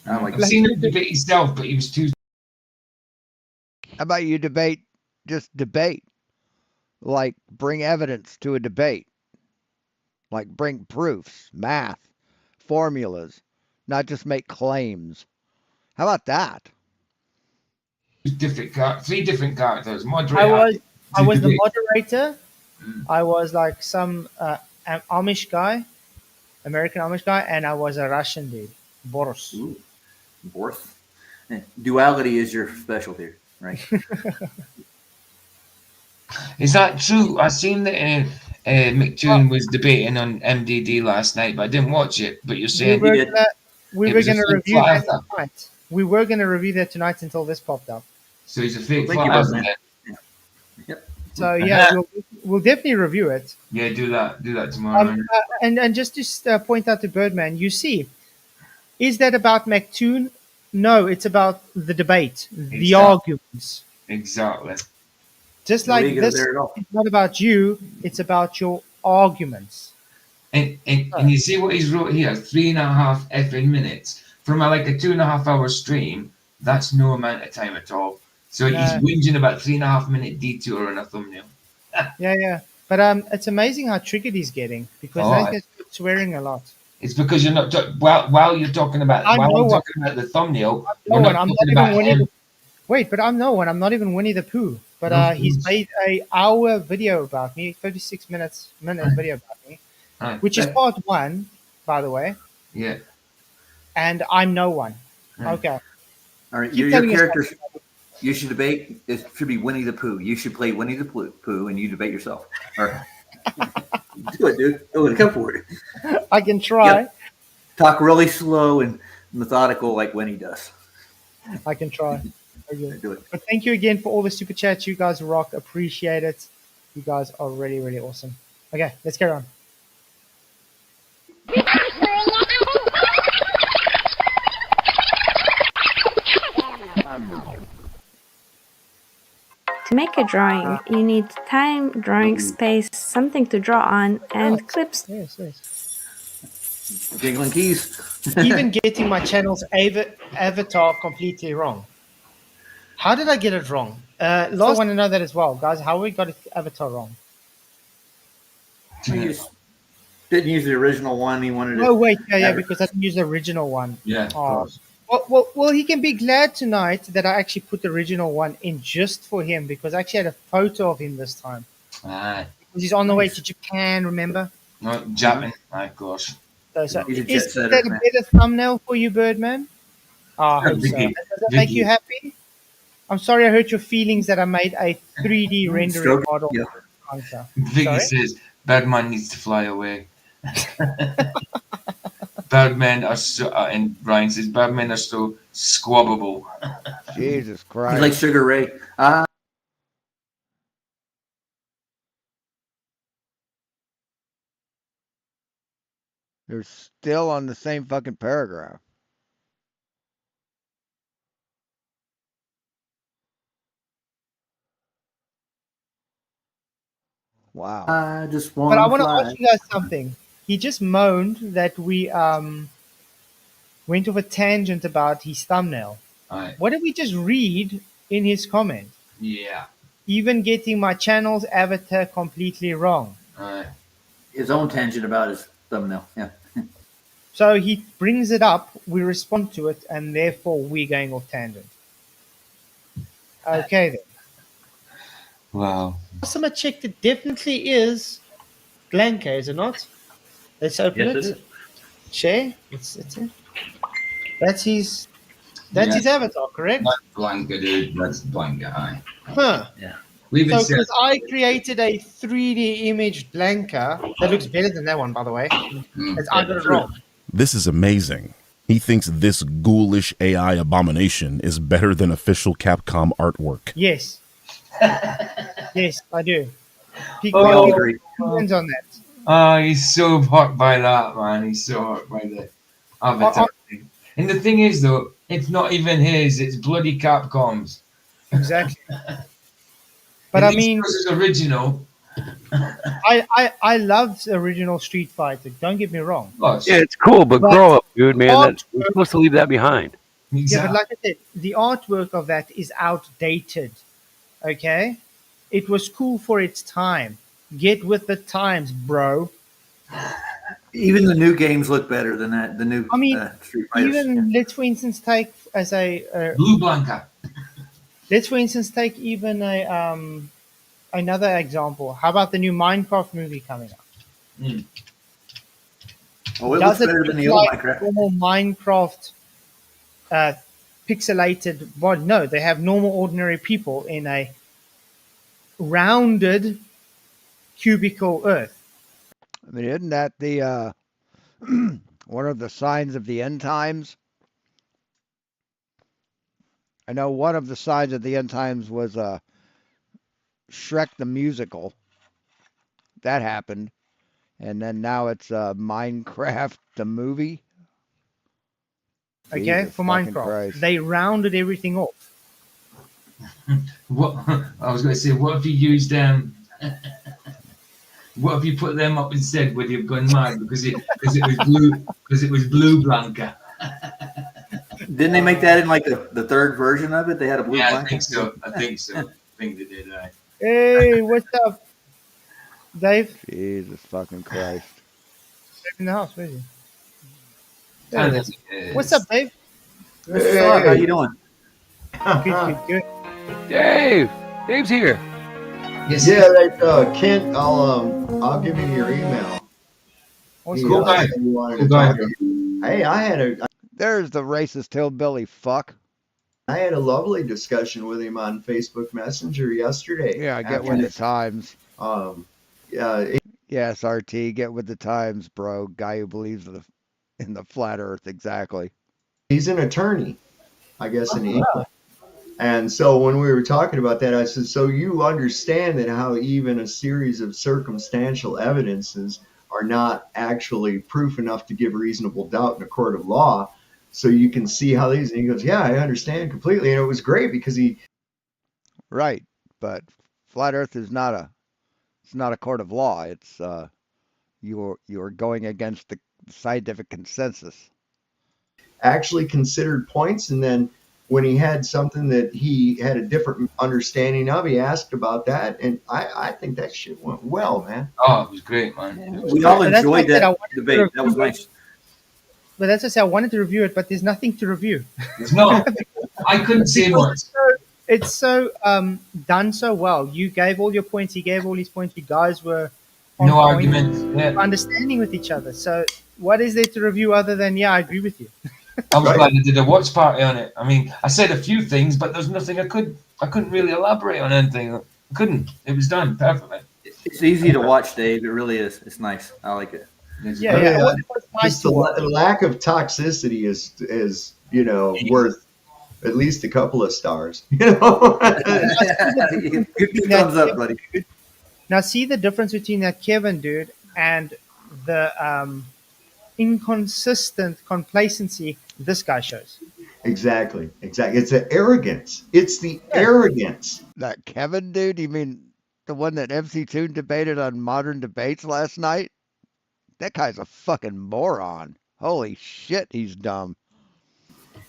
S2: I've seen him debate himself, but he was too.
S1: How about you just debate? Like, bring evidence to a debate. Like, bring proofs, math, formulas, not just make claims. How about that?
S2: Three different characters.
S3: I was the moderator. I was like some an Amish guy, American Amish guy, and I was a Russian dude, Boris.
S8: Ooh, Boris. Duality is your specialty, right?
S2: Is that true? I seen that McToon was debating on MDD last night, but I didn't watch it. But you're saying
S3: we were going to review that
S2: earther.
S3: tonight. We were going to review that tonight until this popped up.
S2: So he's a fake
S8: Well, thank
S2: flat
S8: you,
S2: earther.
S8: man. Yep.
S3: So yeah, we'll definitely review it.
S2: Yeah, do that tomorrow.
S3: And just to point out to Birdman, you see, is that about McToon? No, it's about the debate, the arguments.
S2: Exactly.
S3: Just like this, it's not about you; it's about your arguments.
S2: And you see what he's wrote here: 3.5 effing minutes from a 2.5 hour stream. That's no amount of time at all. So he's whinging about 3.5 minute detour on a thumbnail.
S3: Yeah. But it's amazing how triggered he's getting because those guys are swearing a lot.
S2: It's because you're not while you're talking about talking about the thumbnail. We're not talking about him.
S3: Wait, but I'm no one. I'm not even Winnie the Pooh. But he's made a hour video about me, 36 minute video about me, which is part 1, by the way.
S2: Yeah.
S3: And I'm no one. Okay.
S8: All right, your characters. You should debate. It should be Winnie the Pooh. You should play Winnie the Pooh, and you debate yourself. All right. Do it, dude. Go ahead, come for it.
S3: I can try.
S8: Talk really slow and methodical, like Winnie does.
S3: I can try.
S8: Do it.
S3: But thank you again for all the super chats. You guys rock. Appreciate it. You guys are really, really awesome. Okay, let's carry on.
S14: To make a drawing, you need time, drawing space, something to draw on, and clips.
S3: Yes.
S8: Jingling keys.
S3: Even getting my channel's avatar completely wrong. How did I get it wrong? Last want to know that as well, guys. How we got it avatar wrong?
S8: You just didn't use the original one. He wanted to.
S3: Oh wait, yeah, because I didn't use the original one.
S2: Yeah.
S3: Well, he can be glad tonight that I actually put the original one in just for him because I actually had a photo of him this time. Because he's on the way to Japan, remember?
S2: No, Japan, my gosh.
S3: So is that a better thumbnail for you, Birdman? I hope so. Does that make you happy? I'm sorry I hurt your feelings that I made a 3D rendering model. Yeah.
S2: Vicky says, Birdman needs to fly away. Birdmen are so, and Brian says, Birdmen are so squabbable.
S1: Jesus Christ.
S8: He's like Sugar Ray.
S1: They're still on the same fucking paragraph. Wow.
S8: I just want
S3: But I want to ask you guys something. He just moaned that we went off a tangent about his thumbnail.
S2: Right.
S3: What did we just read in his comment?
S2: Yeah.
S3: Even getting my channel's avatar completely wrong.
S2: Right.
S8: His own tangent about his thumbnail. Yeah.
S3: So he brings it up, we respond to it, and therefore we're going off tangent. Okay then.
S2: Wow.
S3: Someone checked it definitely is Blanca, is it not? Let's open it. Share. It's it. That's his avatar, correct?
S2: That's Blanca, dude. That's Blanca. Aye.
S3: Huh.
S8: Yeah.
S3: Because I created a 3D image Blanca that looks better than that one, by the way. I got it wrong.
S4: This is amazing. He thinks this ghoulish AI abomination is better than official Capcom artwork.
S3: Yes. Yes, I do.
S8: I agree.
S3: Depends on that.
S2: Oh, he's so hurt by that, man. He's so hurt by the avatar thing. And the thing is, though, It's not even his. It's bloody Capcom's.
S3: Exactly. But
S2: At
S3: I
S2: least
S3: mean,
S2: yours is original.
S3: I love the original Street Fighter. Don't get me wrong.
S2: Well,
S6: Yeah, it's cool, but
S3: But
S6: grow up, dude, man.
S3: artwork,
S6: We're supposed to leave that behind.
S3: yeah, but like I said, the artwork of that is outdated. Okay, it was cool for its time. Get with the times, bro.
S8: Even the new games look better than that. The new
S3: I mean,
S8: Street Fighters.
S3: even let's for instance take as a
S2: Blue Blanca.
S3: let's for instance take even a another example. How about the new Minecraft movie coming out?
S2: Mm.
S8: Oh, it looks
S3: Does it
S8: better than
S3: look
S8: the old
S3: like
S8: Minecraft.
S3: normal Minecraft pixelated? Well, no, they have normal, ordinary people in a rounded cubical Earth.
S1: I mean, isn't that the one of the signs of the end times? I know one of the signs of the end times was Shrek the musical. That happened, and then now it's Minecraft the movie.
S3: Okay,
S1: Jesus
S3: for
S1: fucking
S3: Minecraft,
S1: Christ!
S3: they rounded everything off.
S2: What I was going to say, what if you used what if you put them up instead? Would you have gone mad because it was blue Blanca?
S8: Didn't they make that in like the third version of it? They had a blue
S2: Yeah, I
S8: blanket.
S2: think so. I think they did.
S3: Hey, what's up, Dave?
S1: Jesus fucking Christ!
S3: Dave in the house, where is he? There
S2: And
S3: he is. What's up, Dave?
S8: Mr. Frog, how you doing?
S3: Good.
S6: Dave's here.
S2: Yes,
S15: Yeah, that Kent. I'll give you your email.
S3: What's
S15: He,
S2: cool guy.
S15: said he wanted
S2: Cool
S15: to
S2: guy,
S15: talk
S2: bro.
S15: to you. Hey,
S1: There's the racist hillbilly fuck.
S15: I had a lovely discussion with him on Facebook Messenger yesterday.
S1: Yeah, get with the times.
S15: Yeah,
S1: Yes, RT, get with the times, bro. Guy who believes in the flat Earth, exactly.
S15: he's an attorney, I guess, in England. And so when we were talking about that, I said, so you understand that how even a series of circumstantial evidences are not actually proof enough to give reasonable doubt in a court of law. So you can see how these, and he goes, yeah, I understand completely. And it was great because
S1: Right, but flat Earth is it's not a court of law. It's you're going against the scientific consensus.
S15: actually considered points. And then when he had something that he had a different understanding of, he asked about that. And I think that shit went well, man.
S2: Oh, it was great, man.
S8: We all
S3: But that's why I
S8: enjoyed
S3: said I
S8: that
S3: wanted to
S8: debate. That was
S3: review it.
S8: nice.
S3: But that's just I wanted to review it, but there's nothing to review.
S2: It's not. I couldn't say much.
S3: It's so done so well. You gave all your points. He gave all his points. You guys were on
S2: No
S3: point,
S2: argument. Yeah.
S3: understanding with each other. So what is there to review other than yeah, I agree with you.
S2: I was glad I did a watch party on it. I mean, I said a few things, but there's nothing I couldn't really elaborate on anything. I couldn't. It was done perfectly.
S8: It's easy to watch, Dave. It really is. It's nice. I like it.
S3: Yeah. What's nice
S15: Just
S3: to
S15: the
S3: watch.
S15: lack of toxicity is worth at least a couple of stars.
S8: Good thumbs up, buddy.
S3: Now see the difference between that Kevin dude and the inconsistent complacency this guy shows.
S15: Exactly. It's the arrogance. It's the arrogance.
S1: That Kevin dude, you mean the one that MC Toon debated on Modern Debates last night? That guy's a fucking moron. Holy shit, he's dumb.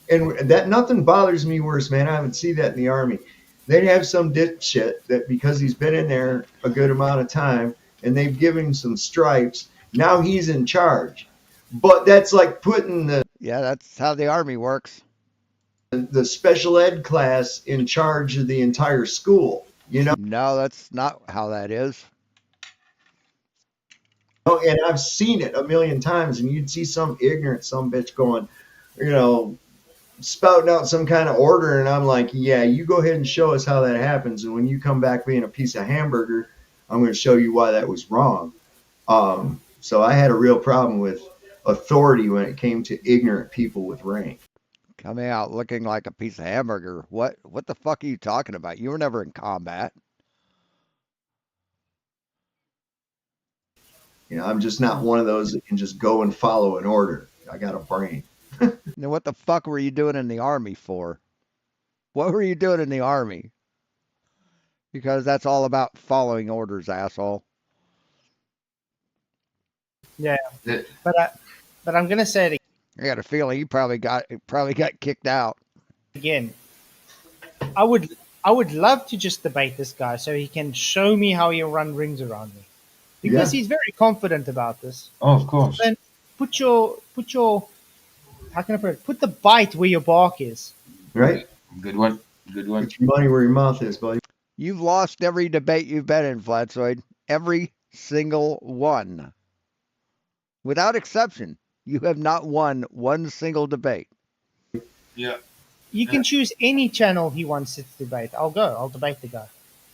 S15: And that nothing bothers me worse, man. I haven't seen that in the army. They'd have some dipshit that because he's been in there a good amount of time and they've given him some stripes, now he's in charge. But that's like putting
S1: that's how the army works.
S15: The special ed class in charge of the entire school.
S1: No, that's not how that is.
S15: And I've seen it a million times, and you'd see some ignorant some bitch going, spouting out some kind of order, and I'm like, yeah, you go ahead and show us how that happens, and when you come back being a piece of hamburger, I'm going to show you why that was wrong. So I had a real problem with authority when it came to ignorant people with rank.
S1: Coming out looking like a piece of hamburger. What the fuck are you talking about? You were never in combat.
S15: I'm just not one of those that can just go and follow an order. I got a brain.
S1: Now, what the fuck were you doing in the army for? What were you doing in the army? Because that's all about following orders, asshole.
S3: Yeah, but I'm gonna say it
S1: I got a feeling you probably got kicked out.
S3: again. I would love to just debate this guy so he can show me how he'll run rings around me, because he's very confident about this.
S2: Oh, of course.
S3: Then put your how can I put it? Put the bite where your bark is.
S15: Right?
S2: Good one. Good one.
S15: Put your money where your mouth is, buddy.
S1: You've lost every debate you've been in, Flatzoid. Every single one. Without exception. You have not won one single debate.
S2: Yeah.
S3: You can choose any channel he wants to debate. I'll go. I'll debate the guy.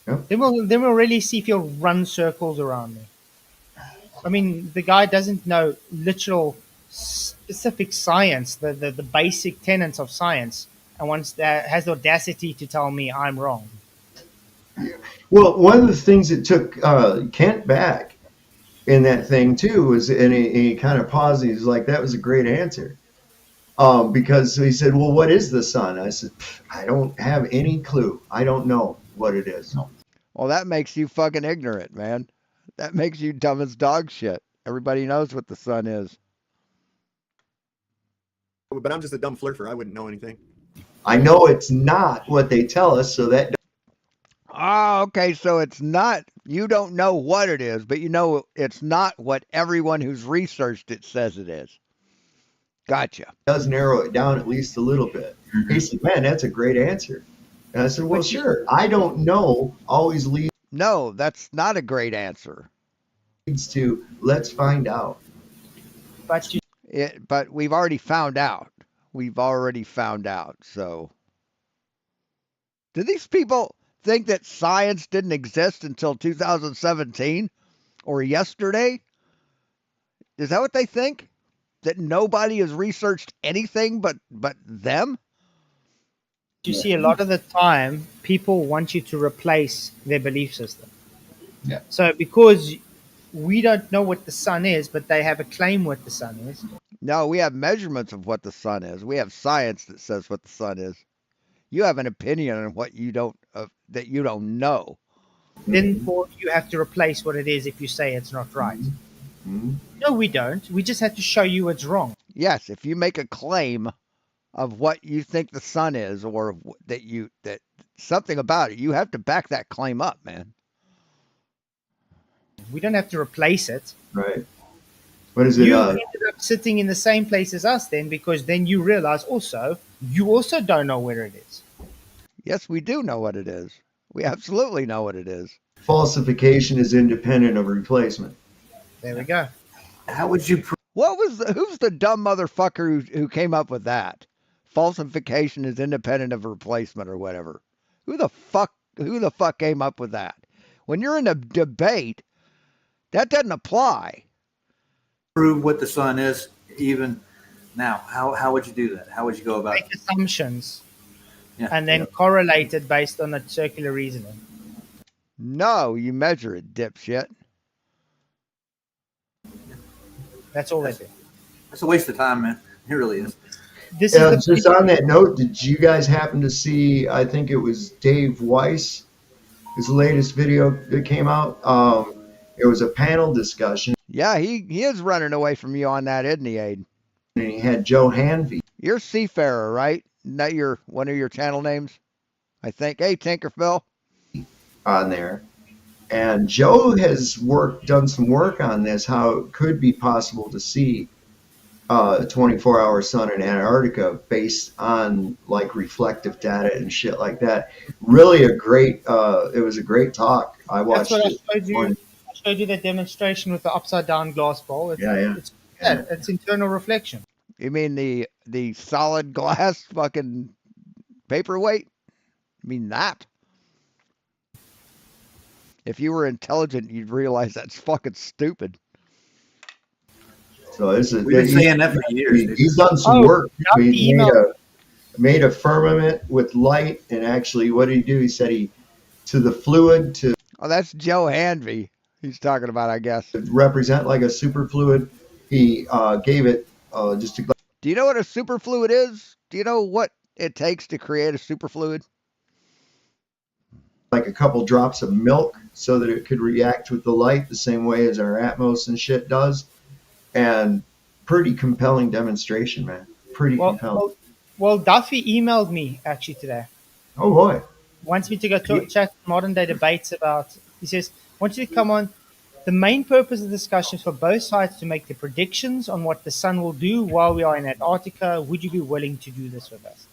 S15: Yep.
S3: Then we'll really see if he'll run circles around me. I mean, the guy doesn't know literal specific science, the basic tenets of science, and wants that has the audacity to tell me I'm wrong.
S15: Well, one of the things that took Kent back in that thing too was, and he kind of paused. He was like, "That was a great answer," because he said, "Well, what is the sun?" I said, "I don't have any clue. I don't know what it is."
S1: Well, that makes you fucking ignorant, man. That makes you dumb as dog shit. Everybody knows what the sun is.
S16: But I'm just a dumb flirter. I wouldn't know anything.
S15: I know it's not what they tell us, so that.
S1: Oh, okay. So it's not, you don't know what it is, but you know it's not what everyone who's researched it says it is. Gotcha.
S15: Does narrow it down at least a little bit. He said, "Man, that's a great answer." And I said, "Well, sure. I don't know always leads
S1: No, that's not a great answer.
S15: to let's find out."
S1: But we've already found out. We've already found out. So, do these people think that science didn't exist until 2017 or yesterday? Is that what they think? That nobody has researched anything but them?
S3: You see, a lot of the time, people want you to replace their belief system.
S2: Yeah.
S3: So because we don't know what the sun is, but they have a claim what the sun is.
S1: No, we have measurements of what the sun is. We have science that says what the sun is. You have an opinion on what you don't that you don't know.
S3: Then you have to replace what it is if you say it's not right.
S15: Mm-hmm.
S3: No, we don't. We just have to show you it's wrong.
S1: Yes, if you make a claim of what you think the sun is, or that something about it, you have to back that claim up, man.
S3: We don't have to replace it.
S15: Right. What is it?
S3: You ended up sitting in the same place as us then, because then you realize you also don't know where it is.
S1: Yes, we do know what it is. We absolutely know what it is.
S15: Falsification is independent of replacement.
S3: There we go.
S8: How would you?
S1: Who's the dumb motherfucker who came up with that? Falsification is independent of replacement or whatever. Who the fuck came up with that? When you're in a debate, that doesn't apply.
S8: Prove what the sun is even now. How would you do that? How would you go about
S3: Make assumptions.
S8: Yeah.
S3: And then correlate it based on a circular reasoning.
S1: No, you measure it, dipshit.
S3: That's all they do.
S8: It's a waste of time, man. It really is.
S15: Just on that note, did you guys happen to see, I think it was Dave Weiss, his latest video that came out? It was a panel discussion.
S1: Yeah, he is running away from you on that, isn't he, Aid?
S15: And he had Joe Hanvey.
S1: You're Seafarer, right? Isn't that one of your channel names? I think. Hey, Tinkerphil.
S15: On there. And Joe has done some work on this, how it could be possible to see a 24-hour sun in Antarctica based on like reflective data and shit like that. Really it was a great talk. I watched it.
S3: I showed you that demonstration with the upside down glass bowl. It's internal reflection.
S1: You mean the solid glass fucking paperweight? You mean that? If you were intelligent, you'd realize that's fucking stupid.
S15: So
S8: we've been saying that for years.
S15: He's done some work. He made a firmament with light, and actually, what did he do? He said to the fluid to.
S1: Oh, that's Joe Hanvey. He's talking about, I guess.
S15: Represent like a superfluid. He gave it just.
S1: Do Do you know what a superfluid is? Do you know what it takes to create a superfluid?
S15: Like a couple drops of milk so that it could react with the light the same way as our Atmos and shit does. And pretty compelling demonstration, man. Pretty compelling.
S3: Well, Duffy emailed me actually today.
S15: Oh boy.
S3: Wants me to go chat modern day debates about. He says, "Want you to come on." The main purpose of the discussion is for both sides to make the predictions on what the sun will do while we are in Antarctica. Would you be willing to do this with us?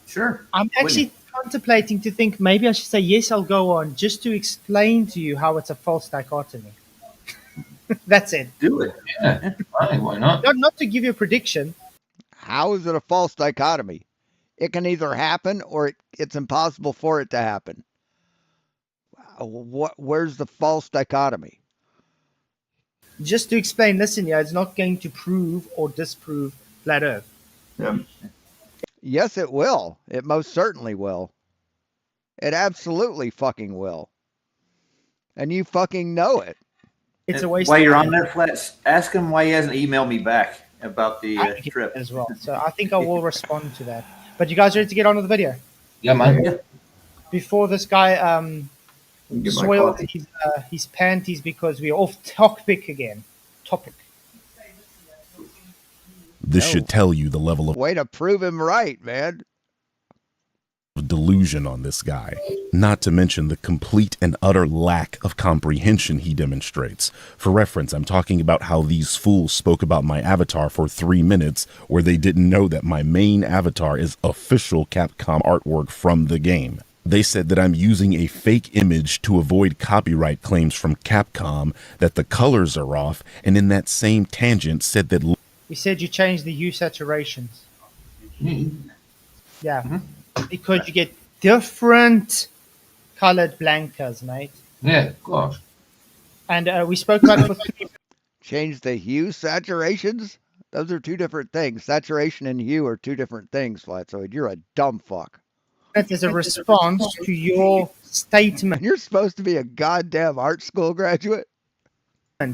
S8: Sure.
S3: I'm actually contemplating to think maybe I should say yes, I'll go on, just to explain to you how it's a false dichotomy. That's it.
S8: Do it.
S2: Yeah. Why not?
S3: Not to give you a prediction.
S1: How is it a false dichotomy? It can either happen or it's impossible for it to happen. Where's the false dichotomy?
S3: Just to explain, listen, yeah, it's not going to prove or disprove flat Earth.
S15: Yeah.
S1: Yes, it will. It most certainly will. It absolutely fucking will. And you fucking know it.
S3: It's a waste
S8: While
S3: of
S8: you're
S3: time.
S8: on that, Flats, ask him why he hasn't emailed me back about the trip
S3: as well. So I think I will respond to that. But you guys ready to get on with the video?
S2: Yeah, man.
S3: Before this guy
S15: Get my
S3: soiled
S15: coffee.
S3: his panties because we're off topic again. Topic.
S4: This should tell you the level of
S1: Way to prove him right, man.
S4: delusion on this guy, not to mention the complete and utter lack of comprehension he demonstrates. For reference, I'm talking about how these fools spoke about my avatar for 3 minutes, where they didn't know that my main avatar is official Capcom artwork from the game. They said that I'm using a fake image to avoid copyright claims from Capcom, that the colors are off, and in that same tangent said that
S3: We said you changed the hue saturations. Yeah. Because you get different colored blancas, mate.
S2: Yeah, of course.
S3: And we spoke about it for 3
S1: Change the hue saturations? Those are two different things. Saturation and hue are two different things, Flatzoid. You're a dumb fuck.
S3: as a response to your statement.
S1: You're supposed to be a goddamn art school graduate?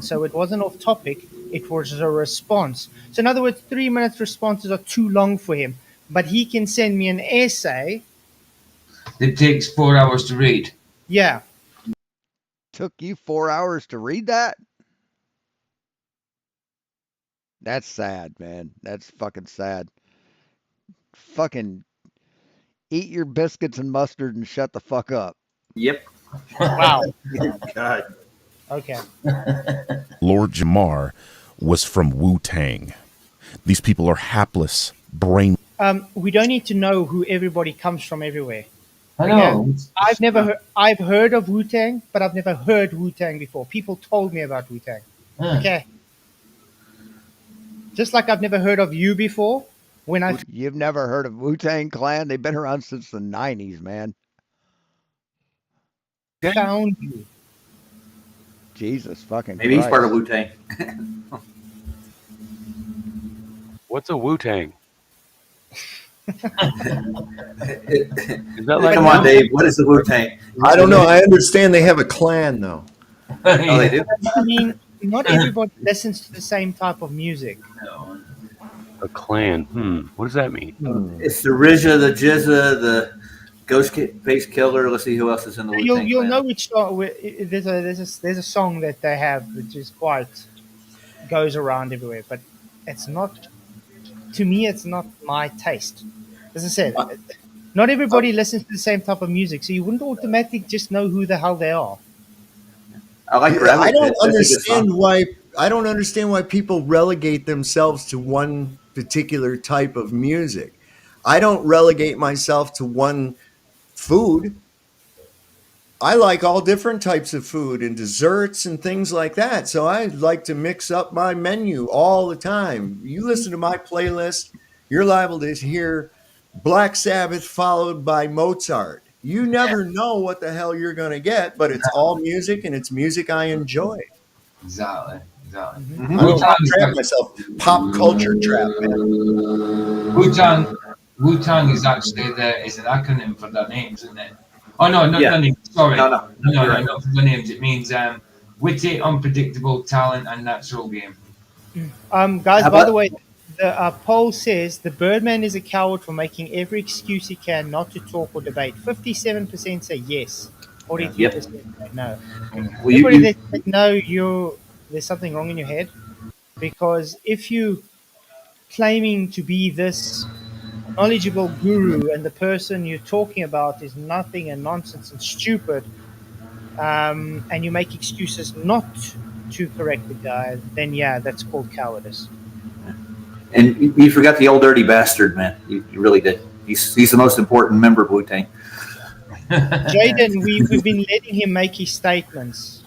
S3: So it wasn't off topic, it was a response. So in other words, 3 minutes responses are too long for him. But he can send me an essay.
S2: It takes 4 hours to read.
S3: Yeah.
S1: Took you 4 hours to read that? That's sad, man. That's fucking sad. Fucking eat your biscuits and mustard and shut the fuck up.
S8: Yep.
S3: Wow.
S8: God.
S3: Okay.
S4: Lord Jamar was from Wu-Tang. These people are hapless, brain.
S3: We don't need to know who everybody comes from everywhere.
S2: I know.
S3: Okay? I've heard of Wu-Tang, but I've never heard Wu-Tang before. People told me about Wu-Tang. Okay. Just like I've never heard of you before.
S1: You've never heard of Wu-Tang Clan? They've been around since the 90s, man.
S3: Found you.
S1: Jesus fucking
S8: Maybe
S1: Christ.
S8: he's part of Wu-Tang.
S6: What's a Wu-Tang?
S8: Come on, Dave. What is the Wu-Tang?
S15: I don't know. I understand they have a clan, though.
S8: Oh, they do?
S3: I mean, not everybody listens to the same type of music.
S6: A clan. What does that mean?
S8: It's the Rizza, the Jizza, the Ghost Face Killer. Let's see who else is in the Wu-Tang
S3: You'll
S8: clan.
S3: know which song. There's a song that they have which is quite goes around everywhere, but it's not. To me, it's not my taste. As I said, not everybody listens to the same type of music, so you wouldn't automatically just know who the hell they are.
S8: I like
S15: I
S8: Gravity
S15: don't
S8: Pit. That's a good
S15: understand
S8: song.
S15: why. I don't understand why people relegate themselves to one particular type of music. I don't relegate myself to one food. I like all different types of food and desserts and things like that. So I like to mix up my menu all the time. You listen to my playlist, you're liable to hear Black Sabbath followed by Mozart. You never know what the hell you're going to get, but it's all music and it's music I enjoy.
S2: Exactly.
S15: I don't trap myself. Pop culture trap, man.
S2: Wu-Tang is actually is an acronym for their names, isn't it? Oh no, not
S8: Yeah.
S2: the names. Sorry,
S8: No, you're right.
S2: not for the names. It means witty, unpredictable, talent, and natural game.
S3: Guys,
S8: How
S3: by
S8: about-
S3: the way, The poll says the Birdman is a coward for making every excuse he can not to talk or debate. 57% say yes, 43% say no.
S8: Well,
S3: Everybody that said no, there's something wrong in your head, because if you claiming to be this knowledgeable guru and the person you're talking about is nothing and nonsense and stupid, and you make excuses not to correct the guy, then yeah, that's called cowardice.
S8: And you forgot the old dirty bastard, man. You really did. He's the most important member of Wu Tang.
S3: Jaden, we've been letting him make his statements.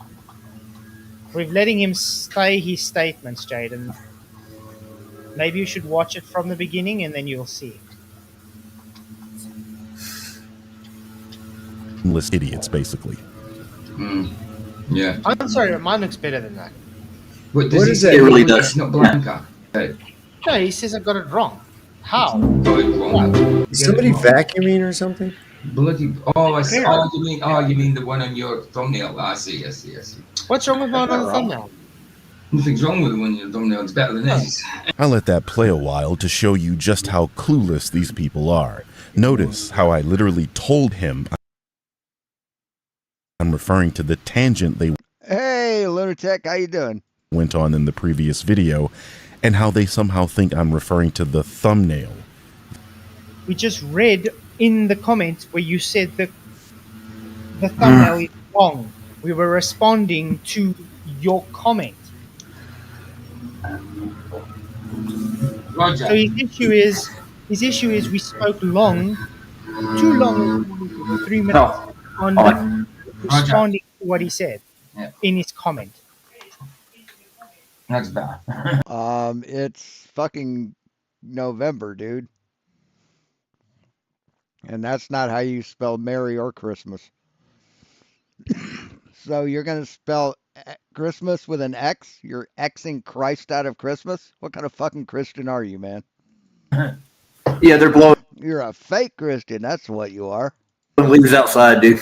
S3: We're letting him say his statements, Jaden. Maybe you should watch it from the beginning and then you'll see.
S4: List idiots, basically.
S2: Yeah.
S3: I'm sorry, mine looks better than that.
S2: What does
S8: What
S2: he
S8: is
S2: say?
S8: that? It really does.
S2: It's not Blanca.
S3: No, he says I got it wrong. How?
S2: Got it wrong.
S15: Is somebody vacuuming or something?
S2: Bloody! Oh, you mean the one on your thumbnail? I see.
S3: What's wrong with mine on the thumbnail?
S2: Nothing's wrong with the one on your thumbnail. It's better than his.
S4: I let that play a while to show you just how clueless these people are. Notice how I literally told him I'm referring to the tangent they
S1: Hey, Lunatic, how you doing?
S4: went on in the previous video, and how they somehow think I'm referring to the thumbnail.
S3: We just read in the comments where you said that the thumbnail is wrong. We were responding to your comment.
S2: Roger.
S3: So his issue is we spoke too long, 3 minutes on responding to what he said in his comment.
S2: That's bad.
S1: It's fucking November, dude. And that's not how you spell Merry or Christmas. So you're going to spell Christmas with an X? You're Xing Christ out of Christmas? What kind of fucking Christian are you, man?
S8: Yeah, they're blowing
S1: You're a fake Christian. That's what you are.
S8: leaves outside, dude.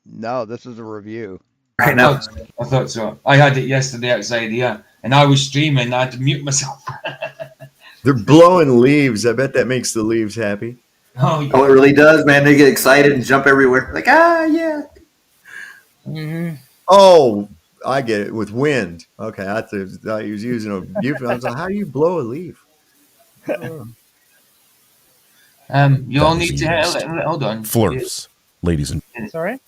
S1: No, this is a review.
S8: Right now.
S2: I thought so. I had it yesterday outside here, and I was streaming. I had to mute myself.
S15: They're blowing leaves. I bet that makes the leaves happy.
S2: Oh, yeah.
S8: Oh, it really does, man. They get excited and jump everywhere. Like, yeah.
S3: Mm-hmm.
S15: Oh, I get it. With wind. Okay, I thought he was using a euphemism. I was like, how do you blow a leaf?
S2: You all need to hold on.
S4: Flirts, ladies and
S3: Sorry?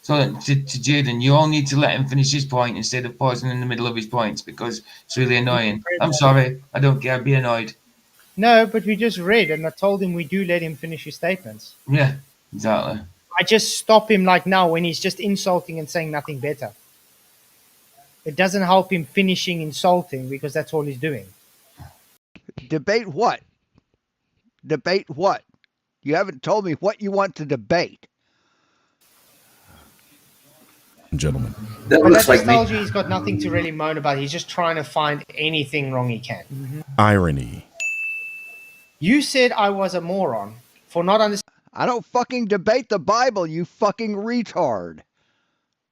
S2: So to Jaden, you all need to let him finish his point instead of pausing in the middle of his points because it's really annoying. I'm sorry. I don't care. Be annoyed.
S3: No, but we just read, and I told him we do let him finish his statements.
S2: Yeah, exactly.
S3: I just stop him like now when he's just insulting and saying nothing better. It doesn't help him finishing insulting because that's all he's doing.
S1: Debate what? Debate what? You haven't told me what you want to debate.
S4: gentlemen.
S8: That looks like me.
S3: Told you he's got nothing to really moan about. He's just trying to find anything wrong he can. Mm-hmm.
S4: Irony.
S3: You said I was a moron for not understanding.
S1: I don't fucking debate the Bible, you fucking retard.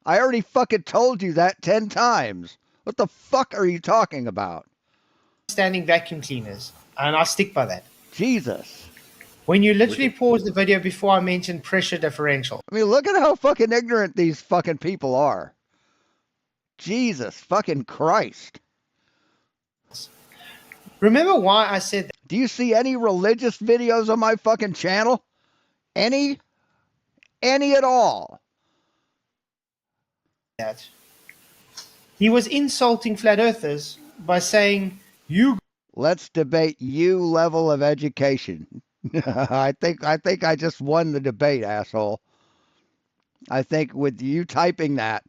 S1: I already fucking told you that 10 times. What the fuck are you talking about?
S3: Standing vacuum cleaners, and I stick by that.
S1: Jesus.
S3: When you literally paused the video before I mentioned pressure differential.
S1: I mean, look at how fucking ignorant these fucking people are. Jesus fucking Christ.
S3: Remember why I said that?
S1: Do you see any religious videos on my fucking channel? Any? Any at all?
S3: That he was insulting flat earthers by saying you.
S1: Let's debate you level of education. I think I just won the debate, asshole. I think with you typing that,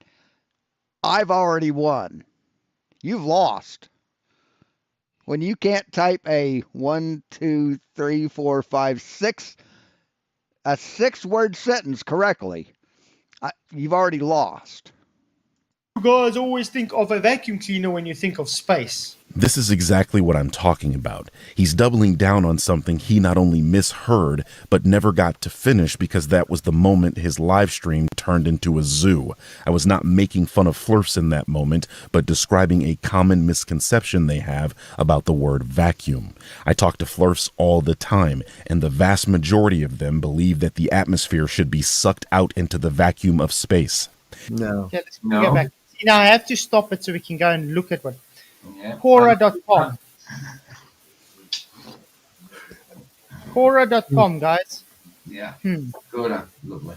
S1: I've already won. You've lost. When you can't type a 1, 2, 3, 4, 5, 6, a 6-word sentence correctly, you've already lost.
S3: You guys always think of a vacuum cleaner when you think of space.
S4: This is exactly what I'm talking about. He's doubling down on something he not only misheard, but never got to finish because that was the moment his live stream turned into a zoo. I was not making fun of Flurfs in that moment, but describing a common misconception they have about the word vacuum. I talk to Flurfs all the time, and the vast majority of them believe that the atmosphere should be sucked out into the vacuum of space.
S15: No.
S3: Okay, let's go back. See, now I have to stop it so we can go and look at what. Quora.com. Quora.com, guys.
S2: Yeah.
S3: Hmm.
S2: Quora, lovely.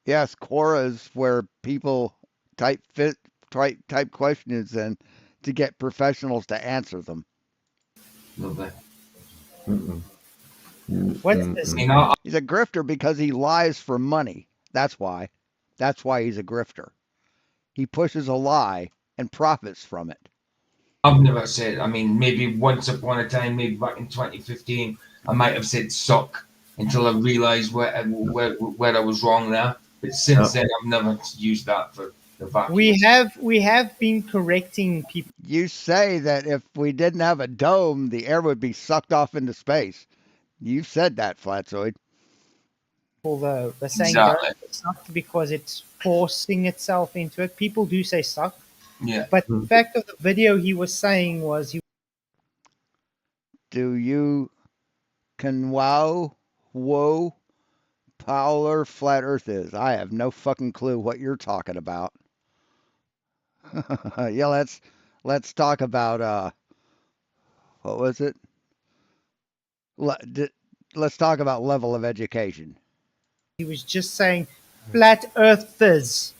S1: Yes, Quora is where people type questions in to get professionals to answer them.
S2: Lovely.
S3: What's this?
S1: He's a grifter because he lies for money. That's why. That's why he's a grifter. He pushes a lie and profits from it.
S2: I've never said, I mean, maybe once upon a time, maybe back in 2015, I might have said suck until I realised where I was wrong there. But since then, I've never used that for the vacuum.
S3: We have been correcting people.
S1: You say that if we didn't have a dome, the air would be sucked off into space. You've said that, Flatzoid.
S3: Although they're saying
S2: Exactly.
S3: don't suck because it's forcing itself into it. People do say suck.
S2: Yeah.
S3: But the fact of the video he was saying was
S1: Do you can whoa Powler flat earth is? I have no fucking clue what you're talking about. Yeah, let's talk about what was it? Let's talk about level of education.
S3: he was just saying flat earthers.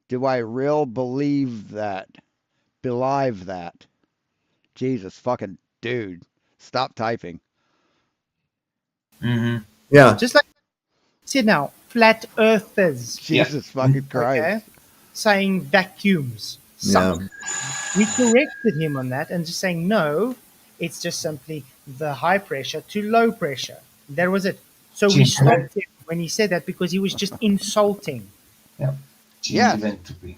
S1: Do I real believe that? Believe that? Jesus fucking dude. Stop typing.
S2: Mm-hmm.
S15: Yeah.
S3: Just like see now, flat earthers.
S1: Jesus fucking Christ.
S3: Okay? Saying vacuums.
S15: Yeah.
S3: We corrected him on that and just saying no, it's just simply the high pressure to low pressure. That was it. So we stopped him when he said that because he was just insulting.
S2: Yeah.
S1: Yes.
S2: Entropy.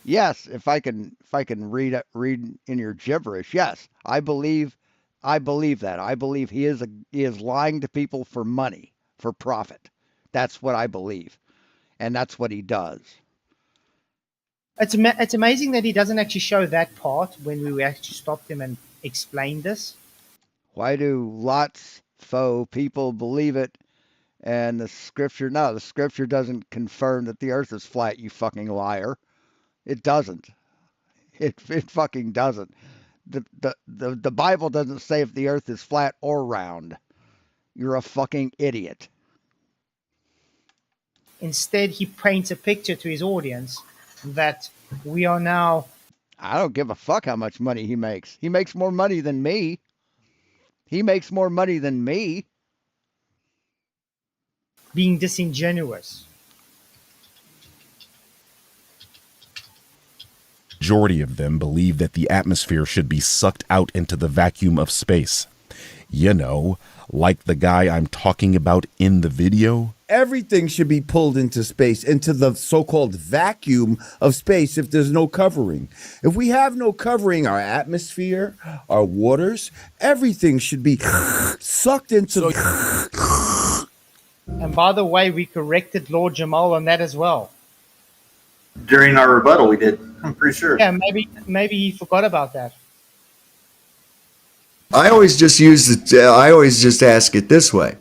S1: Yes, if I can read in your gibberish, yes, I believe that. I believe he is lying to people for money, for profit. That's what I believe, and that's what he does.
S3: It's amazing that he doesn't actually show that part when we actually stopped him and explained this.
S1: Why do lots faux people believe it, and the scripture? No, the scripture doesn't confirm that the earth is flat. You liar. It doesn't. It fucking doesn't. The Bible doesn't say if the earth is flat or round. You're a fucking idiot.
S3: Instead, he paints a picture to his audience that we are now.
S1: I don't give a fuck how much money he makes. He makes more money than me. He makes more money than me.
S3: Being disingenuous.
S4: Majority of them believe that the atmosphere should be sucked out into the vacuum of space. You know, like the guy I'm talking about in the video.
S17: Everything should be pulled into space, into the so-called vacuum of space if there's no covering. If we have no covering, our atmosphere, our waters, everything should be sucked into
S3: And by the way, we corrected Lord Jamal on that as well.
S8: During our rebuttal, we did. I'm pretty sure.
S3: Yeah, maybe he forgot about that.
S15: I always just ask it this way.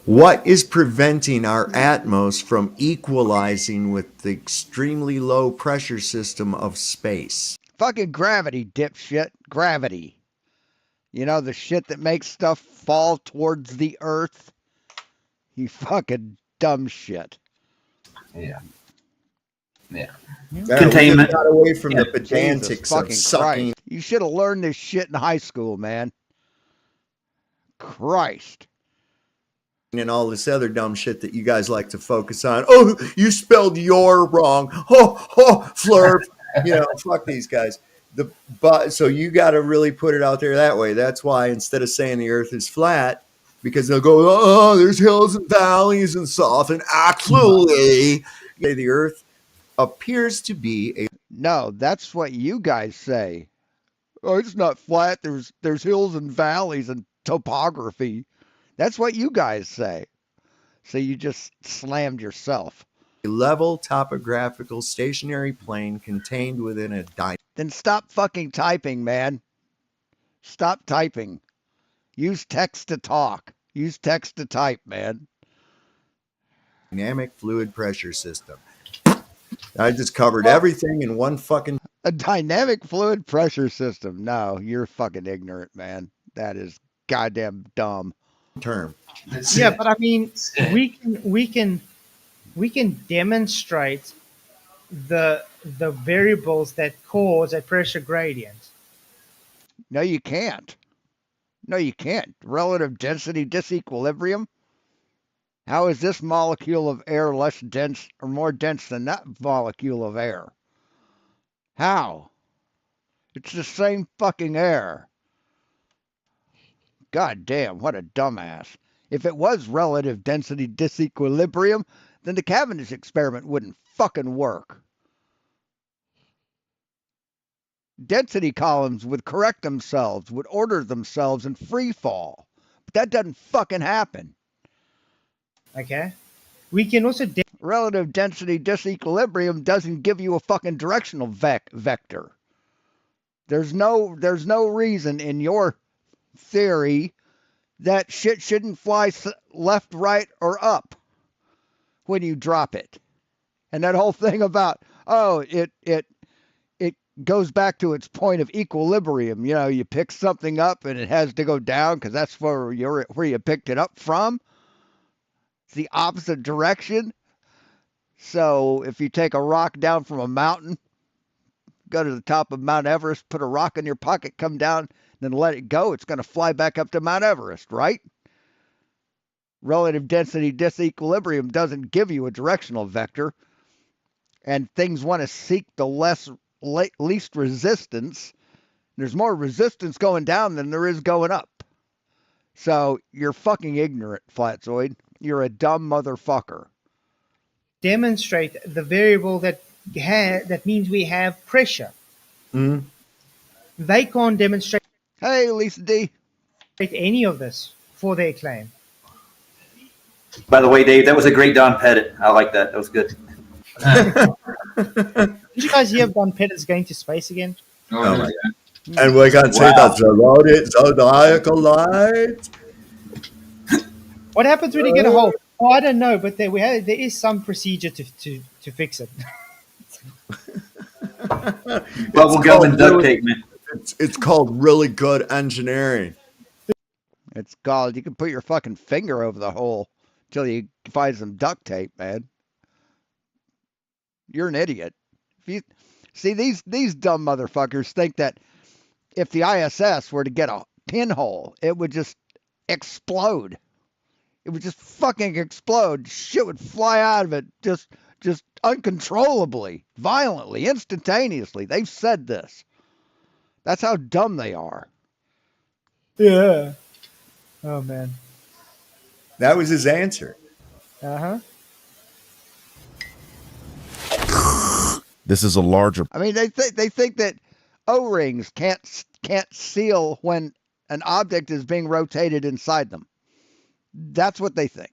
S15: What is preventing our atmos from equalizing with the extremely low pressure system of space?
S1: Fucking gravity, dipshit. Gravity. You know, the shit that makes stuff fall towards the earth? You fucking dumb shit.
S2: Yeah. Yeah.
S15: Containment. Got away from the
S1: Jesus
S15: pedantics of
S1: fucking
S15: sucking.
S1: Christ. You should have learned this shit in high school, man. Christ.
S15: And all this other dumb shit that you guys like to focus on. Oh, you spelled your wrong. Flurf. You know, fuck these guys. So you got to really put it out there that way. That's why instead of saying the earth is flat, because they'll go, oh, there's hills and valleys and stuff. And actually, the earth appears to be a
S1: No, that's what you guys say. Oh, it's not flat. There's hills and valleys and topography. That's what you guys say. So you just slammed yourself.
S15: level topographical stationary plane contained within a
S1: Then stop fucking typing, man. Stop typing. Use text to talk. Use text to type, man.
S15: dynamic fluid pressure system. I just covered everything in one fucking.
S1: A dynamic fluid pressure system. No, you're fucking ignorant, man. That is goddamn dumb.
S15: Term.
S3: Yeah, but I mean, we can demonstrate the variables that cause a pressure gradient.
S1: No, you can't. No, you can't. Relative density disequilibrium. How is this molecule of air less dense or more dense than that molecule of air? How? It's the same fucking air. God damn, what a dumbass. If it was relative density disequilibrium, then the Cavendish experiment wouldn't fucking work. Density columns would correct themselves, would order themselves in free fall. But that doesn't fucking happen.
S3: Okay? We can also
S1: relative density disequilibrium doesn't give you a fucking directional vector. There's no reason in your theory that shit shouldn't fly left, right, or up when you drop it. And that whole thing about it goes back to its point of equilibrium. You know, you pick something up and it has to go down because that's where you picked it up from. It's the opposite direction. So if you take a rock down from a mountain, go to the top of Mount Everest, put a rock in your pocket, come down, then let it go, it's going to fly back up to Mount Everest, right? Relative density disequilibrium doesn't give you a directional vector, and things want to seek the least resistance. There's more resistance going down than there is going up. So you're fucking ignorant, Flatzoid. You're a dumb motherfucker.
S3: Demonstrate the variable that means we have pressure.
S15: Mm.
S3: They can't demonstrate.
S1: Hey, Lisa D.
S3: Any of this for their claim.
S8: By the way, Dave, that was a great Don Pettit. I like that. That was good.
S3: Did you guys hear of Don Pettit's going to space again?
S15: Oh my God. And we're going to say that's the zodiacal light.
S3: What happens when you get a hole? Oh, I don't know, but there is some procedure to fix it.
S8: Bubble gum and duct tape, man.
S15: It's called really good engineering.
S1: It's called, you can put your fucking finger over the hole until you find some duct tape, man. You're an idiot. If you see these dumb motherfuckers think that if the ISS were to get a pinhole, it would just explode. It would just fucking explode. Shit would fly out of it just uncontrollably, violently, instantaneously. They've said this. That's how dumb they are.
S3: Yeah. Oh man.
S15: That was his answer.
S3: Uh-huh.
S4: This is a larger.
S1: I mean, they think that O-rings can't seal when an object is being rotated inside them. That's what they think.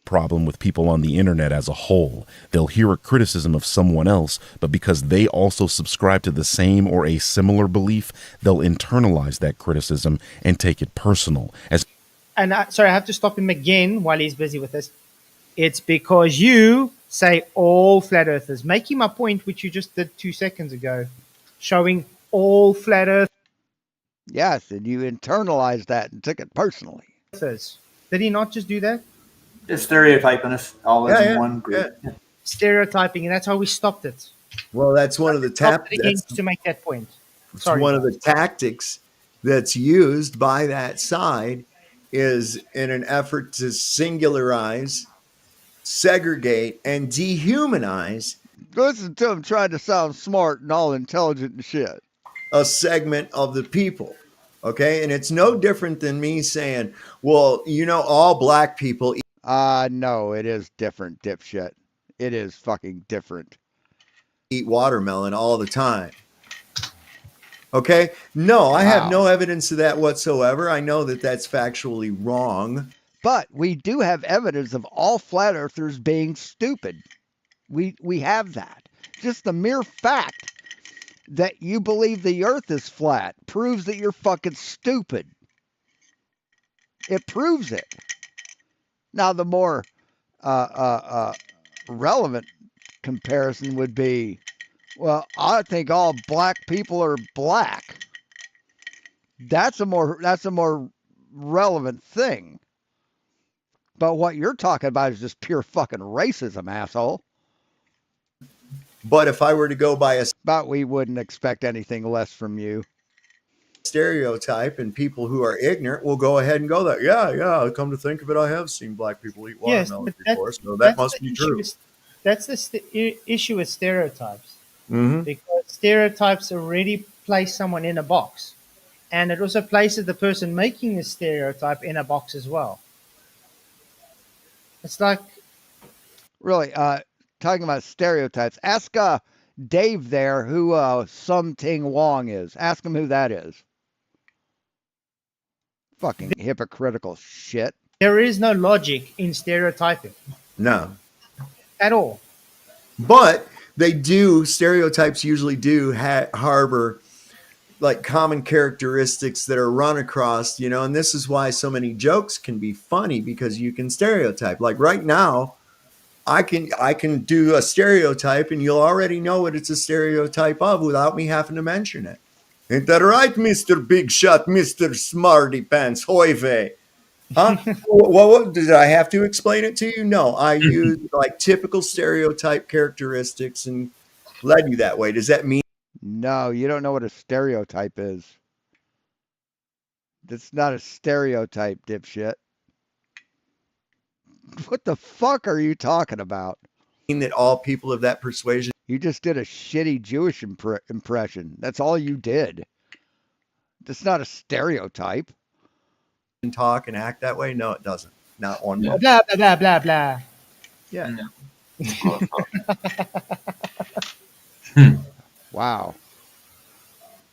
S4: Problem with people on the internet as a whole. They'll hear a criticism of someone else, but because they also subscribe to the same or a similar belief, they'll internalize that criticism and take it personal.
S3: And sorry, I have to stop him again while he's busy with this. It's because you say all flat earthers, making my point, which you just did 2 seconds ago, showing all flat earthers.
S1: Yes, and you internalized that and took it personally.
S3: Did he not just do that?
S8: Just stereotyping us all as in one group.
S3: Yeah. Stereotyping, and that's how we stopped it.
S15: Well, that's one of the
S3: to make that point. Sorry,
S15: one of the tactics that's used by that side is in an effort to singularize, segregate, and dehumanize.
S1: Listen to him trying to sound smart and all intelligent and shit.
S15: A segment of the people. Okay, and it's no different than me saying, well, all black people.
S1: No, it is different, dipshit. It is fucking different.
S15: eat watermelon all the time. Okay? No, I have no evidence of that whatsoever. I know that that's factually wrong.
S1: But we do have evidence of all flat earthers being stupid. We have that. Just the mere fact that you believe the earth is flat proves that you're fucking stupid. It proves it. Now, the more relevant comparison would be, well, I think all black people are black. That's a more relevant thing. But what you're talking about is just pure fucking racism, asshole.
S15: But if I were to go by a
S1: But we wouldn't expect anything less from you.
S15: stereotype, and people who are ignorant will go ahead and go that, yeah, come to think of it, I have seen black people eat
S3: Yes,
S15: watermelon
S3: but
S15: before, so that must be true.
S3: That's the issue with stereotypes.
S15: Mhm.
S3: Because stereotypes already place someone in a box. And it also places the person making the stereotype in a box as well. It's like,
S1: Really, talking about stereotypes, ask Dave there who Sum Ting Wong is. Ask him who that is. Fucking hypocritical shit.
S3: there is no logic in stereotyping
S15: No.
S3: at all.
S15: But stereotypes usually do harbor like common characteristics that are run across, and this is why so many jokes can be funny, because you can stereotype. Like right now, I can do a stereotype and you'll already know what it's a stereotype of without me having to mention it. Ain't that right, Mr. Big Shot, Mr. Smarty Pants, hoy vey? Huh? What did I have to explain it to you? No, I use like typical stereotype characteristics and led you that way. Does that mean?
S1: No, you don't know what a stereotype is. That's not a stereotype, dipshit. What the fuck are you talking about?
S15: That all people of that persuasion?
S1: You just did a shitty Jewish impression. That's all you did. That's not a stereotype.
S15: Talk and act that way? No, it doesn't. Not one.
S3: Blah, blah, blah, blah, blah.
S15: Yeah.
S1: Wow.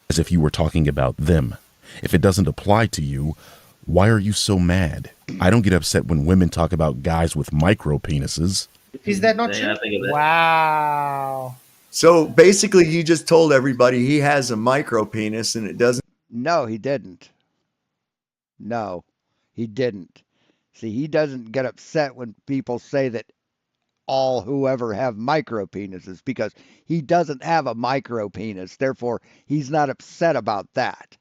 S4: As if you were talking about them. If it doesn't apply to you, why are you so mad? I don't get upset when women talk about guys with micro penises.
S3: Is that not true? Wow.
S15: So basically, you just told everybody he has a micro penis and it doesn't.
S1: No, he didn't. No, he didn't. See, he doesn't get upset when people say that all whoever have micro penises, because he doesn't have a micro penis. Therefore, he's not upset about that.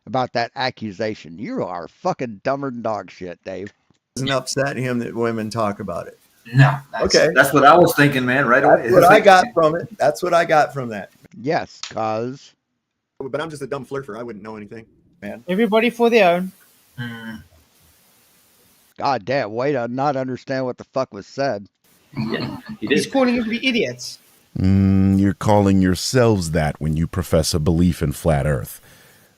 S1: About that accusation. You are fucking dumber than dog shit, Dave.
S15: Doesn't upset him that women talk about it.
S2: No.
S15: Okay.
S8: That's what I was thinking, man, right away.
S15: That's what I got from it. That's what I got from that.
S1: Yes, cause.
S16: But I'm just a dumb flirter. I wouldn't know anything, man.
S3: Everybody for their own.
S1: God damn, way to not understand what the fuck was said.
S8: Yeah,
S3: He's calling them the idiots.
S4: You're calling yourselves that when you profess a belief in flat Earth.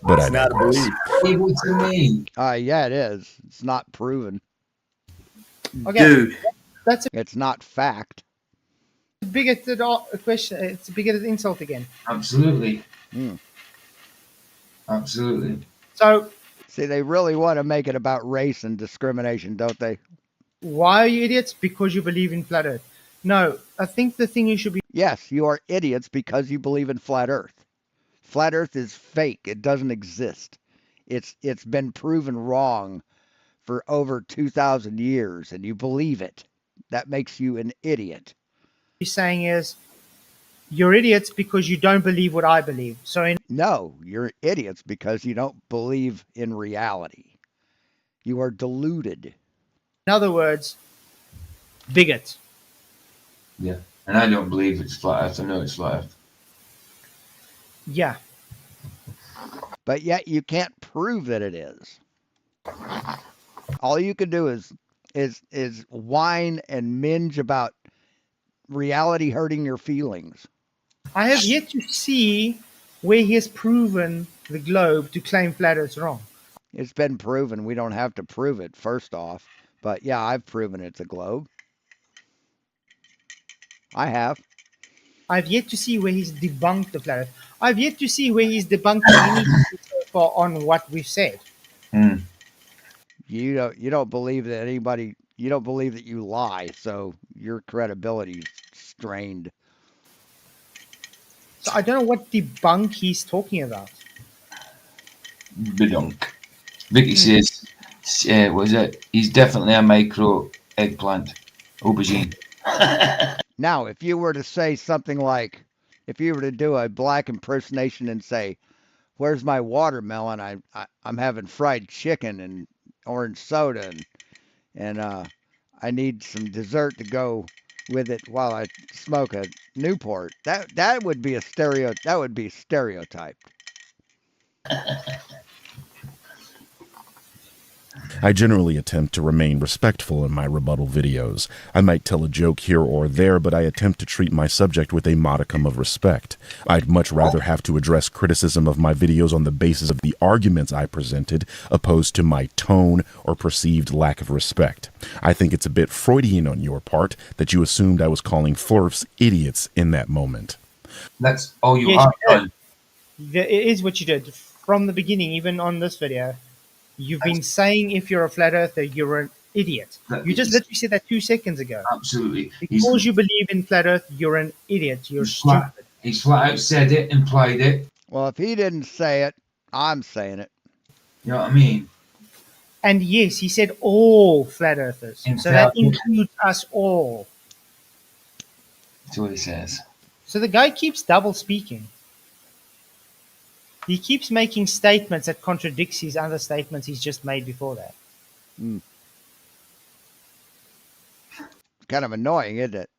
S4: But I digress.
S2: Able to me.
S1: Yeah, it is. It's not proven.
S3: Okay,
S15: Dude,
S1: it's not fact.
S3: Bigoted question. It's a bigoted insult again.
S2: Absolutely. Absolutely.
S3: So,
S1: see, they really want to make it about race and discrimination, don't they?
S3: Why are you idiots? Because you believe in flat Earth. No, I think the thing you should be.
S1: Yes, you are idiots because you believe in flat Earth. Flat Earth is fake. It doesn't exist. It's been proven wrong for over 2,000 years, and you believe it. That makes you an idiot.
S3: What you're saying is, you're idiots because you don't believe what I believe.
S1: No, you're idiots because you don't believe in reality. You are deluded.
S3: In other words, bigot.
S2: Yeah. And I don't believe it's flat Earth. I know it's flat Earth.
S3: Yeah.
S1: But yet you can't prove that it is. All you can do is whine and minge about reality hurting your feelings.
S3: I have yet to see where he has proven the globe to claim flat Earth's wrong.
S1: It's been proven. We don't have to prove it, first off. But yeah, I've proven it's a globe. I have.
S3: I've yet to see where he's debunked the flat Earth. I've yet to see where he's debunking anything so far on what we've said.
S1: You don't believe that anybody. You don't believe that you lie, so your credibility's strained.
S3: So I don't know what debunk he's talking about.
S2: Bedunk. Vicky says, was it? He's definitely a micro eggplant. Aubergine.
S1: Now, if you were to say something like, if you were to do a black impersonation and say, "Where's my watermelon? I'm having fried chicken and orange soda, and I need some dessert to go with it while I smoke a Newport." That would be a stereo. That would be stereotyped.
S4: I generally attempt to remain respectful in my rebuttal videos. I might tell a joke here or there, but I attempt to treat my subject with a modicum of respect. I'd much rather have to address criticism of my videos on the basis of the arguments I presented, opposed to my tone or perceived lack of respect. I think it's a bit Freudian on your part that you assumed I was calling flurfs idiots in that moment.
S2: That's all you
S3: Yes,
S2: have
S3: you
S2: done.
S3: did. It is what you did from the beginning, even on this video. You've been saying if you're a flat earther, you're an idiot. You just literally said that 2 seconds ago.
S2: Absolutely.
S3: Because you believe in flat earth, you're an idiot. You're stupid.
S2: He's flat out said it, implied it.
S1: Well, if he didn't say it, I'm saying it.
S2: You know what I mean?
S3: And yes, he said all flat earthers. So that includes us all.
S2: That's what he says.
S3: So the guy keeps double speaking. He keeps making statements that contradicts his other statements he's just made before that.
S1: Kind of annoying, isn't it?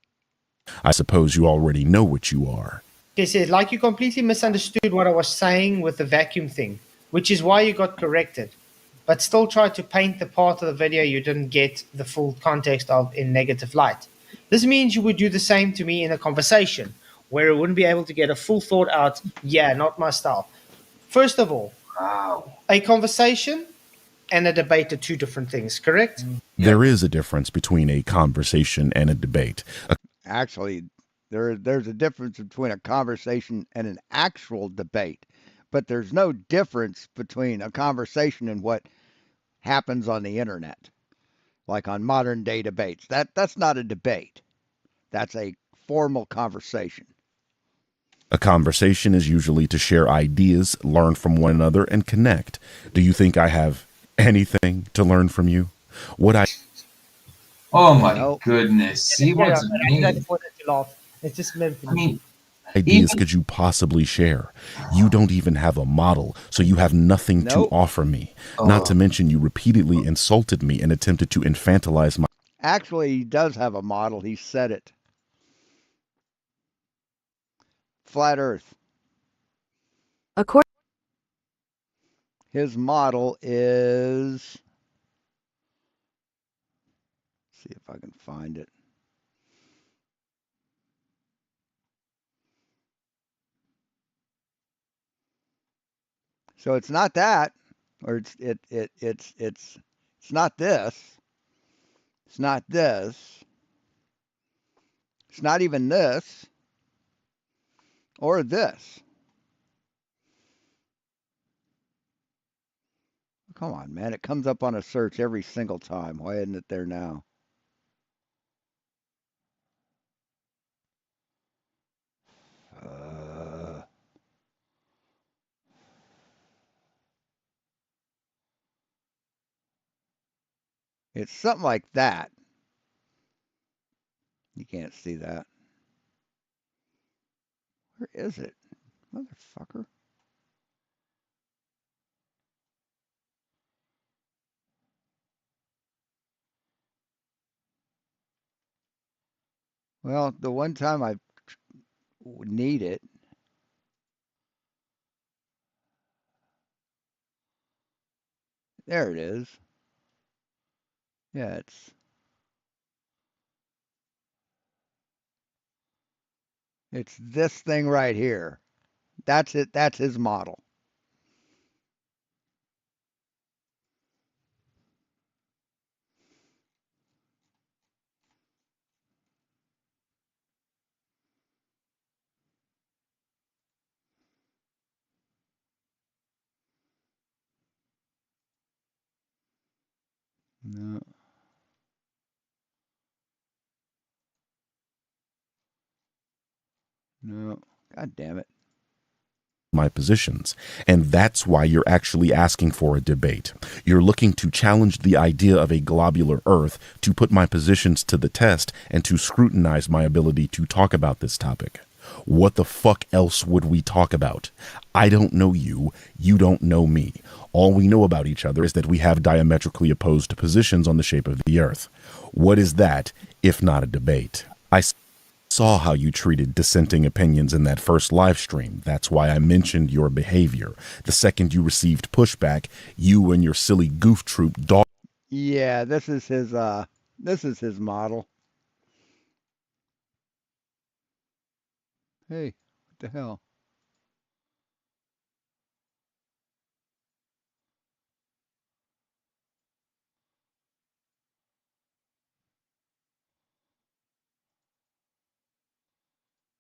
S4: I suppose you already know what you are.
S3: He said, like you completely misunderstood what I was saying with the vacuum thing, which is why you got corrected, but still tried to paint the part of the video you didn't get the full context of in negative light. This means you would do the same to me in a conversation, where it wouldn't be able to get a full thought out, yeah, not my style. First of all, a conversation and a debate are two different things, correct?
S4: There is a difference between a conversation and a debate.
S1: Actually, there's a difference between a conversation and an actual debate, but there's no difference between a conversation and what happens on the internet, like on modern day debates. That's not a debate. That's a formal conversation.
S4: A conversation is usually to share ideas, learn from one another, and connect. Do you think I have anything to learn from you?
S2: Oh my goodness. See what's
S3: That's what you laugh. It's just meant for me.
S4: Ideas could you possibly share? You don't even have a model, so you have nothing to offer me. Not to mention you repeatedly insulted me and attempted to infantilize my...
S1: Actually, he does have a model. He said it. Flat Earth. His model is... see if I can find it. So it's not that, or it's not this. It's not this. It's not even this or this. Come on, man. It comes up on a search every single time. Why isn't it there now? It's something like that. You can't see that. Where is it? Motherfucker. Well, the one time I need it. There it is. Yeah, it's this thing right here. That's it. That's his model. No. No. God damn it.
S4: My positions. And that's why you're actually asking for a debate. You're looking to challenge the idea of a globular Earth, to put my positions to the test, and to scrutinize my ability to talk about this topic. What the fuck else would we talk about? I don't know you. You don't know me. All we know about each other is that we have diametrically opposed positions on the shape of the Earth. What is that, if not a debate? I saw how you treated dissenting opinions in that first live stream. That's why I mentioned your behavior. The second you received pushback, you and your silly goof troop dog.
S1: Yeah, this is his model. Hey, what the hell?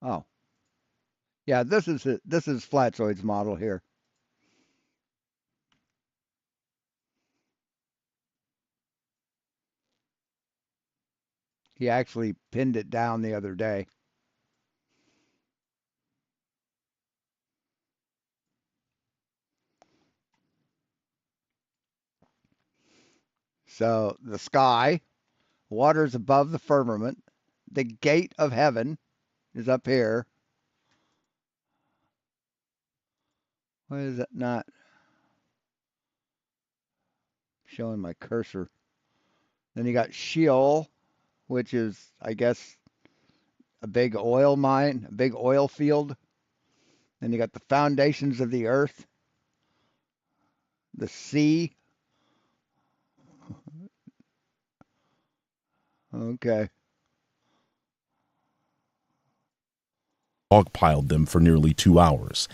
S1: Oh. Yeah, this is Flatzoid's model here. He actually pinned it down the other day. So the sky, water's above the firmament. The gate of heaven is up here. Why is it not showing my cursor? Then you got Sheol, which is, I guess, a big oil mine, a big oil field. Then you got the foundations of the earth, the sea. Okay.
S4: Dogpiled them for nearly 2 hours.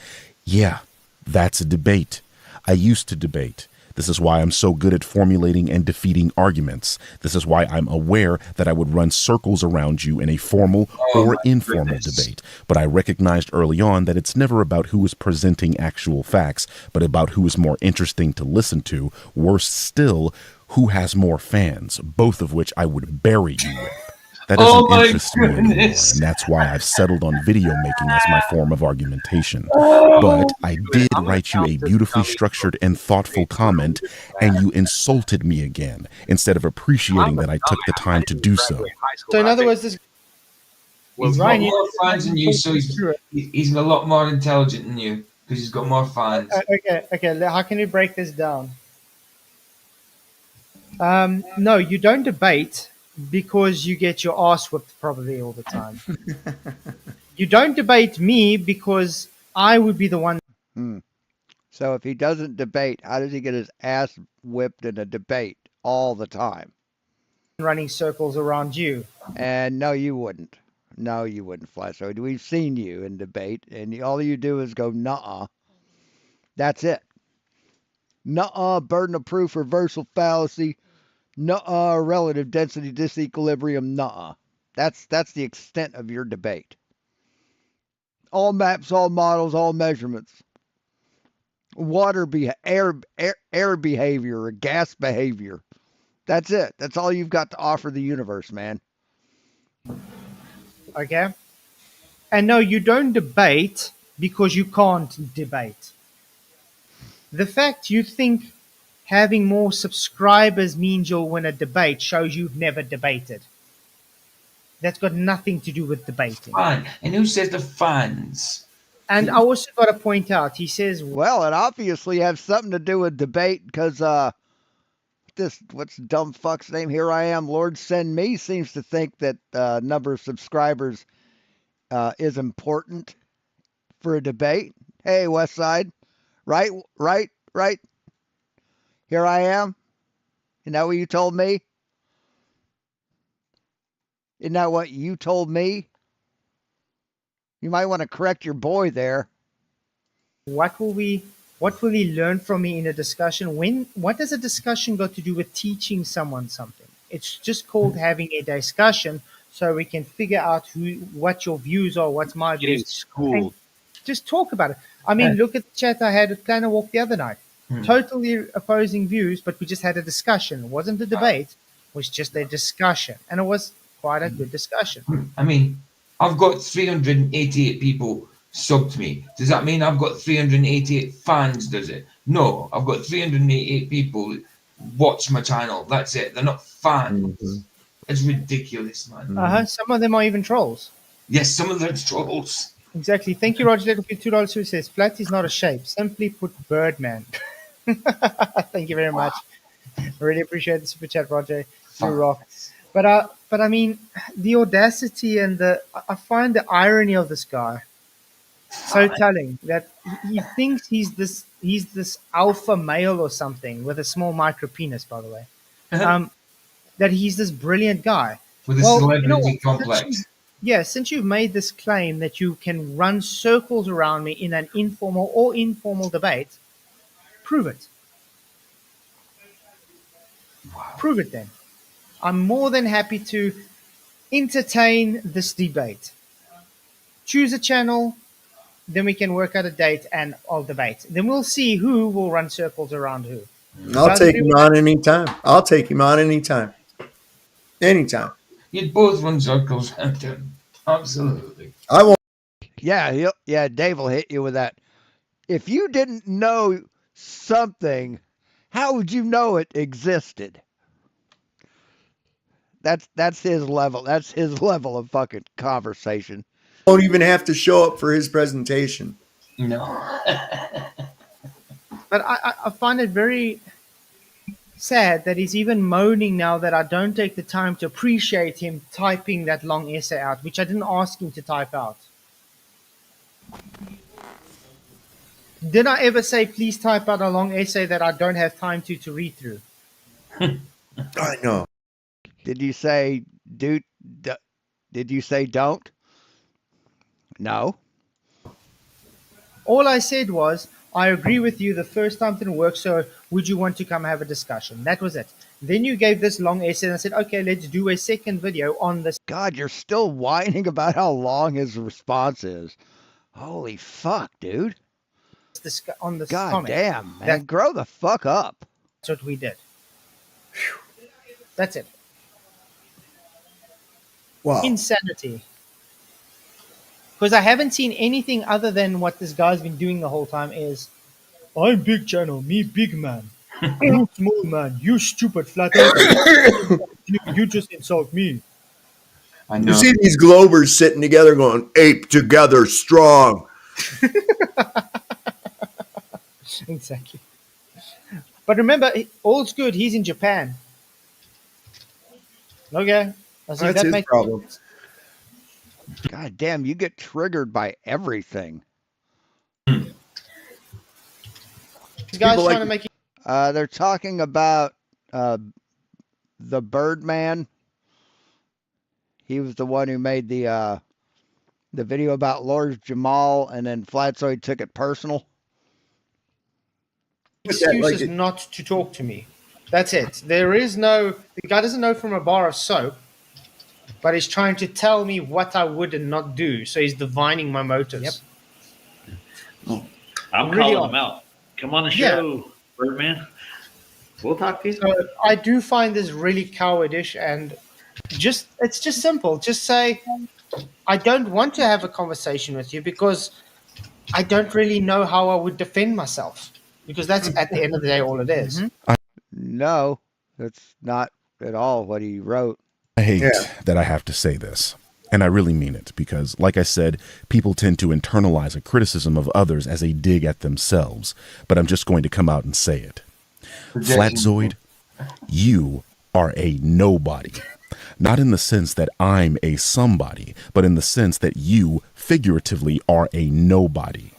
S4: Yeah, that's a debate. I used to debate. This is why I'm so good at formulating and defeating arguments. This is why I'm aware that I would run circles around you in a formal or informal debate. But I recognized early on that it's never about who is presenting actual facts, but about who is more interesting to listen to. Worse still, who has more fans, both of which I would bury you with. That doesn't interest me anymore, and that's why I've settled on video making as my form of argumentation. But I did write you a beautifully structured and thoughtful comment, and you insulted me again, instead of appreciating that I took the time to do so.
S3: So in other words, this
S2: He's got
S3: Ryan,
S2: more fans than you, so he's a lot more intelligent than you because he's got more fans.
S3: Okay. How can you break this down? No, you don't debate because you get your ass whipped probably all the time. You don't debate me because I would be the one.
S1: So if he doesn't debate, how does he get his ass whipped in a debate all the time?
S3: Running circles around you.
S1: And no, you wouldn't. No, you wouldn't, Flatzoid. We've seen you in debate, and all you do is go, nuh-uh. That's it. Nuh-uh, burden of proof, reversal fallacy. Nuh-uh, relative density disequilibrium. Nuh-uh. That's the extent of your debate. All maps, all models, all measurements. Water, air behavior, or gas behavior. That's it. That's all you've got to offer the universe, man.
S3: Okay? And no, you don't debate because you can't debate. The fact you think having more subscribers means you'll win a debate shows you've never debated. That's got nothing to do with debating.
S2: Fun. And who says the fans?
S3: And I also got to point out, he says,
S1: well, it obviously has something to do with debate because what's dumb fuck's name? Here I am, Lord Send Me seems to think that number of subscribers is important for a debate. Hey, West Side, right. Here I am. Isn't that what you told me? Isn't that what you told me? You might want to correct your boy there.
S3: What will he learn from me in a discussion? What does a discussion got to do with teaching someone something? It's just called having a discussion so we can figure out what your views are, what's my views.
S6: School.
S3: Just talk about it. I mean, look at the chat I had at Planner Walk the other night. totally opposing views, but we just had a discussion. It wasn't a debate, it was just a discussion. And it was quite a good discussion.
S2: I mean, I've got 388 people subbed me. Does that mean I've got 388 fans, does it? No, I've got 388 people watch my channel. That's it. They're not fans. It's ridiculous, man.
S3: Some of them are even trolls.
S2: Yes, some of them are trolls.
S3: Exactly. Thank you, Roger. Little $2 who says flat is not a shape. Simply put, Birdman. Thank you very much. I really appreciate the super chat, Roger. You rock. But I mean, the audacity and I find the irony of this guy so telling that he thinks he's this alpha male or something with a small micro penis, by the way. That he's this brilliant guy
S2: with a celebrity complex.
S3: Since you've made this claim that you can run circles around me in an informal or informal debate, prove it. Wow. Prove it then. I'm more than happy to entertain this debate. Choose a channel, then we can work out a date and I'll debate. Then we'll see who will run circles around who.
S15: I'll take him on anytime. I'll take him on anytime. Anytime.
S2: You'd both run circles around him. Absolutely.
S15: I won't.
S1: Yeah, Dave will hit you with that. If you didn't know something, how would you know it existed? That's his level. That's his level of fucking conversation.
S15: Won't even have to show up for his presentation.
S2: No.
S3: But I find it very sad that he's even moaning now that I don't take the time to appreciate him typing that long essay out, which I didn't ask him to type out. Did I ever say, please type out a long essay that I don't have time to read through?
S15: I know.
S1: Did you say, dude? Did you say don't? No.
S3: All I said was, I agree with you. The first time didn't work, so would you want to come have a discussion? That was it. Then you gave this long essay and I said, okay, let's do a second video on this.
S1: God, you're still whining about how long his response is. Holy fuck, dude.
S3: On this
S1: God
S3: comment.
S1: damn, man. Grow the fuck up.
S3: That's what we did. Whew. That's it.
S15: Wow.
S3: Insanity. Because I haven't seen anything other than what this guy's been doing the whole time is, I'm big channel, me big man. You small man, you stupid flat earther. You just insult me.
S15: I know. You see these Globers sitting together going, ape together strong.
S3: Exactly. But remember, all's good. He's in Japan. Okay.
S15: That's his problem.
S1: God damn, you get triggered by everything.
S3: This guy's trying to make you.
S1: They're talking about the Birdman. He was the one who made the video about Lord Jamal, and then Flatzoid took it personal.
S3: Excuse is not to talk to me. That's it. The guy doesn't know from a bar of soap, but he's trying to tell me what I would and not do. So he's divining my motives.
S18: Yep. I'm really calling him out. Come on the show, Birdman. We'll talk to you.
S3: So I do find this really cowardish, and it's just simple. Just say, I don't want to have a conversation with you because I don't really know how I would defend myself. Because that's, at the end of the day, all it is.
S1: No, that's not at all what he wrote.
S4: I hate that I have to say this, and I really mean it, because, like I said, people tend to internalize a criticism of others as a dig at themselves, but I'm just going to come out and say it. Flatzoid, you are a nobody. Not in the sense that I'm a somebody, but in the sense that you, figuratively, are a nobody.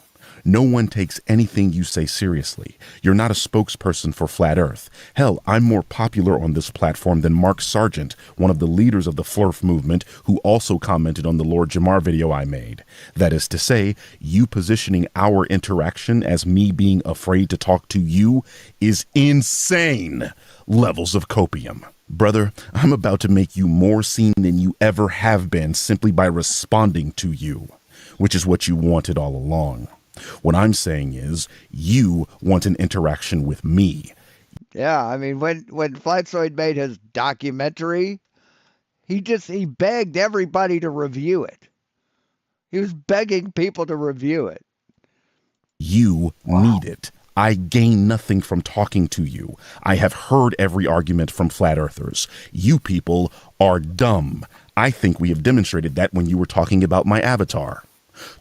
S4: No one takes anything you say seriously. You're not a spokesperson for Flat Earth. Hell, I'm more popular on this platform than Mark Sargent, one of the leaders of the Flurf movement, who also commented on the Lord Jamar video I made. That is to say, you positioning our interaction as me being afraid to talk to you is insane levels of copium. Brother, I'm about to make you more seen than you ever have been simply by responding to you, which is what you wanted all along. What I'm saying is, you want an interaction with me.
S1: Yeah, I mean, when Flatzoid made his documentary, he begged everybody to review it. He was begging people to review it.
S4: You need it. I gain nothing from talking to you. I have heard every argument from flat earthers. You people are dumb. I think we have demonstrated that when you were talking about my avatar.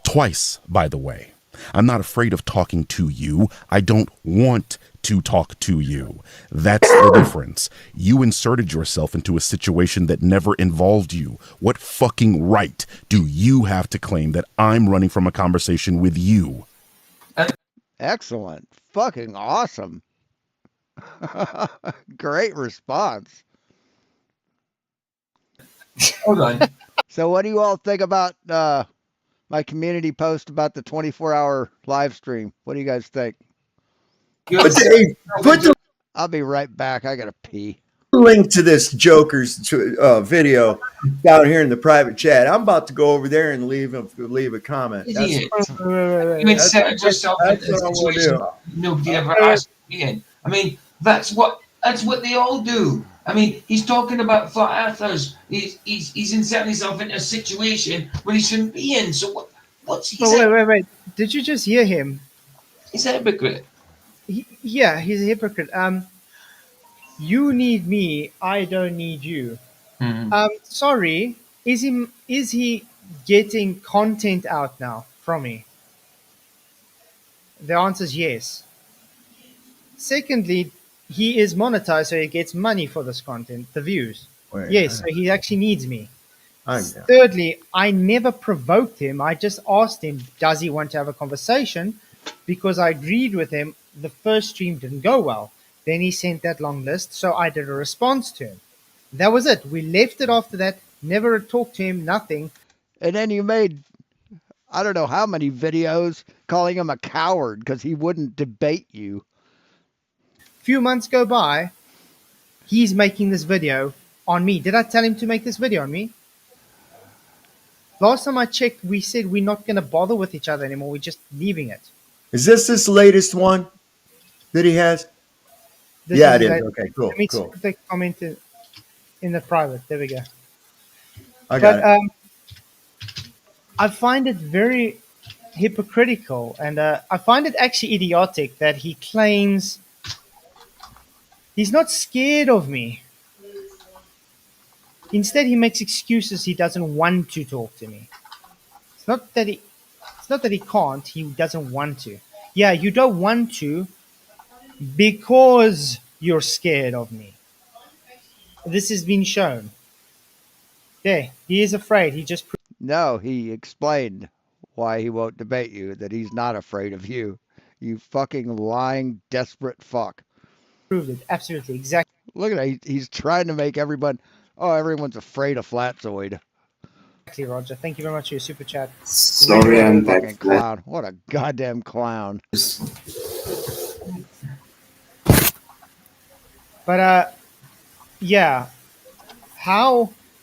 S4: Twice, by the way. I'm not afraid of talking to you. I don't want to talk to you. That's the difference. You inserted yourself into a situation that never involved you. What fucking right do you have to claim that I'm running from a conversation with you?
S1: Excellent. Fucking awesome. Great response.
S2: Hold on.
S1: So what do you all think about my community post about the 24-hour live stream? What do you guys think?
S8: But Dave, put the
S1: I'll be right back. I gotta pee.
S15: link to this Joker's video down here in the private chat. I'm about to go over there and leave a comment.
S2: Idiot.
S15: That's,
S2: You inserted yourself into a
S15: what I wanna
S2: situation
S15: do.
S2: nobody ever asked you to be in. I mean, that's what they all do. I mean, he's talking about flat earthers. He's inserting himself into a situation where he shouldn't be in. So what's he saying?
S3: Wait. Did you just hear him?
S2: He's a hypocrite.
S3: Yeah, he's a hypocrite. You need me. I don't need you. Sorry. Is he getting content out now from me? The answer is yes. Secondly, he is monetized, so he gets money for this content, the views. Yes, so he actually needs me. Thirdly, I never provoked him. I just asked him, does he want to have a conversation? Because I agreed with him. The first stream didn't go well. Then he sent that long list, so I did a response to him. That was it. We left it after that. Never talked to him, nothing.
S1: And then you made, I don't know how many videos calling him a coward because he wouldn't debate you.
S3: Few months go by. He's making this video on me. Did I tell him to make this video on me? Last time I checked, we said we're not going to bother with each other anymore. We're just leaving it.
S15: Is this latest one that he has?
S3: This
S15: Yeah, it
S3: is
S15: is.
S3: that-
S15: Okay, cool,
S3: Let me
S15: cool.
S3: put the comment in the private. There we go.
S15: I got it.
S3: I find it very hypocritical, and I find it actually idiotic that he claims he's not scared of me. Instead, he makes excuses. He doesn't want to talk to me. It's not that he can't. He doesn't want to. Yeah, you don't want to because you're scared of me. This has been shown. Yeah, he is afraid. He just
S1: No, he explained why he won't debate you, that he's not afraid of you. You fucking lying, desperate fuck.
S3: proved it. Absolutely, exactly.
S1: Look at that. He's trying to make everyone's afraid of Flatzoid.
S3: Exactly, Roger. Thank you very much for your super chat.
S1: Sorry, I'm fucking clown. What a goddamn clown.
S3: But yeah.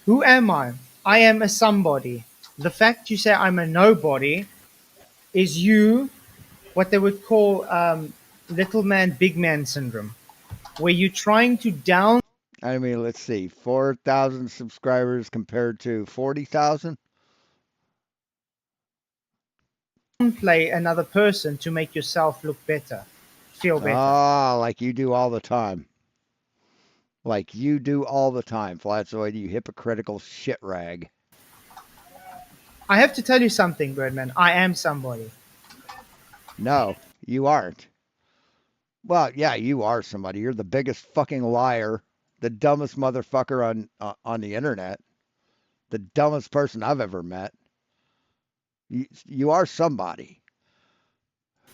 S3: Who am I? I am a somebody. The fact you say I'm a nobody is what they would call little man, big man syndrome, where you're trying to
S1: I mean, let's see. 4,000 subscribers compared to 40,000?
S3: downplay another person to make yourself look better, feel better.
S1: Ah, like you do all the time. Like you do all the time, Flatzoid, you hypocritical shit rag.
S3: I have to tell you something, Birdman. I am somebody.
S1: No, you aren't. Well, yeah, you are somebody. You're the biggest fucking liar, the dumbest motherfucker on the internet, the dumbest person I've ever met. You are somebody.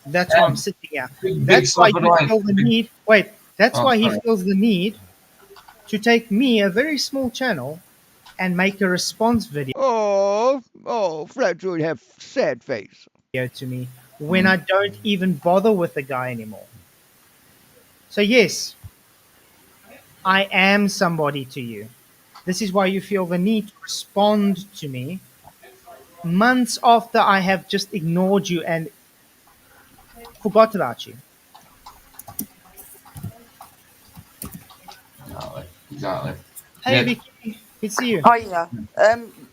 S3: That's why I'm sitting here. That's why you feel the need. Wait, that's why he feels the need to take me, a very small channel, and make a response video.
S1: Oh, Flatzoid have sad face.
S3: To me when I don't even bother with the guy anymore. So yes, I am somebody to you. This is why you feel the need to respond to me months after I have just ignored you and forgot about you.
S2: Exactly.
S3: Hey,
S2: Yeah.
S3: Vicky, good to see you.
S19: Hiya.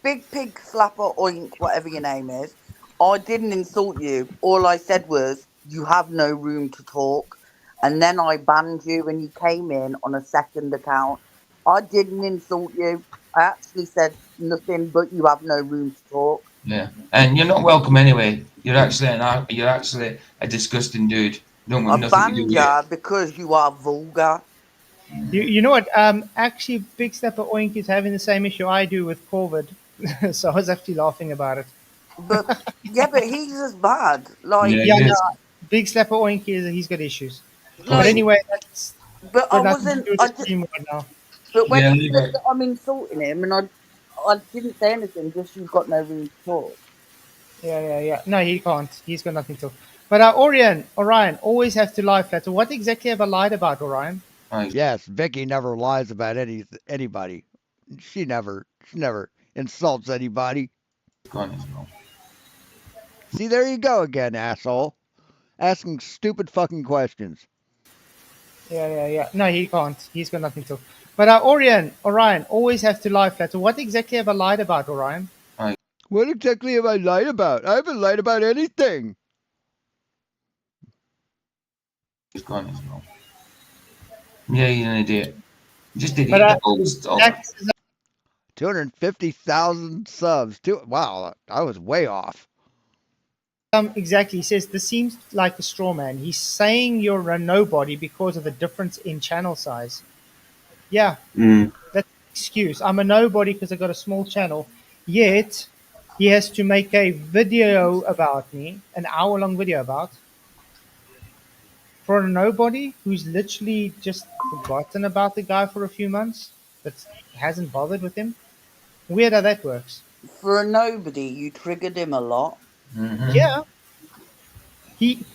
S19: Big pig slapper oink, whatever your name is. I didn't insult you. All I said was you have no room to talk. And then I banned you when you came in on a second account. I didn't insult you. I actually said nothing but you have no room to talk.
S2: Yeah, and you're not welcome anyway. You're actually a disgusting dude. Don't
S19: I
S2: want nothing to do
S19: banned
S2: with it.
S19: you because you are vulgar.
S3: You know what? Actually, Big Stepper Oink is having the same issue I do with COVID, so I was actually laughing about it.
S19: But yeah, but he's as bad. Like,
S3: Yeah, no, Big Stepper Oink he's got issues. But
S19: like,
S3: anyway, that's
S19: but I
S3: got nothing to
S19: wasn't.
S3: do with the stream right now.
S19: But when
S2: Yeah,
S19: he
S2: leave
S19: said
S2: it.
S19: that I'm insulting him, and I didn't say anything, just you've got no room to talk.
S3: Yeah. No, he can't. He's got nothing to. But Orion, always have to lie flatter. What exactly have I lied about, Orion?
S1: Yes, Vicky never lies about anybody. She never insults anybody. See, there you go again, asshole. Asking stupid fucking questions.
S3: Yeah. No, he can't. He's got nothing to. But Orion, always have to lie flatter. What exactly have I lied about, Orion?
S1: What exactly have I lied about? I haven't lied about anything.
S2: He's gone as well. Yeah, you're an idiot. Just
S3: But,
S2: idiot. Always.
S1: 250,000 subs. Wow, I was way off.
S3: Exactly. He says this seems like a straw man. He's saying you're a nobody because of the difference in channel size. Yeah, that's an excuse. I'm a nobody because I got a small channel. Yet he has to make a video about me, an hour-long video for a nobody who's literally just forgotten about the guy for a few months. That hasn't bothered with him. Weird how that works.
S19: For a nobody, you triggered him a lot.
S3: Yeah. He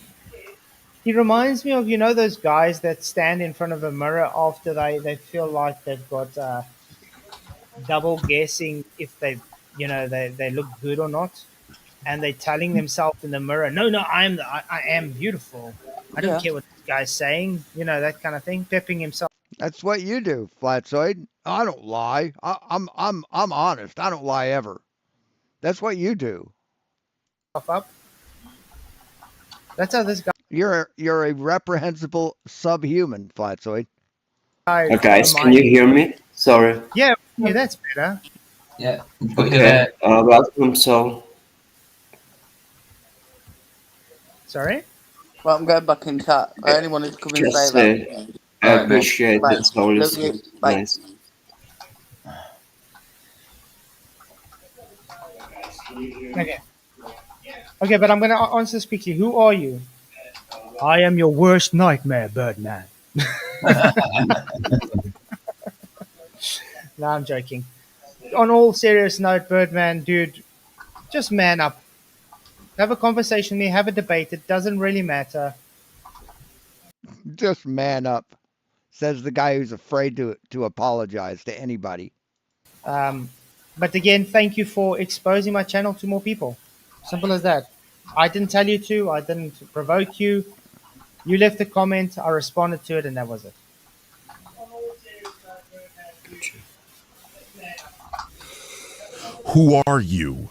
S3: reminds me of those guys that stand in front of a mirror after they feel like they've got double guessing if they look good or not, and they're telling themselves in the mirror, no, I am beautiful. I don't
S19: Yeah.
S3: care what this guy's saying. That kind of thing, pepping himself.
S1: That's what you do, Flatsoid. I don't lie. I'm honest. I don't lie ever. That's what you do.
S3: Up. That's how this guy.
S1: You're a reprehensible subhuman, Flatsoid.
S5: Guys, can you hear me? Sorry.
S3: Yeah, that's better.
S2: Yeah.
S5: Okay. Welcome, so.
S3: Sorry?
S19: Well, I'm going back in chat. I only wanted to come and
S5: Just
S19: say that.
S5: I appreciate
S19: Bye.
S5: it. So
S19: Love you.
S5: it's
S19: Bye.
S5: nice.
S3: Okay, but I'm going to answer this quickly. Who are you? I am your worst nightmare, Birdman. No, I'm joking. On all serious note, Birdman, dude, just man up. Have a conversation with me, have a debate. It doesn't really matter.
S1: Just man up, says the guy who's afraid to apologize to anybody.
S3: But again, thank you for exposing my channel to more people. Simple as that. I didn't tell you to. I didn't provoke you. You left a comment. I responded to it, and that was it.
S4: Who are you?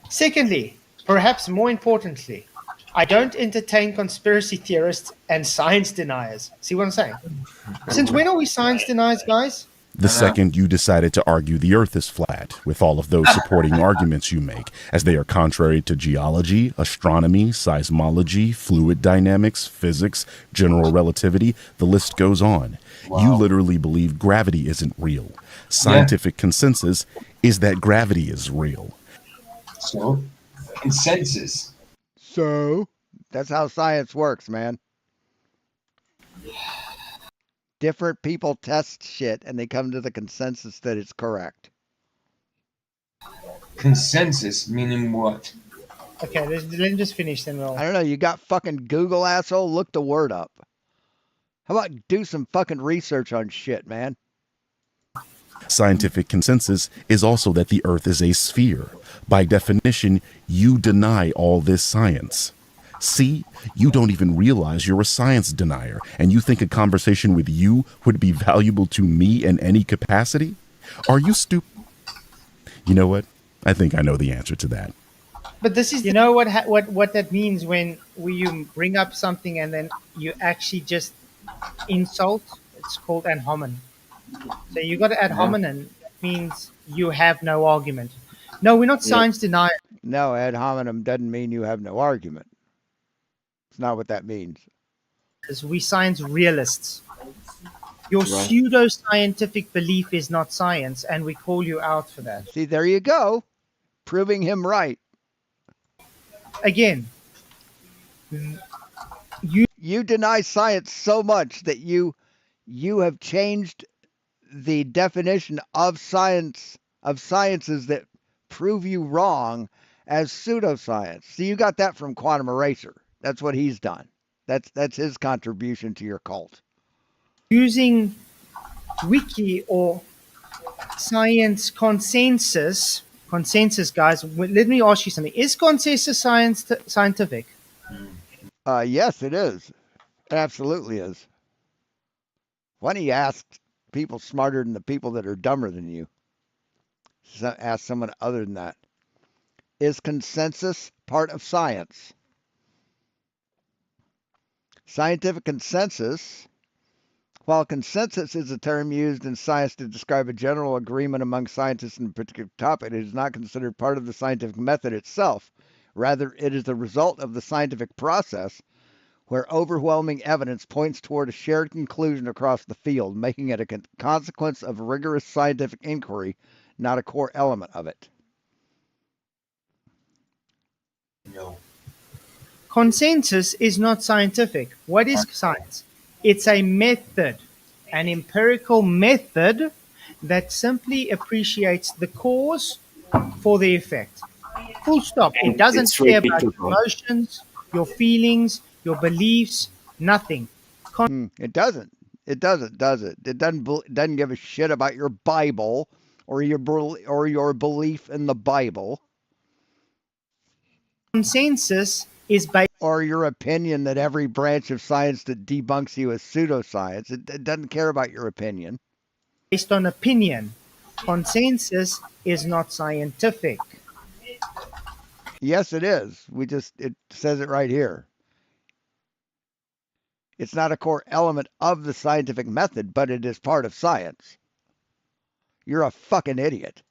S3: Secondly, perhaps more importantly, I don't entertain conspiracy theorists and science deniers. See what I'm saying? Since when are we science deniers, guys?
S4: The second you decided to argue the earth is flat, with all of those supporting arguments you make, as they are contrary to geology, astronomy, seismology, fluid dynamics, physics, general relativity, the list goes on.
S2: Wow.
S4: You literally believe gravity isn't real. Scientific consensus is that gravity is real.
S2: So, consensus.
S1: So, that's how science works, man. Different people test shit and they come to the consensus that it's correct.
S2: Consensus meaning what?
S3: Okay, let me just finish then.
S1: I don't know. You got fucking Google, asshole? Look the word up. How about do some fucking research on shit, man?
S4: Scientific consensus is also that the earth is a sphere. By definition, you deny all this science. See, you don't even realize you're a science denier, and you think a conversation with you would be valuable to me in any capacity? Are you stupid? You know what? I think I know the answer to that.
S3: But this is, you know, what that means when you bring up something and then you actually just insult. It's called ad hominem. So you got ad hominem. That means you have no argument. No, we're not science deniers.
S1: No, ad hominem doesn't mean you have no argument. It's not what that means.
S3: We science realists. Your pseudo-scientific belief is not science, and we call you out for that.
S1: See, there you go, proving him right.
S3: Again,
S1: you deny science so much that you have changed the definition of science, of sciences that prove you wrong, as pseudoscience. So you got that from Quantum Eraser. That's what he's done. That's his contribution to your cult.
S3: Using wiki or science consensus, guys. Let me ask you something. Is consensus scientific?
S1: Yes, it is. It absolutely is. Why don't you ask people smarter than the people that are dumber than you? Ask someone other than that. Is consensus part of science? Scientific consensus. While consensus is a term used in science to describe a general agreement among scientists in a particular topic, it is not considered part of the scientific method itself. Rather, it is the result of the scientific process where overwhelming evidence points toward a shared conclusion across the field, making it a consequence of rigorous scientific inquiry, not a core element of it.
S3: No. Consensus is not scientific. What is science? It's a method, an empirical method that simply appreciates the cause for the effect. Full stop. It doesn't care about your emotions, your feelings, your beliefs, nothing.
S1: It doesn't. It doesn't, does it? It doesn't give a shit about your Bible or your belief in the Bible.
S3: Consensus is based
S1: or your opinion that every branch of science that debunks you is pseudoscience. It doesn't care about your opinion.
S3: Based on opinion. Consensus is not scientific.
S1: Yes, it is. It says it right here. It's not a core element of the scientific method, but it is part of science. You're a fucking idiot.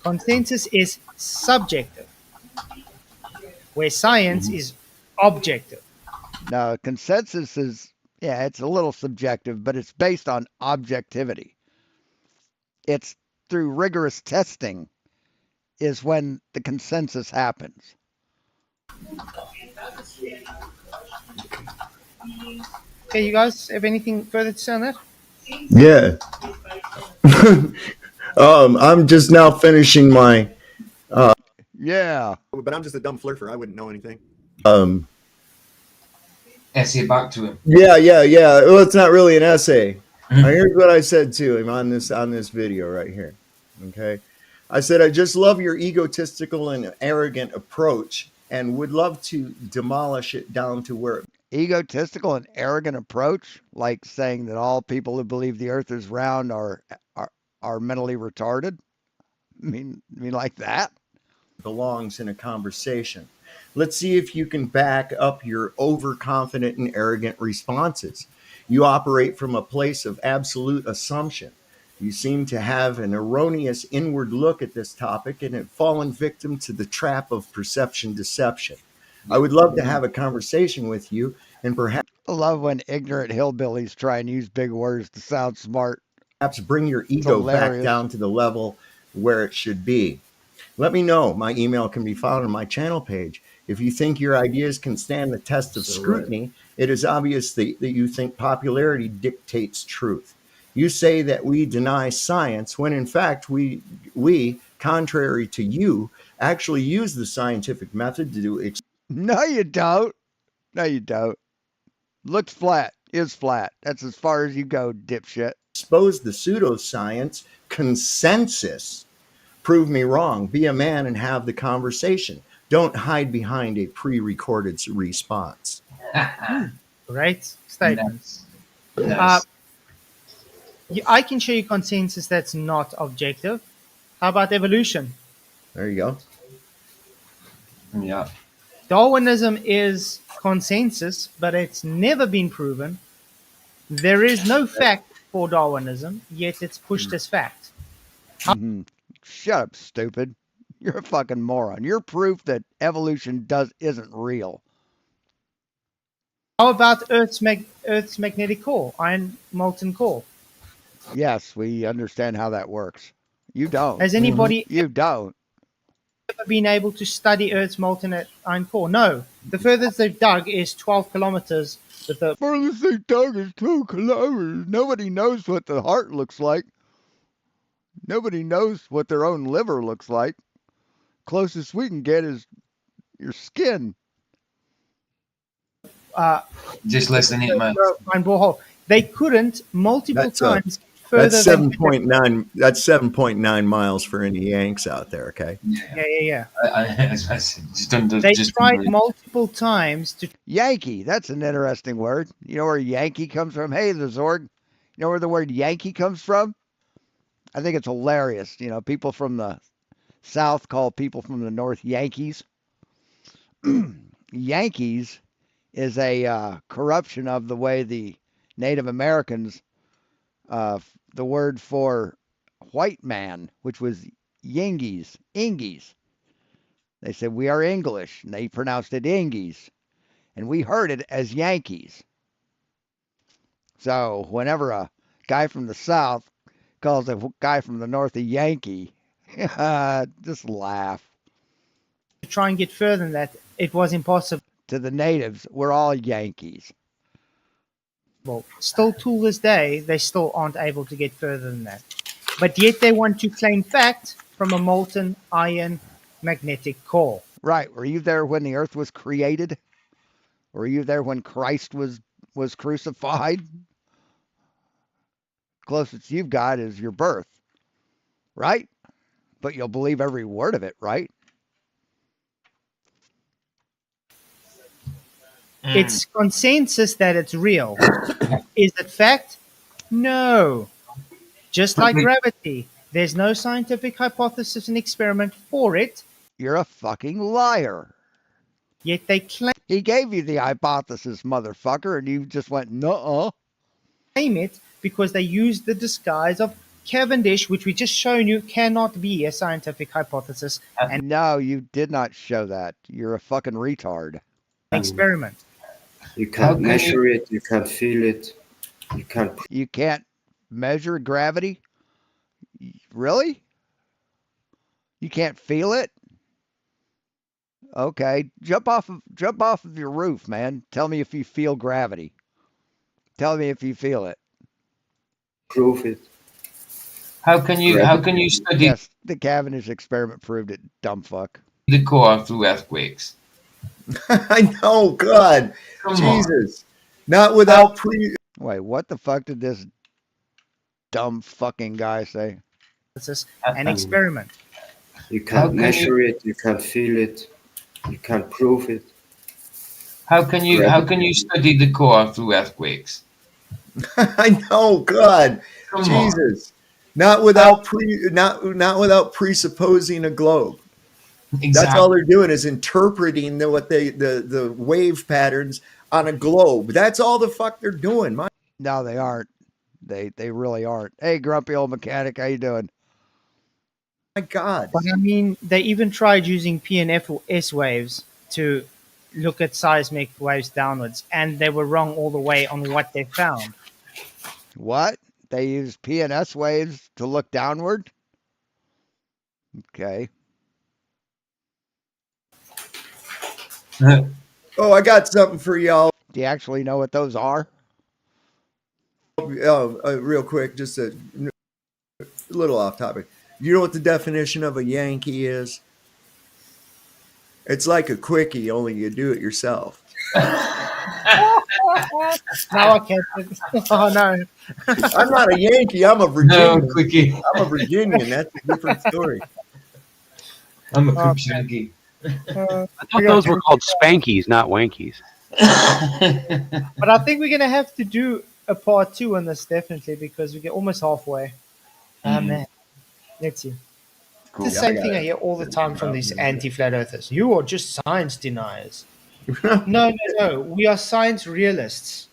S3: Consensus is subjective, where science is objective.
S1: Now, consensus is, it's a little subjective, but it's based on objectivity. It's through rigorous testing is when the consensus happens.
S3: Okay, you guys have anything further to say on that?
S15: Yeah. I'm just now finishing my.
S1: Yeah.
S16: But I'm just a dumb flirter. I wouldn't know anything.
S2: Essay back to him.
S15: Yeah. Well, it's not really an essay. Here's what I said to him on this video right here. Okay. I said, I just love your egotistical and arrogant approach and would love to demolish it down to where.
S1: Egotistical and arrogant approach, like saying that all people who believe the earth is round are mentally retarded? I mean like that?
S15: Belongs in a conversation. Let's see if you can back up your overconfident and arrogant responses. You operate from a place of absolute assumption. You seem to have an erroneous inward look at this topic and have fallen victim to the trap of perception deception. I would love to have a conversation with you and perhaps.
S1: I love when ignorant hillbillies try and use big words to sound smart.
S15: Perhaps bring your ego back down to the level where it should be. Let me know. My email can be found on my channel page. If you think your ideas can stand the test of scrutiny, it is obvious that you think popularity dictates truth. You say that we deny science when in fact we contrary to you, actually use the scientific method to do.
S1: No, you don't. No, you don't. Looks flat, is flat. That's as far as you go, dipshit.
S15: Expose the pseudoscience consensus. Prove me wrong. Be a man and have the conversation. don't hide behind a pre-recorded response.
S3: Great statement.
S2: Nice.
S3: I can show you consensus that's not objective. How about evolution?
S15: There you go.
S2: Yeah.
S3: Darwinism is consensus, but it's never been proven. There is no fact for Darwinism, yet it's pushed as fact.
S1: Mhm. Shut up, stupid. You're a fucking moron. You're proof that evolution isn't real.
S3: How about Earth's magnetic core, iron molten core?
S1: Yes, we understand how that works. You don't.
S3: Has anybody
S1: You don't.
S3: ever been able to study Earth's molten iron core? No. The furthest they've dug is 12 kilometers. With the
S1: Furthest they dug is 2 kilometers. Nobody knows what the heart looks like. Nobody knows what their own liver looks like. Closest we can get is your skin.
S2: Just less than 8 months.
S3: Iron borehole. They couldn't multiple
S15: That's
S3: times further
S15: that's
S3: than
S15: 7.9. That's 7.9 miles for any Yanks out there. Okay.
S3: Yeah.
S2: They
S3: tried multiple times to.
S1: Yankee. That's an interesting word. You know where Yankee comes from? Hey, the Zorg. You know where the word Yankee comes from? I think it's hilarious. You know, people from the South call people from the North Yankees. Yankees is a corruption of the way the Native Americans, the word for white man, which was Yingies, Ingies. They said, we are English, and they pronounced it Ingies. And we heard it as Yankees. So whenever a guy from the South calls a guy from the North a Yankee, just laugh.
S3: To try and get further than that, it was impossible.
S1: To the natives, we're all Yankees.
S3: Well, still to this day, they still aren't able to get further than that. But yet they want to claim fact from a molten iron magnetic core.
S1: Right. Were you there when the earth was created? Were you there when Christ was crucified? Closest you've got is your birth. Right? But you'll believe every word of it, right?
S3: It's consensus that it's real. Is it fact? No. Just like gravity, there's no scientific hypothesis and experiment for it.
S1: You're a fucking liar.
S3: Yet they claim
S1: he gave you the hypothesis, motherfucker, and you just went, nuh-uh.
S3: Claim it because they used the disguise of Cavendish, which we just shown you cannot be a scientific hypothesis.
S1: And no, you did not show that. You're a fucking retard.
S3: Experiment.
S5: You can't measure it. You can't feel it.
S1: You can't measure gravity? Really? You can't feel it? Okay, jump off of your roof, man. Tell me if you feel gravity. Tell me if you feel it.
S5: Prove it.
S2: How can you study?
S1: Yes, the Cavendish experiment proved it, dumb fuck.
S2: The core through earthquakes.
S15: I know, God,
S2: Come
S15: Jesus, not without pre.
S1: Wait, what the fuck did this dumb fucking guy say?
S3: This is an experiment.
S5: You can't measure it. You can't feel it. You can't prove it.
S2: How can you study the core through earthquakes?
S15: I know, God,
S2: Come
S15: Jesus, not without without presupposing a globe.
S2: Exactly.
S15: That's all they're doing is interpreting the wave patterns on a globe. That's all the fuck they're doing.
S1: No, they aren't. They really aren't. Hey, grumpy old mechanic, how you doing?
S15: My God.
S3: But I mean, they even tried using PNFS waves to look at seismic waves downwards, and they were wrong all the way on what they found.
S1: What? They used PNS waves to look downward? Okay.
S15: Oh, I got something for y'all.
S1: Do you actually know what those are?
S15: Real quick, just a little off topic. You know what the definition of a Yankee is? It's like a quickie, only you do it yourself.
S3: Now I can't. Oh no!
S15: I'm not a Yankee. I'm a Virginian.
S2: No, quickie.
S15: I'm a Virginian. That's a different story.
S2: I'm a Coops Yankee.
S3: Uh,
S6: I thought those were called spankies, not wankies.
S3: But I think we're gonna have to do a part 2 on this definitely because we get almost halfway. Man, let's see.
S15: Cool.
S3: The
S15: Yeah,
S3: same
S15: I
S3: thing I
S15: gotta
S3: hear all the
S15: finish
S3: time
S15: it
S3: from
S15: up
S3: these
S15: here.
S3: anti-flat earthers. You are just science deniers. No. We are science realists.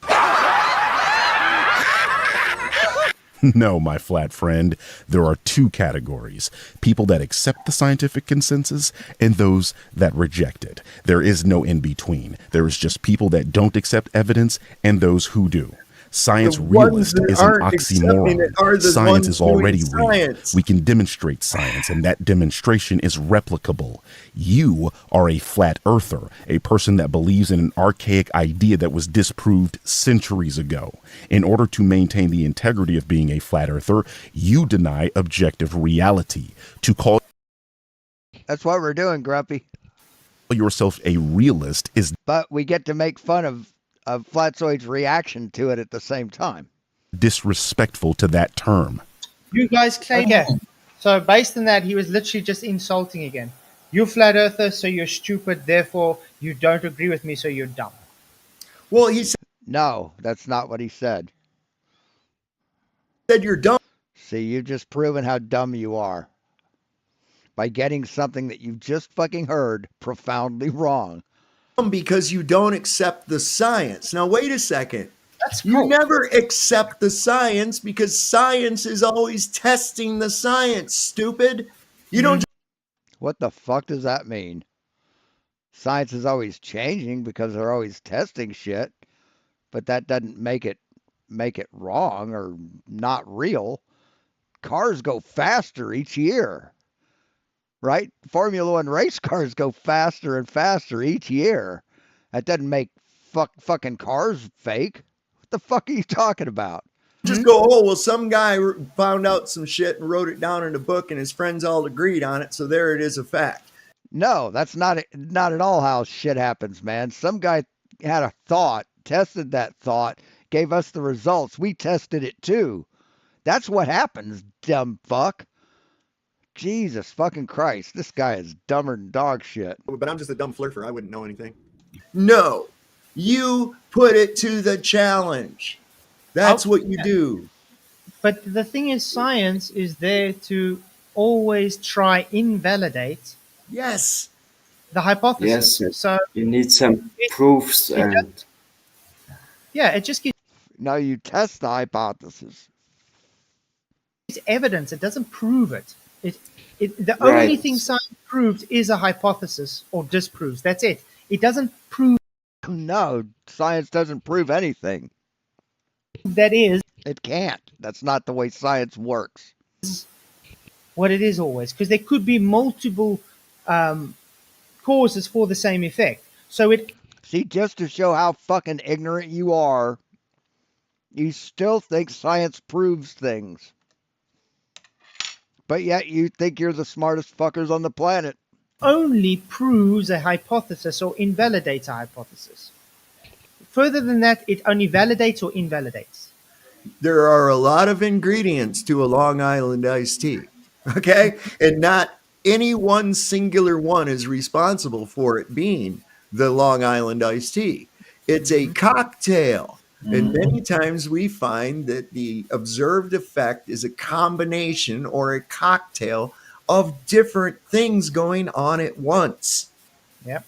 S4: No, my flat friend, there are two categories: people that accept the scientific consensus and those that reject it. There is no in between. There is just people that don't accept evidence and those who do. Science
S15: The ones
S4: realist
S15: that
S4: is an
S15: aren't accepting it
S4: oxymoron.
S15: are the
S4: Science
S15: ones
S4: is
S15: doing
S4: already real.
S15: science.
S4: We can demonstrate science, and that demonstration is replicable. You are a flat earther, a person that believes in an archaic idea that was disproved centuries ago. In order to maintain the integrity of being a flat earther, you deny objective reality. To call
S1: That's what we're doing, Grumpy.
S4: yourself a realist is
S1: But we get to make fun of Flatzoid's reaction to it at the same time.
S4: disrespectful to that term.
S3: You guys claim So based on that, he was literally just insulting again. You're flat earther, so you're stupid. Therefore, you don't agree with me, so you're dumb.
S15: Well, he
S1: No, that's not what he said.
S15: said you're dumb.
S1: See, you've just proven how dumb you are by getting something that you've just fucking heard profoundly wrong.
S15: Because you don't accept the science. Now, wait a second.
S3: That's
S15: you never accept the science because science is always testing the science, stupid. You don't
S1: What the fuck does that mean? Science is always changing because they're always testing shit, but that doesn't make it wrong or not real. Cars go faster each year, right? Formula One race cars go faster and faster each year. That doesn't make fucking cars fake. What the fuck are you talking about?
S15: just go, oh, well, some guy found out some shit and wrote it down in a book and his friends all agreed on it, so there it is, a fact.
S1: No, that's not at all how shit happens, man. Some guy had a thought, tested that thought, gave us the results. We tested it too. That's what happens, dumb fuck. Jesus fucking Christ. This guy is dumber than dog shit.
S16: But I'm just a dumb flirter. I wouldn't know anything.
S15: No, you put it to the challenge. That's what you do.
S3: But the thing is, science is there to always try invalidate.
S15: Yes.
S3: The hypothesis.
S5: Yes,
S3: So
S5: you need some proofs and
S3: it just gives
S1: No, you test the hypothesis.
S3: evidence. It doesn't prove it. The
S5: Right.
S3: only thing science proves is a hypothesis or disproves. That's it. It doesn't prove.
S1: No, science doesn't prove anything.
S3: That is.
S1: It can't. That's not the way science works.
S3: What it is always, because there could be multiple causes for the same effect. So it.
S1: See, just to show how fucking ignorant you are, you still think science proves things. But yet you think you're the smartest fuckers on the planet.
S3: Only proves a hypothesis or invalidates a hypothesis. Further than that, it only validates or invalidates.
S15: There are a lot of ingredients to a Long Island iced tea, okay? And not any one singular one is responsible for it being the Long Island iced tea. It's a cocktail. And many times we find that the observed effect is a combination or a cocktail of different things going on at once.
S3: Yep.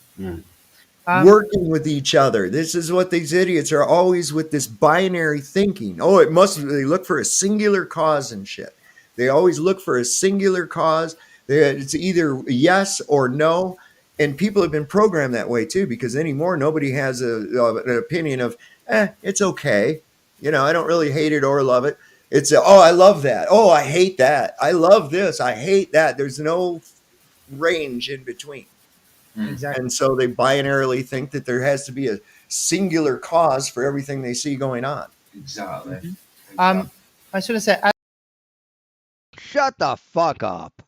S15: Working with each other. This is what these idiots are always with, this binary thinking. Oh, they look for a singular cause and shit. They always look for a singular cause. It's either yes or no. And people have been programmed that way too, because anymore nobody has an opinion of, it's okay. You know, I don't really hate it or love it. It's, oh, I love that. Oh, I hate that. I love this. I hate that. There's no range in between.
S3: Exactly.
S15: And so they binarily think that there has to be a singular cause for everything they see going on.
S2: Exactly.
S3: I should have said,
S1: Shut the fuck up.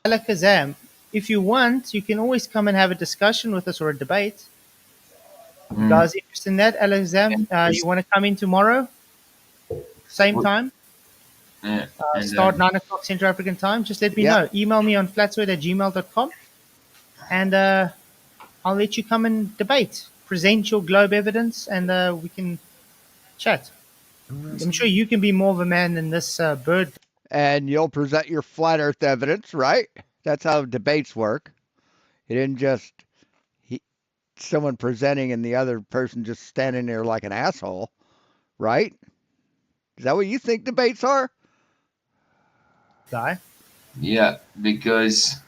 S3: Alakazam, if you want, you can always come and have a discussion with us or a debate. You guys interested in that, Alakazam? You want to come in tomorrow? Same time? Start 9 o'clock Central African time. Just let me know. Email me on flatsoid@gmail.com. and I'll let you come and debate. Present your globe evidence, and we can chat. I'm sure you can be more of a man than this bird.
S1: And you'll present your flat Earth evidence, right? That's how debates work. It didn't just someone presenting and the other person just standing there like an asshole, right? Is that what you think debates are?
S3: Guy.
S2: Yeah, because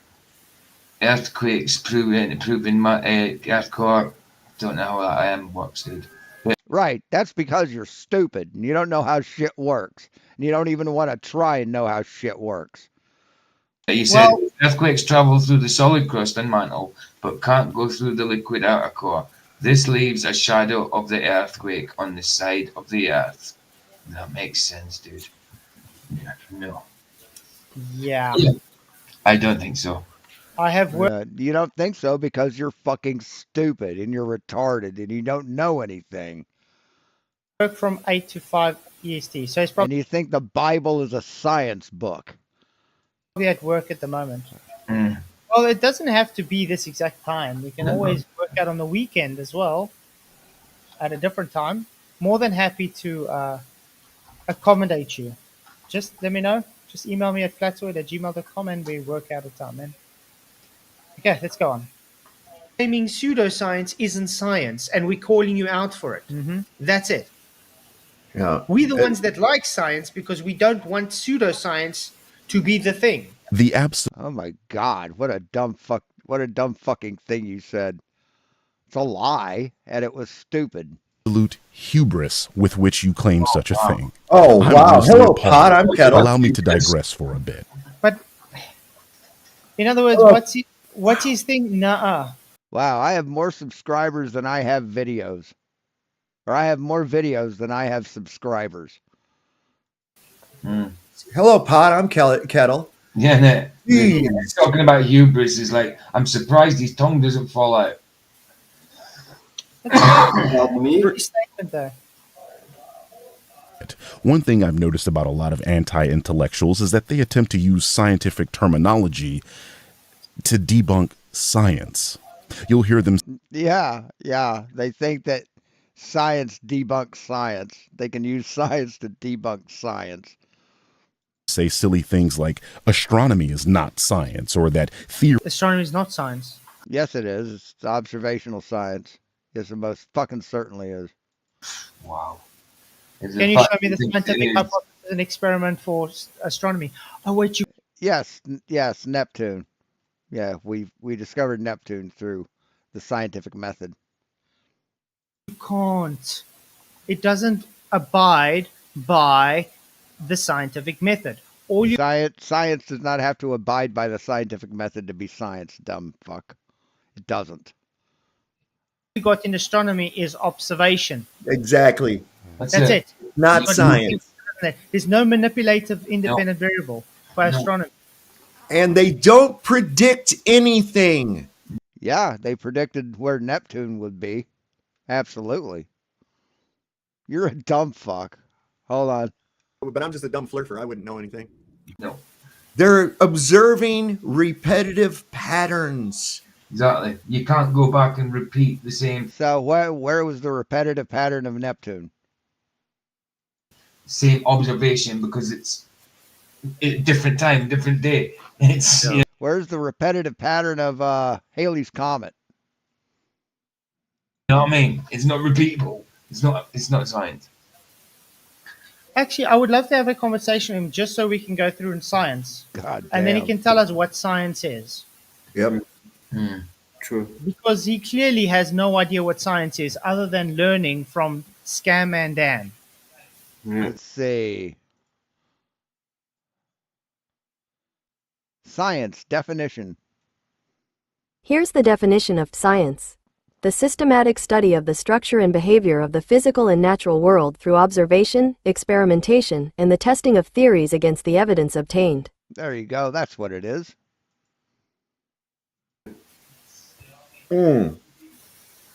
S2: earthquakes proving my earth core. Don't know how that works, dude.
S1: Right. That's because you're stupid and you don't know how shit works. And you don't even want to try and know how shit works.
S2: You said earthquakes travel through the solid crust and mantle, but can't go through the liquid outer core. This leaves a shadow of the earthquake on the side of the earth. That makes sense, dude. Yeah, no.
S3: Yeah.
S2: I don't think so.
S3: I have
S1: You don't think so because you're fucking stupid and you're retarded and you don't know anything.
S3: work from 8 to 5 EST. So it's
S1: And
S3: probably
S1: you think the Bible is a science book.
S3: at work at the moment.
S2: Mm.
S3: Well, it doesn't have to be this exact time. We can always work out on the weekend as well at a different time. More than happy to accommodate you. Just let me know. Just email me at flatsoid@gmail.com and we work out a time, man. Okay, let's go on.
S20: Claiming pseudoscience isn't science and we're calling you out for it. That's it.
S15: Yeah.
S20: We're the ones that like science because we don't want pseudoscience to be the thing.
S4: The absolute.
S1: Oh my God! What a dumb fucking thing you said. It's a lie, and it was stupid.
S4: Absolute hubris with which you claim such a thing.
S15: Oh,
S4: I'm
S15: wow.
S4: honestly
S15: Hello,
S4: appalled.
S15: Pod. I'm Kettle.
S4: Allow me to digress for a bit.
S3: But in other words, what's his thing? Nuh-uh.
S1: Wow, I have more subscribers than I have videos. Or I have more videos than I have subscribers.
S15: Hello, Pod. I'm Kettle.
S2: Yeah, he's talking about hubris. Is like, I'm surprised his tongue doesn't fall out.
S3: Statement there.
S4: One thing I've noticed about a lot of anti-intellectuals is that they attempt to use scientific terminology to debunk science. You'll hear them.
S1: Yeah. They think that science debunks science. They can use science to debunk science.
S4: Say silly things like astronomy is not science, or that theory.
S3: Astronomy is not science.
S1: Yes, it is. It's observational science. Yes, it most fucking certainly is.
S2: Wow.
S3: Can you show me the scientific hypothesis and experiment for astronomy? Oh, wait, you.
S1: Yes, Neptune. Yeah, we discovered Neptune through the scientific method.
S3: You can't. It doesn't abide by the scientific method. All you
S1: Science does not have to abide by the scientific method to be science, dumb fuck. It doesn't.
S3: got in astronomy is observation.
S15: Exactly.
S3: That's it.
S15: Not science.
S3: There's no manipulative independent variable for astronomy.
S15: And they don't predict anything.
S1: Yeah, they predicted where Neptune would be. Absolutely. You're a dumb fuck. Hold on.
S16: But I'm just a dumb flirter. I wouldn't know anything.
S2: No.
S15: They're observing repetitive patterns.
S2: Exactly. You can't go back and repeat the same.
S1: So where was the repetitive pattern of Neptune?
S2: Same observation, because it's a different time, different day. It's yeah.
S1: Where's the repetitive pattern of Halley's Comet?
S2: You know what I mean? It's not repeatable. It's not science.
S3: Actually, I would love to have a conversation with him just so we can go through in science.
S1: God
S3: and then he
S1: damn.
S3: can tell us what science is.
S15: Yep.
S5: True.
S3: Because he clearly has no idea what science is other than learning from Scam Man Dan.
S1: Let's see. Science definition.
S9: Here's the definition of science. The systematic study of the structure and behavior of the physical and natural world through observation, experimentation, and the testing of theories against the evidence obtained.
S1: There you go. That's what it is.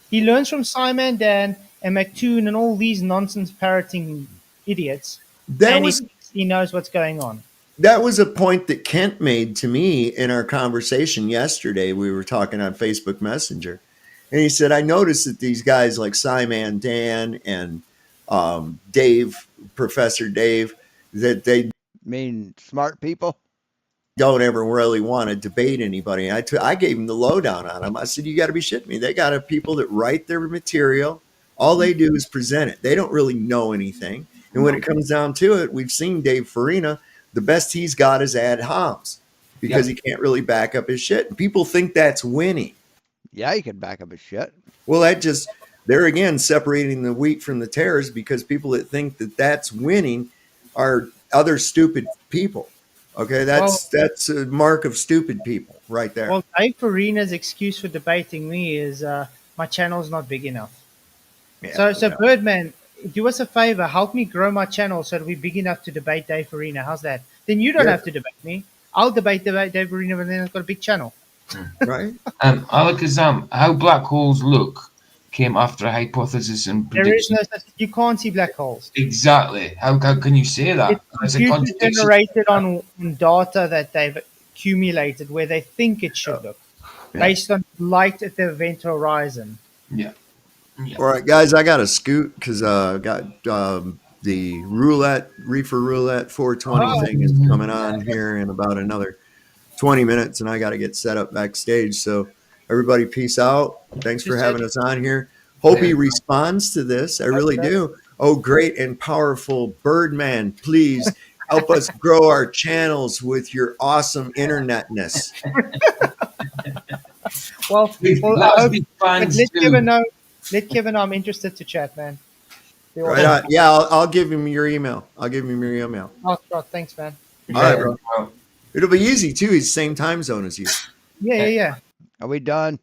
S3: He learns from Simon Dan and McToon and all these nonsense parroting idiots. He knows what's going on.
S15: that was a point that Kent made to me in our conversation yesterday. We were talking on Facebook Messenger, and he said, "I noticed that these guys like Simon Dan and Dave, Professor Dave, that they
S1: mean smart people
S15: don't ever really want to debate anybody." I gave him the lowdown on them. I said, "You got to be shitting me. They got people that write their material. All they do is present it. They don't really know anything. And when it comes down to it, we've seen Dave Farina. The best he's got is ad homs because he can't really back up his shit. And people think that's winning.
S1: Yeah, he can back up his shit.
S15: Well, that just they're again separating the wheat from the tares because people that think that that's winning are other stupid people. Okay, that's a mark of stupid people right there.
S3: Well, Dave Farina's excuse for debating me is my channel's not big enough.
S15: Yeah,
S3: so Birdman, do us a favor, help me grow my channel so that we're big enough to debate Dave Farina. How's that? Then you don't have to debate me. I'll debate Dave Farina, and then I've got a big channel.
S15: Right.
S2: Alakazam, how black holes look came after a hypothesis and
S3: There is
S2: prediction.
S3: no such, you can't see black holes.
S2: Exactly. How can you say that?
S3: It's
S2: That's a
S3: computer
S2: contradiction.
S3: generated on data that they've accumulated where they think it should look, based on light at the event horizon.
S2: Yeah.
S15: All right, guys, I got to scoot because I got the reefer roulette 420 thing is coming on here in about another 20 minutes, and I got to get set up backstage. So everybody, peace out. Thanks for having us on here. Hope he responds to this. I really do. Oh, great and powerful Birdman, please help us grow our channels with your awesome internetness.
S3: Well, I hope, but let Kevin know I'm interested to chat, man.
S15: Right on. Yeah, I'll give him your email.
S3: Oh, thanks, man.
S15: All right, bro. It'll be easy too. He's the same time zone as you.
S3: Yeah.
S1: Are we done?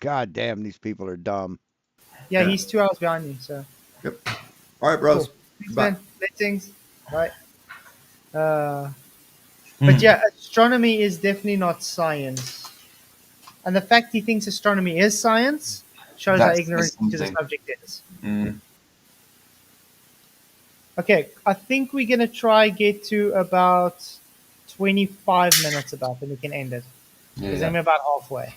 S1: God damn, these people are dumb.
S3: Yeah, he's 2 hours behind me, so.
S15: Yep. All right, bros.
S3: Cool. Thanks, man. Blessings. Right. But yeah, astronomy is definitely not science. And the fact he thinks astronomy is science shows how ignorant to the subject is. Okay, I think we're going to try get to about 25 minutes about, then we can end it. Because then we're about halfway.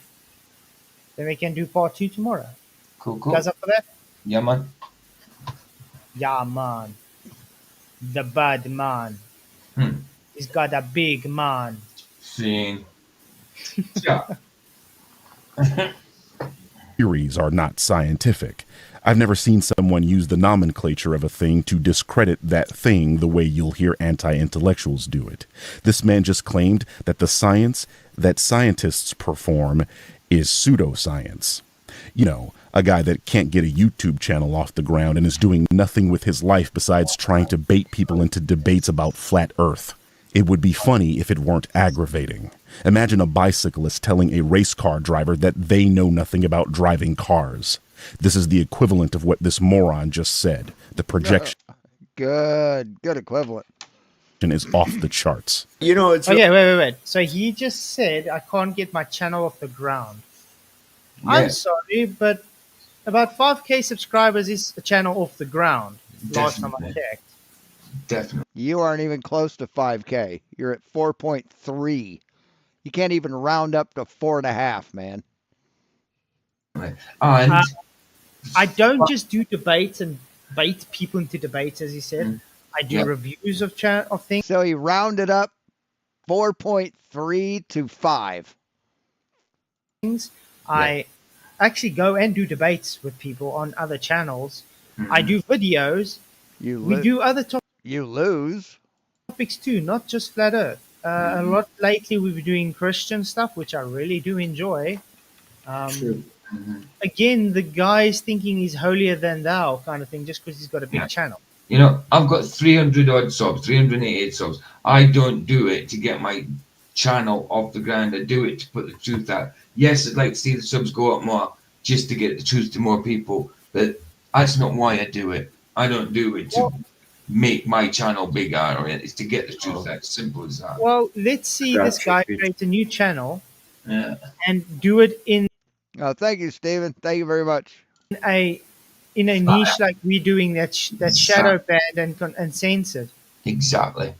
S3: Then we can do part 2 tomorrow.
S2: Cool.
S3: You guys up for that?
S2: Yeah, man.
S3: Yeah, man. The bad man. He's got a big man.
S2: Seeing. Yeah.
S4: Theories are not scientific. I've never seen someone use the nomenclature of a thing to discredit that thing the way you'll hear anti-intellectuals do it. This man just claimed that the science that scientists perform is pseudoscience. You know, a guy that can't get a YouTube channel off the ground and is doing nothing with his life besides trying to bait people into debates about flat Earth. It would be funny if it weren't aggravating. Imagine a bicyclist telling a race car driver that they know nothing about driving cars. This is the equivalent of what this moron just said. The projection
S1: Good equivalent.
S4: is off the charts.
S15: You know, it's
S3: okay. Wait. So he just said I can't get my channel off the ground. Yeah. I'm sorry, but about 5K subscribers is a channel off the ground. Last time I checked.
S2: Definitely.
S1: You aren't even close to 5K. You're at 4.3. You can't even round up to 4.5, man.
S3: I don't just do debates and bait people into debates, as he said. I do reviews of things.
S1: So he rounded up 4.3 to 5.
S3: I actually go and do debates with people on other channels. I do videos. We do other topics.
S1: You lose.
S3: Topics too, not just flat Earth. A lot lately we've been doing Christian stuff, which I really do enjoy. Again, the guy's thinking he's holier than thou kind of thing just because he's got a big channel.
S2: You know, I've got 300 odd subs, 388 subs. I don't do it to get my channel off the ground. I do it to put the truth out. Yes, I'd like to see the subs go up more just to get the truth to more people, but that's not why I do it. I don't do it to make my channel bigger, or it's to get the truth out. Simple as that.
S3: Well, let's see this guy create a new channel and do it in.
S1: Thank you, Stephen. Thank you very much.
S3: In a niche like we're doing that's shadow banned and censored.
S2: Exactly.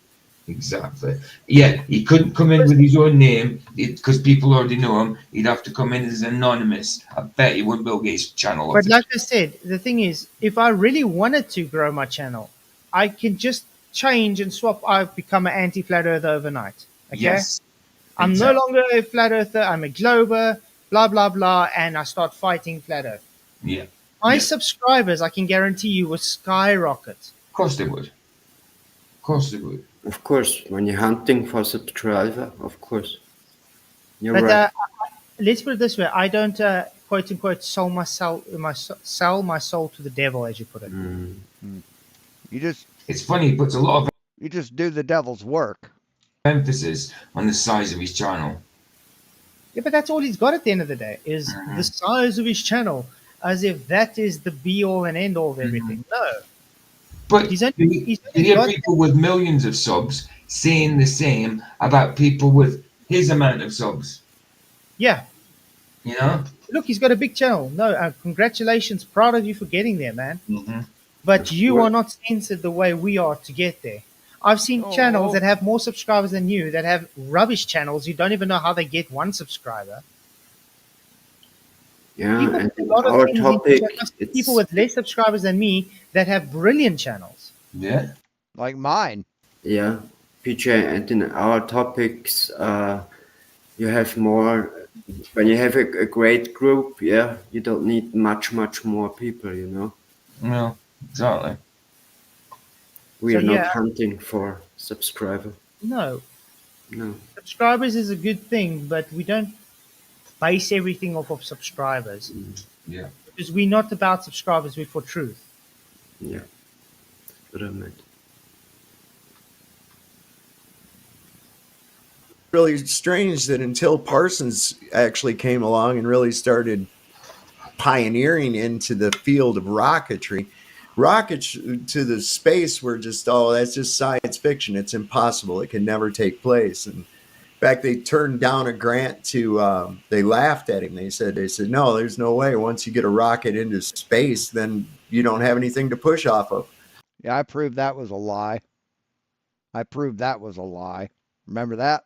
S2: Yeah, he couldn't come in with his own name because people already know him. He'd have to come in as anonymous. I bet he wouldn't be able to get his channel off
S3: But
S2: the.
S3: like I said, the thing is, if I really wanted to grow my channel, I can just change and swap. I've become an anti-flat earther overnight. Okay,
S2: Yes.
S3: I'm no longer a flat earther. I'm a glober. Blah blah blah, and I start fighting flat earth.
S2: Yeah.
S3: My subscribers, I can guarantee you, will skyrocket.
S2: Of course they would.
S5: Of course, when you're hunting for subscriber, of course. You're
S3: But
S5: right.
S3: let's put it this way: I don't quote unquote sell my soul to the devil, as you put it.
S1: You just.
S2: It's funny. He puts a lot of.
S1: You just do the devil's work.
S2: Emphasis on the size of his channel.
S3: Yeah, but that's all he's got at the end of the day is the size of his channel, as if that is the be all and end all of everything. No.
S2: But
S3: he's
S2: you hear people with millions of subs saying the same about people with his amount of subs.
S3: Yeah.
S2: You know?
S3: Look, he's got a big channel. No, congratulations. Proud of you for getting there, man.
S2: Mm-hmm.
S3: But you are not censored the way we are to get there. I've seen channels that have more subscribers than you that have rubbish channels. You don't even know how they get one subscriber.
S5: Yeah,
S3: People
S5: and
S3: put a lot of
S5: our
S3: things
S5: topic,
S3: into people with less subscribers than me that have brilliant channels.
S2: Yeah.
S1: Like mine.
S5: Yeah, PJ, and in our topics, you have more. When you have a great group, yeah, you don't need much more people, you know.
S2: No, exactly.
S5: We
S3: So,
S5: are not
S3: yeah.
S5: hunting for subscriber.
S3: No.
S5: No.
S3: Subscribers is a good thing, but we don't base everything off of subscribers.
S2: Yeah.
S3: Because we're not about subscribers, we're for truth.
S5: Yeah. That's what I meant.
S15: Really strange that until Parsons actually came along and really started pioneering into the field of rocketry, rockets to the space were just, that's just science fiction. It's impossible. It can never take place. And in fact, they turned down a grant to, they laughed at him. They said, no, there's no way. Once you get a rocket into space, then you don't have anything to push off of.
S1: Yeah, I proved that was a lie. Remember that?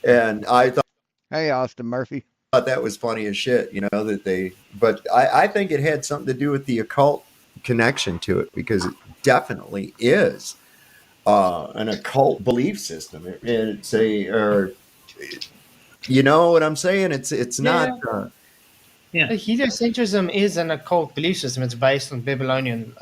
S15: And I thought,
S1: hey, Austin Murphy.
S15: Thought that was funny as shit, that they, but I think it had something to do with the occult connection to it, because it definitely is an occult belief system. It's you know what I'm saying? It's not.
S3: Heliocentrism is an occult belief system. It's based on Babylonian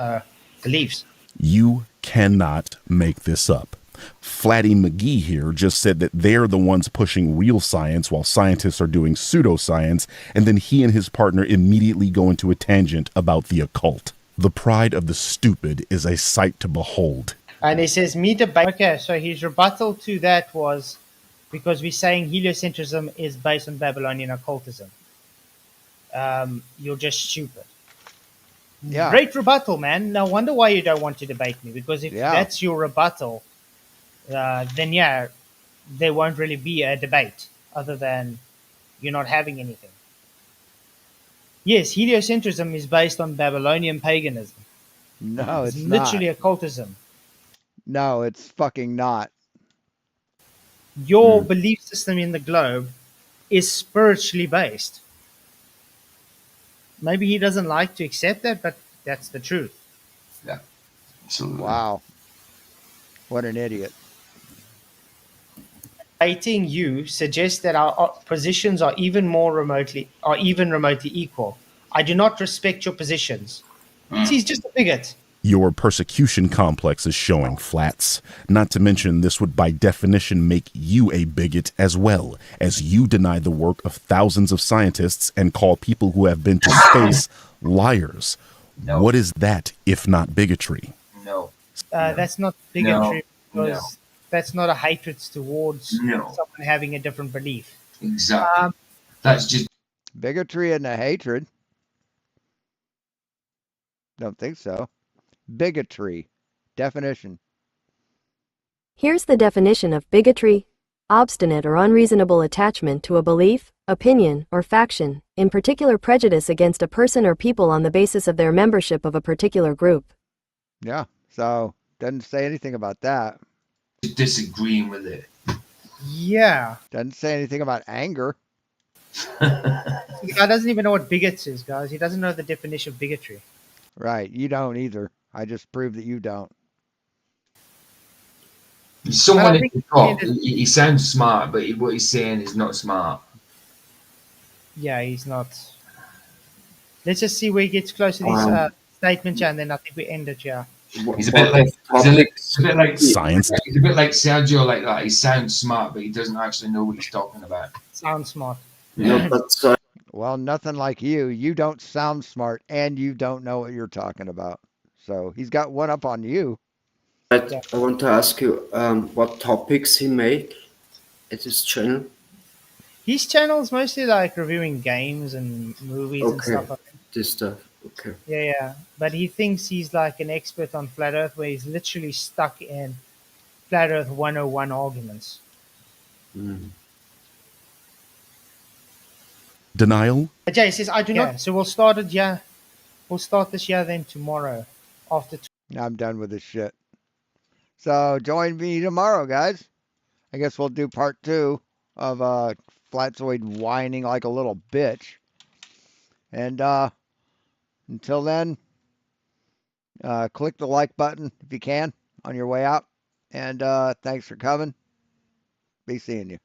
S3: beliefs.
S4: You cannot make this up. Flatty McGee here just said that they're the ones pushing real science while scientists are doing pseudoscience, and then he and his partner immediately go into a tangent about the occult. The pride of the stupid is a sight to behold.
S3: And he says, okay, so his rebuttal to that was because we're saying heliocentrism is based on Babylonian occultism. You're just stupid.
S1: Yeah.
S3: Great rebuttal, man. No wonder why you don't want to debate me, because if that's your rebuttal, then there won't really be a debate other than you're not having anything. Yes, heliocentrism is based on Babylonian paganism.
S1: No, it's
S3: literally
S1: not.
S3: occultism.
S1: No, it's fucking not.
S3: Your belief system in the globe is spiritually based. Maybe he doesn't like to accept that, but that's the truth.
S2: Yeah, absolutely.
S1: Wow. What an idiot.
S3: Debating you suggests that our positions are even remotely equal. I do not respect your positions. See, he's just a bigot.
S4: Your persecution complex is showing, Flats. Not to mention, this would by definition make you a bigot as well, as you deny the work of thousands of scientists and call people who have been to space liars.
S2: No.
S4: What is that, if not bigotry?
S2: No.
S3: That's not bigotry, because that's not a hatred towards someone having a different belief.
S2: Exactly. That's just
S1: bigotry and a hatred. Don't think so. Bigotry. Definition.
S9: Here's the definition of bigotry: obstinate or unreasonable attachment to a belief, opinion, or faction, in particular prejudice against a person or people on the basis of their membership of a particular group.
S1: Yeah, so Doesn't say anything about that.
S2: Disagreeing with it.
S3: Yeah.
S1: Doesn't say anything about anger.
S3: The guy doesn't even know what bigots is, guys. He doesn't know the definition of bigotry.
S1: Right. You don't either. I just proved that you don't.
S2: Someone in the top, he sounds smart, but what he's saying is not smart.
S3: Yeah, he's not. Let's just see where he gets close to these statements, and then I think we end it. Yeah.
S2: He's a bit like
S4: science.
S2: He's a bit like Sergio, like that. He sounds smart, but he doesn't actually know what he's talking about.
S3: Sounds smart.
S5: No, but
S1: Well, nothing like you. You don't sound smart, and you don't know what you're talking about. So he's got one up on you.
S5: I want to ask you what topics he make at his channel.
S3: His channel is mostly like reviewing games and movies and
S5: Okay,
S3: stuff like that.
S5: this stuff. Okay.
S3: Yeah. But he thinks he's like an expert on flat Earth, where he's literally stuck in flat Earth 101 arguments.
S4: Denial.
S3: Jay says, "I do not." So we'll start it. Yeah, we'll start this year then tomorrow after.
S1: I'm done with this shit. So join me tomorrow, guys. I guess we'll do part 2 of Flatzoid whining like a little bitch. And until then, click the like button if you can on your way out. And thanks for coming. Be seeing you.